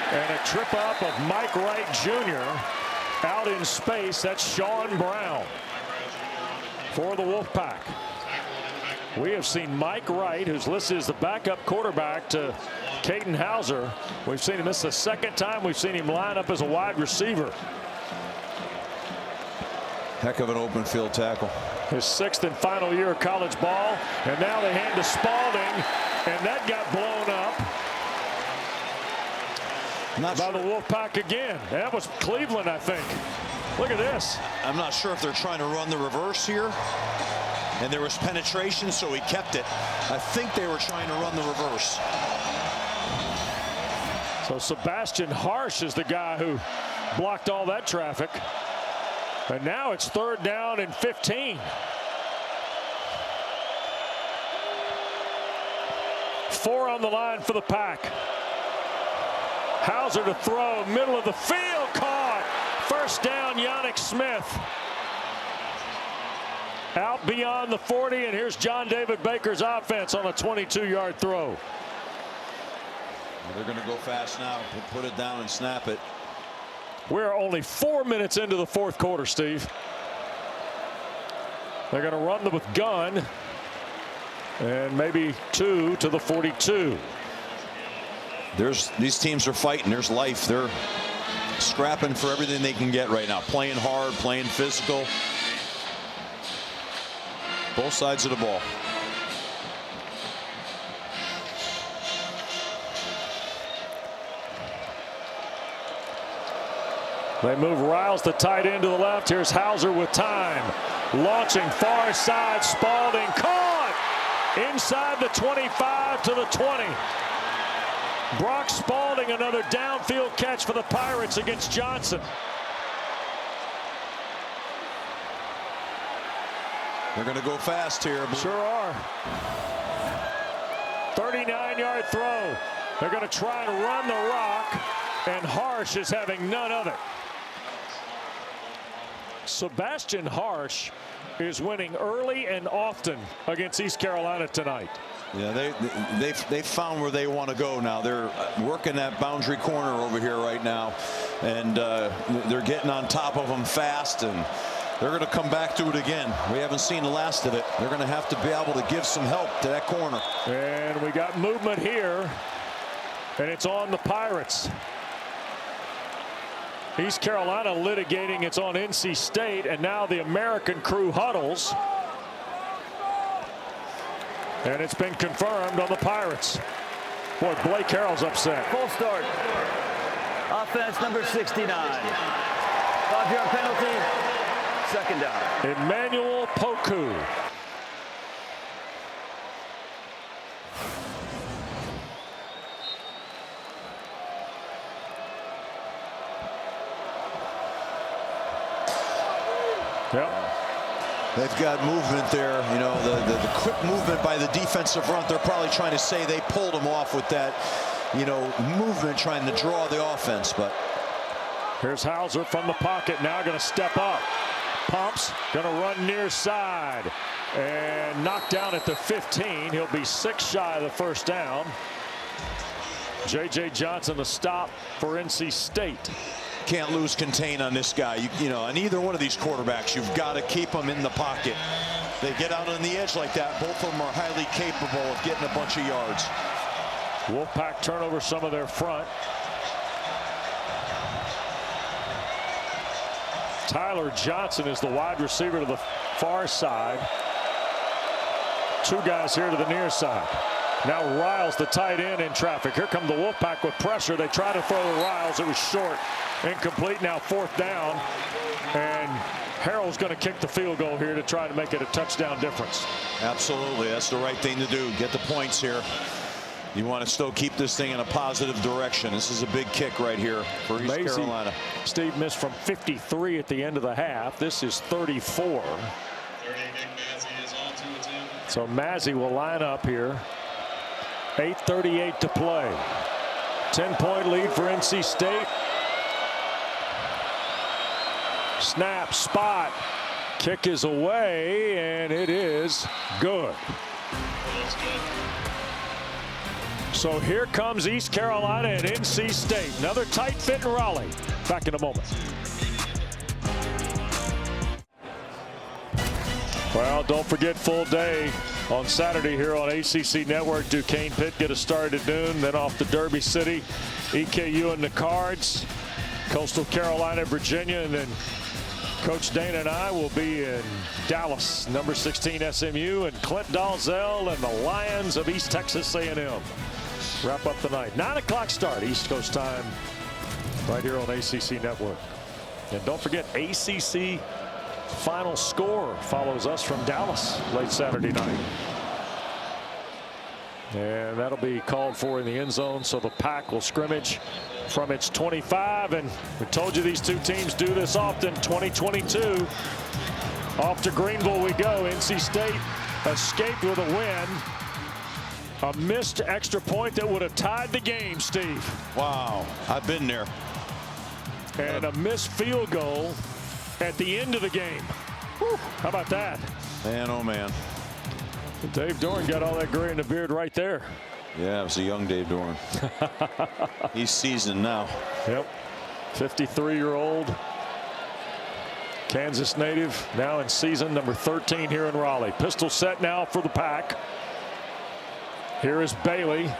And a trip up of Mike Wright Jr. out in space. That's Sean Brown for the Wolfpack. We have seen Mike Wright, who's listed as the backup quarterback to Caden Hauser. We've seen him. This is the second time we've seen him line up as a wide receiver. Heck of an open field tackle. His sixth and final year of college ball. And now they hand to Spalding. And that got blown up by the Wolfpack again. That was Cleveland, I think. Look at this. I'm not sure if they're trying to run the reverse here. And there was penetration, so he kept it. I think they were trying to run the reverse. So Sebastian Harsh is the guy who blocked all that traffic. And now it's third down and 15. Four on the line for the Pack. Hauser to throw, middle of the field, caught. First down, Yannick Smith. Out beyond the 40, and here's John David Baker's offense on a 22-yard throw. Well, they're going to go fast now. Put it down and snap it. We're only 4 minutes into the fourth quarter, Steve. They're going to run with gun. And maybe 2 to the 42. These teams are fighting. There's life. They're scrapping for everything they can get right now. Playing hard, playing physical. Both sides of the ball. They move Riles, the tight end, to the left. Here's Hauser with time. Launching far side. Spalding caught inside the 25 to the 20. Brock Spalding, another downfield catch for the Pirates against Johnson. They're going to go fast here. Sure are. 39-yard throw. They're going to try and run the rock, and Harsh is having none of it. Sebastian Harsh is winning early and often against East Carolina tonight. Yeah, they found where they want to go now. They're working that boundary corner over here right now, and they're getting on top of them fast, and they're going to come back to it again. We haven't seen the last of it. They're going to have to be able to give some help to that corner. And we got movement here, and it's on the Pirates. East Carolina litigating it's on NC State, and now the American crew huddles. And it's been confirmed on the Pirates. Boy, Blake Harrell's upset. Full start. Offense number 69. 5-yard penalty. Second down. Emmanuel Poku. Yep. They've got movement there, you know, the quick movement by the defensive front. They're probably trying to say they pulled them off with that, you know, movement, trying to draw the offense. But here's Hauser from the pocket, now going to step up. Pumps, going to run near side, and knocked down at the 15. He'll be 6 shy of the first down. J.J. Johnson, the stop for NC State. Can't lose contain on this guy. You know, on either one of these quarterbacks, you've got to keep them in the pocket. They get out on the edge like that. Both of them are highly capable of getting a bunch of yards. Wolfpack turn over some of their front. Tyler Johnson is the wide receiver to the far side. 2 guys here to the near side. Now Riles, the tight end, in traffic. Here come the Wolfpack with pressure. They try to throw to Riles. It was short. Incomplete. Now 4th down. And Harrell's going to kick the field goal here to try to make it a touchdown difference. Absolutely. That's the right thing to do. Get the points here. You want to still keep this thing in a positive direction. This is a big kick right here for East Carolina. Steve missed from 53 at the end of the half. This is 34. So Mazzy will line up here. 8:38 to play. 10-point lead for NC State. Snap, spot. Kick is away, and it is good. So here comes East Carolina and NC State. Another tight fit in Raleigh. Back in a moment. Well, don't forget full day on Saturday here on ACC Network. Duquesne Pitt get a start at noon. Then off to Derby City, EKU and the Cards, Coastal Carolina, Virginia, and then Coach Dana and I will be in Dallas, number 16 SMU, and Clint Dalzell and the Lions of East Texas A&M. Wrap up the night. 9 o'clock start East Coast time right here on ACC Network. And don't forget, ACC Final Score follows us from Dallas late Saturday night. And that'll be called for in the end zone, so the Pack will scrimmage from its 25. And we told you these two teams do this often. 2022. Off to Greenville we go. NC State escaped with a win. A missed extra point that would have tied the game, Steve. Wow, I've been there. And a missed field goal at the end of the game. Whew, how about that? Man, oh man. Dave Doran got all that gray in the beard right there. Yeah, it was a young Dave Doran. He's seasoned now. Yep. 53-year-old Kansas native, now in season number 13 here in Raleigh. Pistol set now for the Pack. Here is Bailey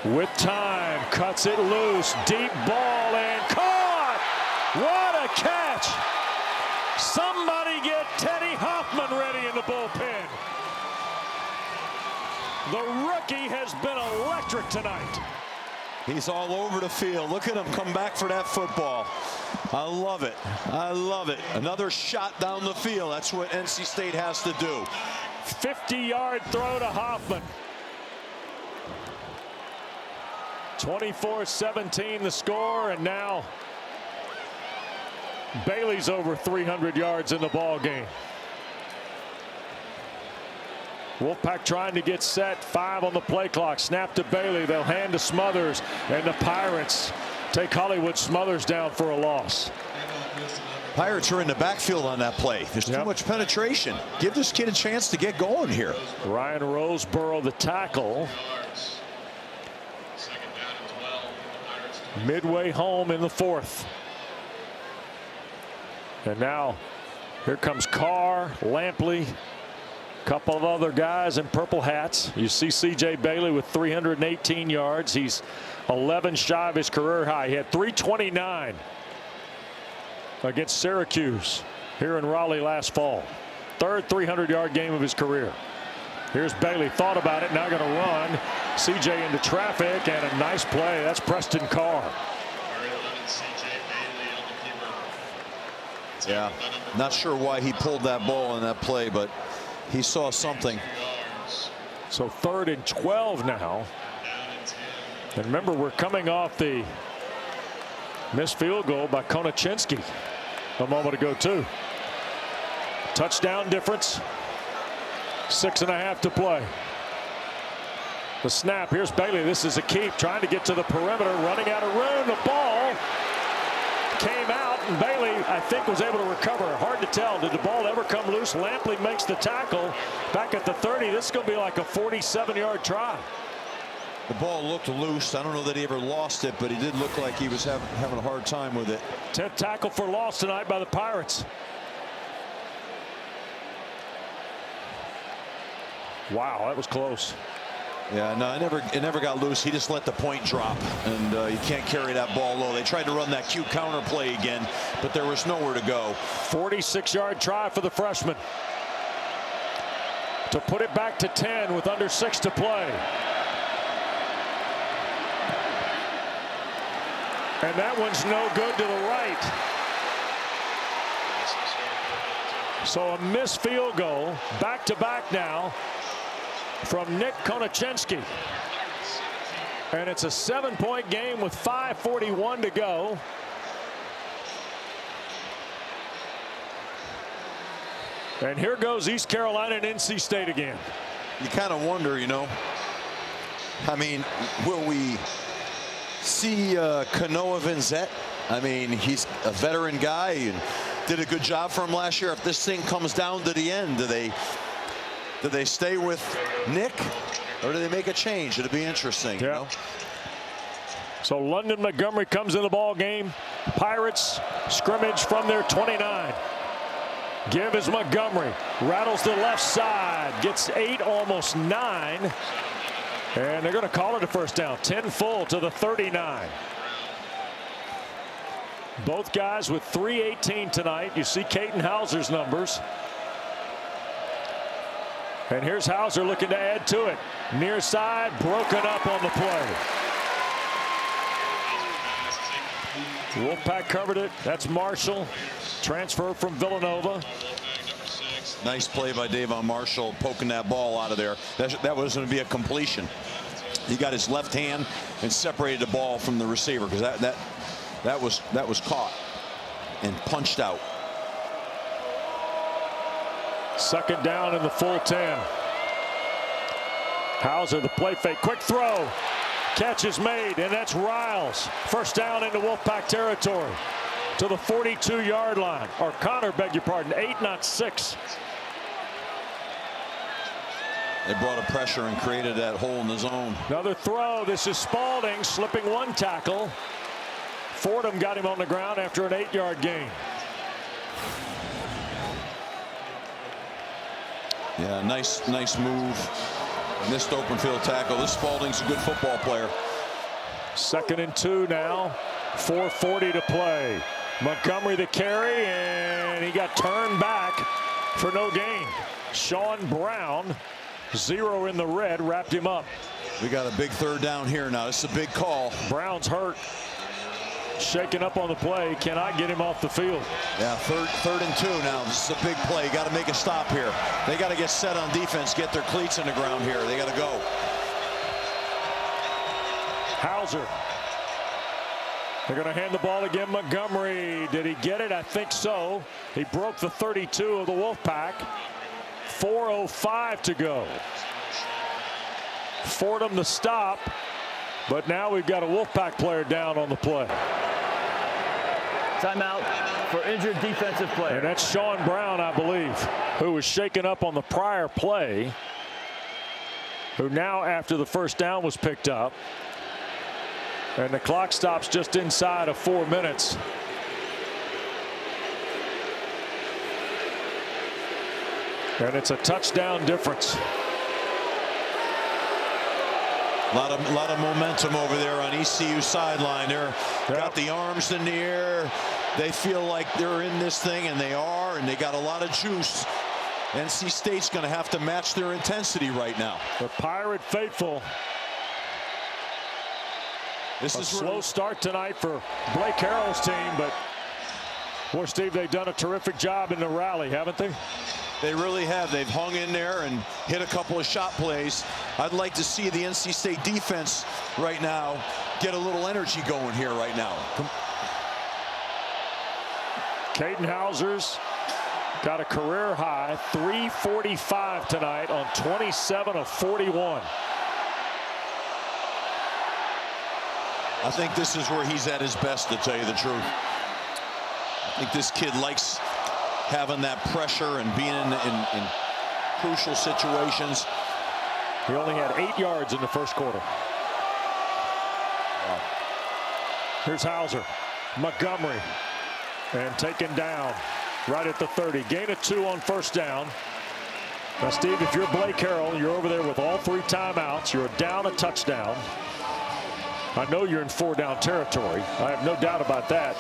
with time, cuts it loose, deep ball, and caught. What a catch. Somebody get Teddy Hoffman ready in the bullpen. The rookie has been electric tonight. He's all over the field. Look at him come back for that football. I love it. I love it. Another shot down the field. That's what NC State has to do. 50-yard throw to Hoffman. 24-17 the score, and now Bailey's over 300 yards in the ball game. Wolfpack trying to get set. 5 on the play clock. Snap to Bailey. They'll hand to Smothers. And the Pirates take Hollywood Smothers down for a loss. Pirates are in the backfield on that play. There's too much penetration. Give this kid a chance to get going here. Ryan Roseborough, the tackle. Midway home in the 4th. And now here comes Carr, Lampley, a couple of other guys in purple hats. You see C.J. Bailey with 318 yards. He's 11 shy of his career high. He had 329 against Syracuse here in Raleigh last fall. 3rd 300-yard game of his career. Here's Bailey, thought about it, now going to run. C.J. into traffic, and a nice play. That's Preston Carr. Yeah, not sure why he pulled that ball in that play, but he saw something. So 3rd and 12 now. And remember, we're coming off the missed field goal by Konachinski a moment ago, too. Touchdown difference. 6.5 to play. The snap. Here's Bailey. This is a keep. Trying to get to the perimeter. Running out of room. The ball came out, and Bailey, I think, was able to recover. Hard to tell. Did the ball ever come loose? Lampley makes the tackle back at the 30. This is going to be like a 47-yard try. The ball looked loose. I don't know that he ever lost it, but he did look like he was having a hard time with it. 10th tackle for loss tonight by the Pirates. Wow, that was close. Yeah, no, it never got loose. He just let the point drop, and you can't carry that ball low. They tried to run that cute counter play again, but there was nowhere to go. 46-yard try for the freshman to put it back to 10 with under 6 to play. And that one's no good to the right. So a missed field goal, back-to-back now, from Nick Konachinski. And it's a 7-point game with 5:41 to go. And here goes East Carolina and NC State again. You kind of wonder, you know, I mean, will we see Kanoa Vincent? I mean, he's a veteran guy and did a good job for him last year. If this thing comes down to the end, do they stay with Nick, or do they make a change? It'll be interesting. Yeah. You know? So London Montgomery comes in the ball game. Pirates scrimmage from their 29. Give is Montgomery. Rattles the left side. Gets 8, almost 9. And they're going to call it a first down. 10 full to the 39. Both guys with 318 tonight. You see Caden Hauser's numbers. And here's Hauser looking to add to it. Near side, broken up on the play. Wolfpack covered it. That's Marshall. Transfer from Villanova. Nice play by Davon Marshall, poking that ball out of there. That was going to be a completion. He got his left hand and separated the ball from the receiver, because that was caught and punched out. 2nd down in the full 10. Hauser, the play fake, quick throw. Catch is made, and that's Riles. First down into Wolfpack territory to the 42-yard line. Or Connor, beg your pardon, 8, not 6. They brought a pressure and created that hole in the zone. Another throw. This is Spalding slipping one tackle. Fordham got him on the ground after an 8-yard gain. Yeah, nice move. Missed open field tackle. This Spalding's a good football player. 2nd and 2 now. 4:40 to play. Montgomery the carry, and he got turned back for no gain. Sean Brown, 0 in the red, wrapped him up. We got a big 3rd down here now. This is a big call. Brown's hurt. Shaking up on the play, cannot get him off the field. Yeah, third and 2 now. This is a big play. Got to make a stop here. They got to get set on defense, get their cleats in the ground here. They got to go. Hauser. They're going to hand the ball again. Montgomery. Did he get it? I think so. He broke the 32 of the Wolfpack. 4:05 to go. Fordham the stop, but now we've got a Wolfpack player down on the play. Timeout for injured defensive player. And that's Sean Brown, I believe, who was shaken up on the prior play, who now, after the first down was picked up, and the clock stops just inside of 4 minutes. And it's a touchdown difference. A lot of momentum over there on ECU sideline. They're got the arms in the air. They feel like they're in this thing, and they are, and they got a lot of juice. NC State's going to have to match their intensity right now. The Pirate faithful. This is a slow start tonight for Blake Harrell's team, but boy, Steve, they've done a terrific job in the rally, haven't they? They really have. They've hung in there and hit a couple of shot plays. I'd like to see the NC State defense right now get a little energy going here right now. Caden Hauser's got a career high 345 tonight on 27 of 41. I think this is where he's at his best, to tell you the truth. I think this kid likes having that pressure and being in crucial situations. He only had 8 yards in the first quarter. Wow. Here's Hauser. Montgomery. And taken down right at the 30. Gain of 2 on first down. Now, Steve, if you're Blake Harrell, you're over there with all 3 timeouts. You're down a touchdown. I know you're in 4-down territory. I have no doubt about that.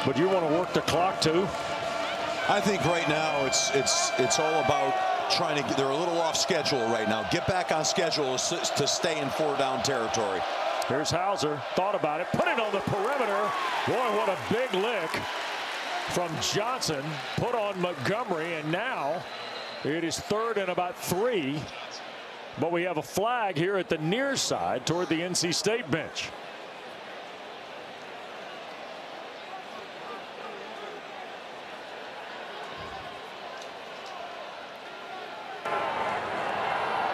But you want to work the clock too? I think right now it's all about trying to get. They're a little off schedule right now. Get back on schedule to stay in 4-down territory. Here's Hauser. Thought about it. Put it on the perimeter. Boy, what a big lick from Johnson. Put on Montgomery, and now it is 3rd and about 3. But we have a flag here at the near side toward the NC State bench.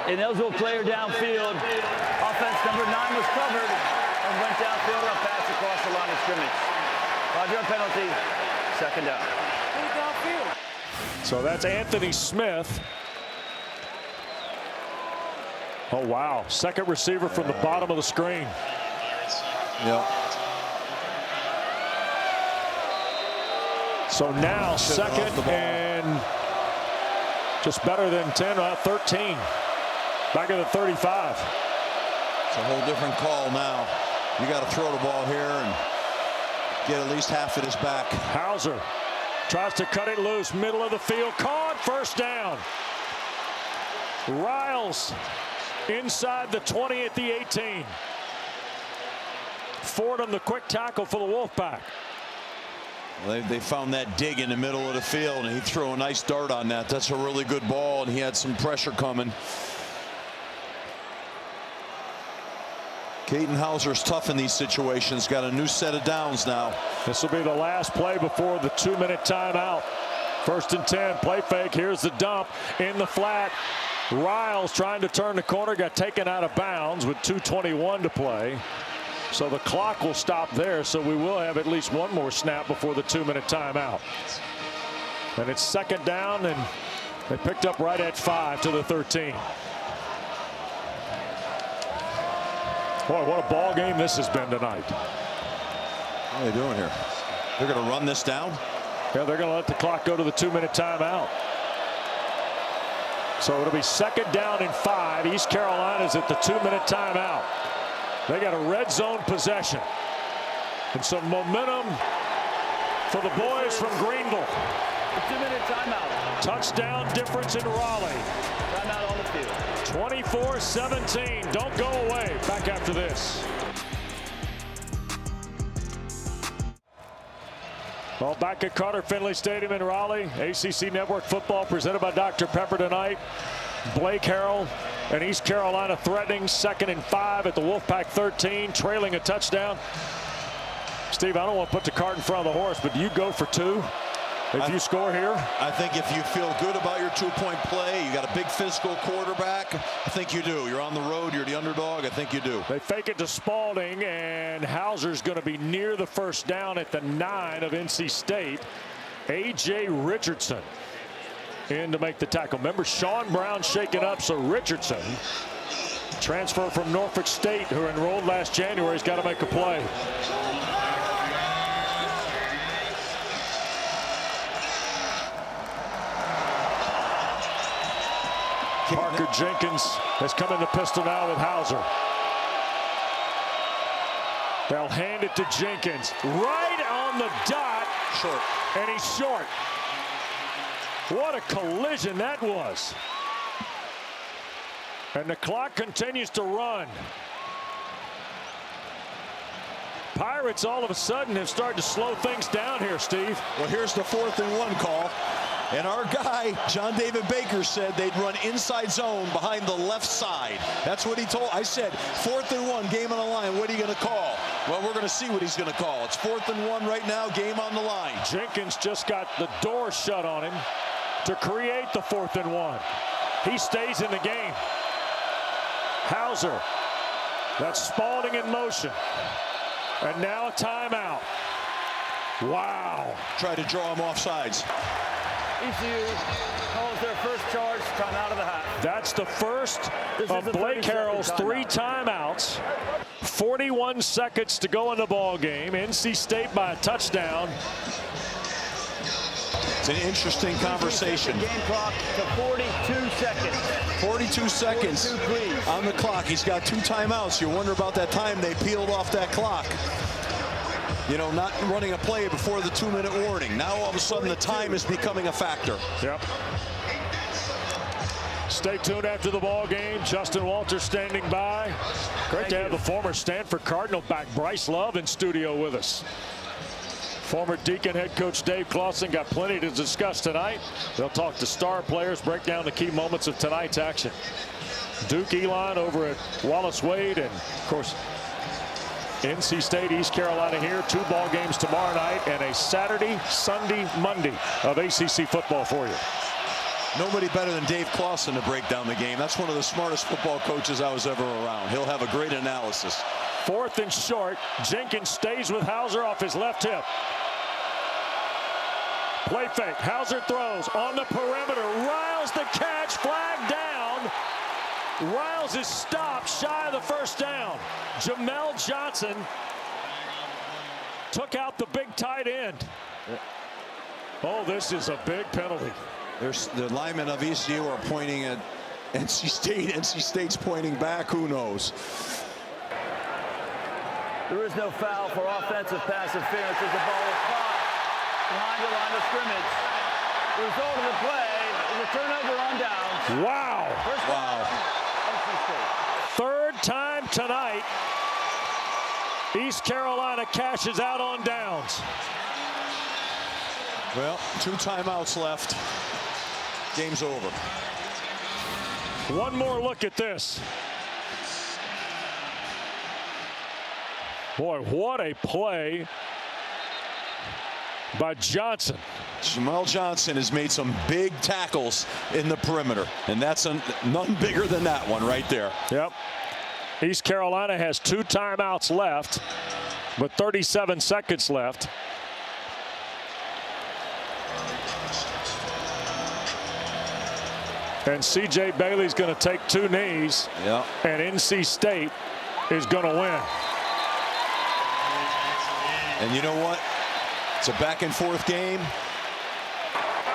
Ineligible player downfield. Offense number 9 was covered and went downfield on a pass across the line of scrimmage. 5-yard penalty, 2nd down. So that's Anthony Smith. Oh, wow. Second receiver from the bottom of the screen. Yep. So now 2nd and just better than 10, 13. Back at the 35. It's a whole different call now. You got to throw the ball here and get at least half of this back. Hauser tries to cut it loose, middle of the field, caught, first down. Riles inside the 20 at the 18. Fordham the quick tackle for the Wolfpack. They found that dig in the middle of the field, and he threw a nice dart on that. That's a really good ball, and he had some pressure coming. Caden Hauser's tough in these situations. Got a new set of downs now. This will be the last play before the 2-minute timeout. 1st and 10. Play fake. Here's the dump in the flat. Riles trying to turn the corner. Got taken out of bounds with 2:21 to play. So the clock will stop there. So we will have at least one more snap before the 2-minute timeout. And it's 2nd down, and they picked up right at 5 to the 13. Boy, what a ball game this has been tonight. What are they doing here? They're going to run this down? Yeah, they're going to let the clock go to the 2-minute timeout. So it'll be 2nd down and 5. East Carolina's at the 2-minute timeout. They got a red zone possession. And some momentum for the boys from Greenville. The 2-minute timeout. Touchdown difference in Raleigh. Timeout on the field. 24-17. Don't go away. Back after this. Well, back at Carter Finley Stadium in Raleigh. ACC Network football presented by Dr. Pepper tonight. Blake Harrell and East Carolina threatening 2nd and 5 at the Wolfpack 13, trailing a touchdown. Steve, I don't want to put the cart in front of the horse, but do you go for 2? if you score here? I think if you feel good about your two-point play, you got a big physical quarterback, I think you do. You're on the road, you're the underdog, I think you do. They fake it to Spalding, and Hauser's going to be near the first down at the 9 of NC State. A.J. Richardson in to make the tackle. Remember, Sean Brown shaken up, so Richardson, transfer from Norfolk State, who enrolled last January, has got to make a play. Parker Jenkins has come in the pistol now with Hauser. They'll hand it to Jenkins. Right on the dot. Short. And he's short. What a collision that was. And the clock continues to run. Pirates all of a sudden have started to slow things down here, Steve. Well, here's the 4th and 1 call. And our guy, John David Baker, said they'd run inside zone behind the left side. That's what he told. I said, 4th and 1, game on the line. What are you going to call? Well, we're going to see what he's going to call. It's 4th and 1 right now, game on the line. Jenkins just got the door shut on him to create the 4th and 1. He stays in the game. Hauser. That's Spalding in motion. And now a timeout. Wow. Try to draw him off sides. ECU calls their first charge, timeout of the half. That's the first of Blake Harrell's 3 timeouts. 41 seconds to go in the ball game. NC State by a touchdown. It's an interesting conversation. Game clock to 42 seconds. 42 seconds 42, please. on the clock. He's got 2 timeouts. You wonder about that time they peeled off that clock. You know, not running a play before the 2-minute warning. Now all of a sudden the time is becoming a factor. Yep. Stay tuned after the ball game. Justin Walters standing by. Great to have the former Stanford Cardinal back, Bryce Love, in studio with us. Former Deacon head coach Dave Clawson got plenty to discuss tonight. They'll talk to star players, break down the key moments of tonight's action. Duke Elon over at Wallace Wade, and of course NC State, East Carolina here. 2 ball games tomorrow night and a Saturday, Sunday, Monday of ACC football for you. Nobody better than Dave Clawson to break down the game. That's one of the smartest football coaches I was ever around. He'll have a great analysis. 4th and short. Jenkins stays with Hauser off his left hip. Play fake. Hauser throws on the perimeter. Riles the catch. Flag down. Riles is stopped shy of the first down. Jamel Johnson took out the big tight end. Oh, this is a big penalty. There's the linemen of ECU are pointing at NC State. NC State's pointing back. Who knows? There is no foul for offensive pass interference as the ball is caught behind the line of scrimmage. The result of the play is a turnover on downs. Wow. Wow. 3rd time tonight, East Carolina cashes out on downs. Well, 2 timeouts left. Game's over. One more look at this. Boy, what a play by Johnson. Jamel Johnson has made some big tackles in the perimeter, and that's none bigger than that one right there. Yep. East Carolina has 2 timeouts left, but 37 seconds left. And C.J. Bailey's going to take 2 knees, yeah, and NC State is going to win. And you know what? It's a back-and-forth game,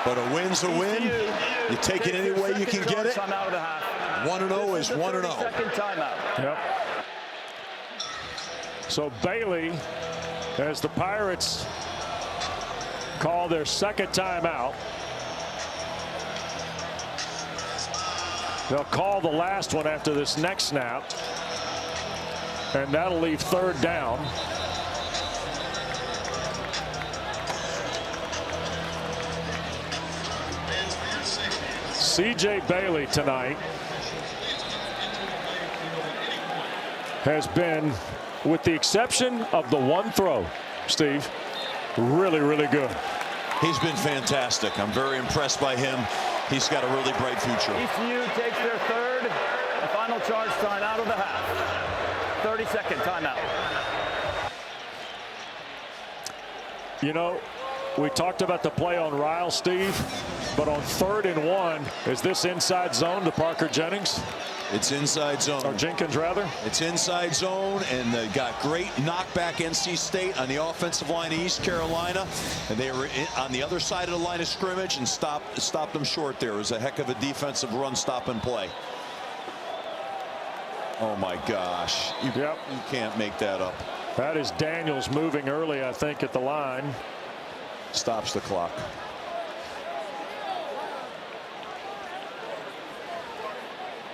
but a win's a win. You take it any way you can get it. 1-0 is 1-0. Second timeout. Yep. So Bailey, as the Pirates call their second timeout, they'll call the last one after this next snap, and that'll leave 3rd down. C.J. Bailey tonight has been, with the exception of the one throw, Steve, really, really good. He's been fantastic. I'm very impressed by him. He's got a really bright future. ECU takes their third and final charge timeout of the half. 30-second timeout. You know, we talked about the play on Ryle, Steve, but on 3rd and 1, is this inside zone to Parker Jennings? It's inside zone. Or Jenkins, rather. It's inside zone, and they got great knockback NC State on the offensive line of East Carolina. And they were on the other side of the line of scrimmage and stopped them short there. It was a heck of a defensive run, stop, and play. Oh, my gosh. You can't make that up. That is Daniels moving early, I think, at the line. Stops the clock.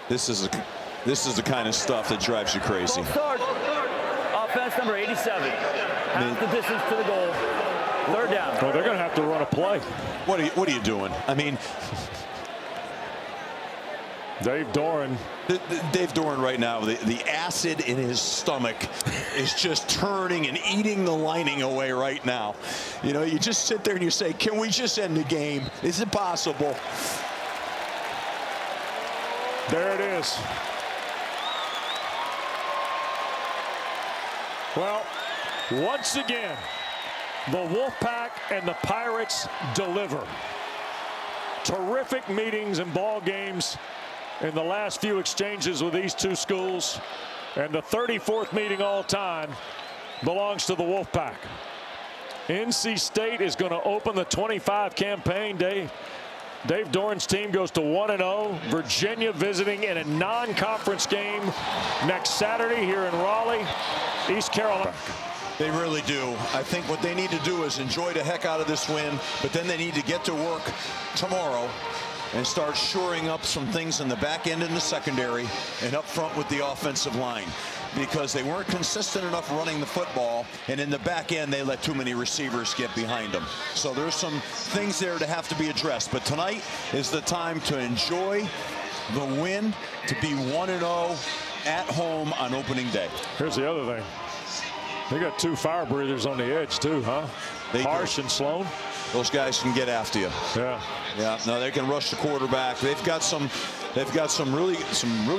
This is the kind of stuff that drives you crazy. Start. Offense number 87. Half the distance to the goal. 3rd down. Well, they're going to have to run a play. What are you doing? I mean, Dave Doran. Dave Doran right now, the acid in his stomach is just turning and eating the lining away right now. You know, you just sit there and you say, can we just end the game? Is it possible? There it is. Well, once again, the Wolfpack and the Pirates deliver. Terrific meetings and ball games in the last few exchanges with these two schools. And the 34th meeting all time belongs to the Wolfpack. NC State is going to open the 25 campaign day. Dave Doran's team goes to 1-0. Virginia visiting in a non-conference game next Saturday here in Raleigh, East Carolina. They really do. I think what they need to do is enjoy the heck out of this win, but then they need to get to work tomorrow and start shoring up some things in the back end in the secondary and up front with the offensive line, because they weren't consistent enough running the football, and in the back end they let too many receivers get behind them. So there's some things there to have to be addressed, but tonight is the time to enjoy the win, to be 1-0 at home on opening day. Here's the other thing. They got 2 fire breathers on the edge too, huh? Harsh and Sloan. Those guys can get after you. Yeah. Yeah. No, they can rush the quarterback. They've got some really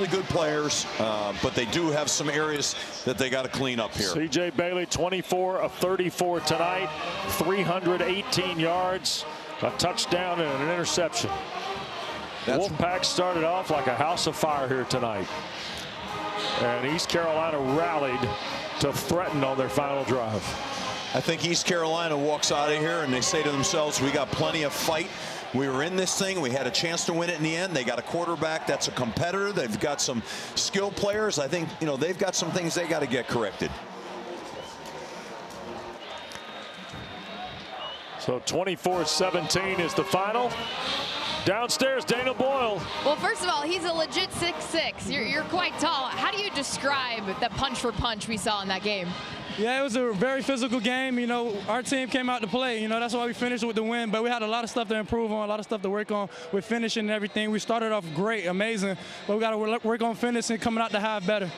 good players, but they do have some areas that they got to clean up here. CJ Bailey, 24 of 34 tonight, 318 yards, a touchdown and an interception. Wolfpack started off like a house of fire here tonight, and East Carolina rallied to threaten on their final drive. I think East Carolina walks out of here and they say to themselves, we got plenty of fight. We were in this thing. We had a chance to win it in the end. They got a quarterback that's a competitor. They've got some skilled players. I think, you know, they've got some things they got to get corrected. So 24-17 is the final. Downstairs, Dana Boyle. Well, first of all, he's a legit 6'6". You're quite tall. How do you describe the punch for punch we saw in that game? Yeah, it was a very physical game. You know, our team came out to play. You know, that's why we finished with the win. But we had a lot of stuff to improve on, a lot of stuff to work on with finishing and everything. We started off great, amazing. But we got to work on finishing, coming out to half better.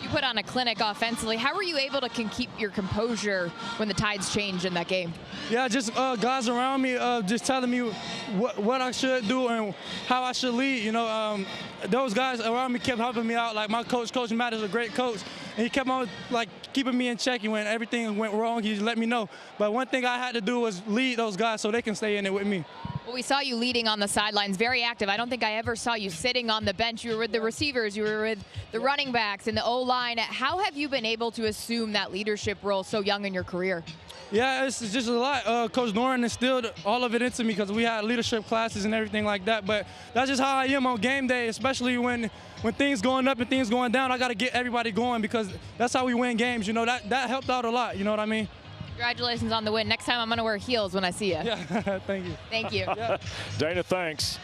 You put on a clinic offensively. How were you able to keep your composure when the tides changed in that game? Yeah, just guys around me just telling me what I should do and how I should lead. You know, those guys around me kept helping me out. Like my coach, Coach Matt, is a great coach. And he kept on like keeping me in check. And when everything went wrong, he just let me know. But one thing I had to do was lead those guys so they can stay in it with me. Well, we saw you leading on the sidelines, very active. I don't think I ever saw you sitting on the bench. You were with the receivers, you were with the running backs and the O-line. How have you been able to assume that leadership role so young in your career? Yeah, it's just a lot. Coach Doran instilled all of it into me because we had leadership classes and everything like that. But that's just how I am on game day, especially when things going up and things going down. I got to get everybody going because that's how we win games. You know, that helped out a lot. You know what I mean? Congratulations on the win. Next time I'm going to wear heels when I see you. Yeah, thank you. Thank you. Yeah. Dana, thanks.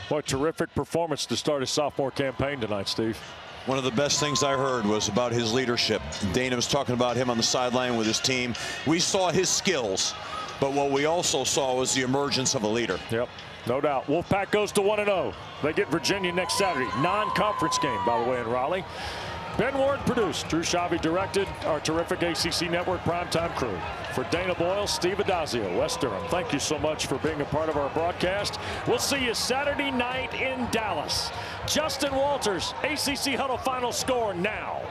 What a terrific performance to start his sophomore campaign tonight, Steve. One of the best things I heard was about his leadership. Dana was talking about him on the sideline with his team. We saw his skills, but what we also saw was the emergence of a leader. Yep, no doubt. Wolfpack goes to 1-0. They get Virginia next Saturday. Non-conference game, by the way, in Raleigh. Ben Ward produced, Drew Shavy directed, our terrific ACC Network primetime crew. For Dana Boyle, Steve Adazio, Wes Durham, thank you so much for being a part of our broadcast. We'll see you Saturday night in Dallas. Justin Walters, ACC Huddle final score now.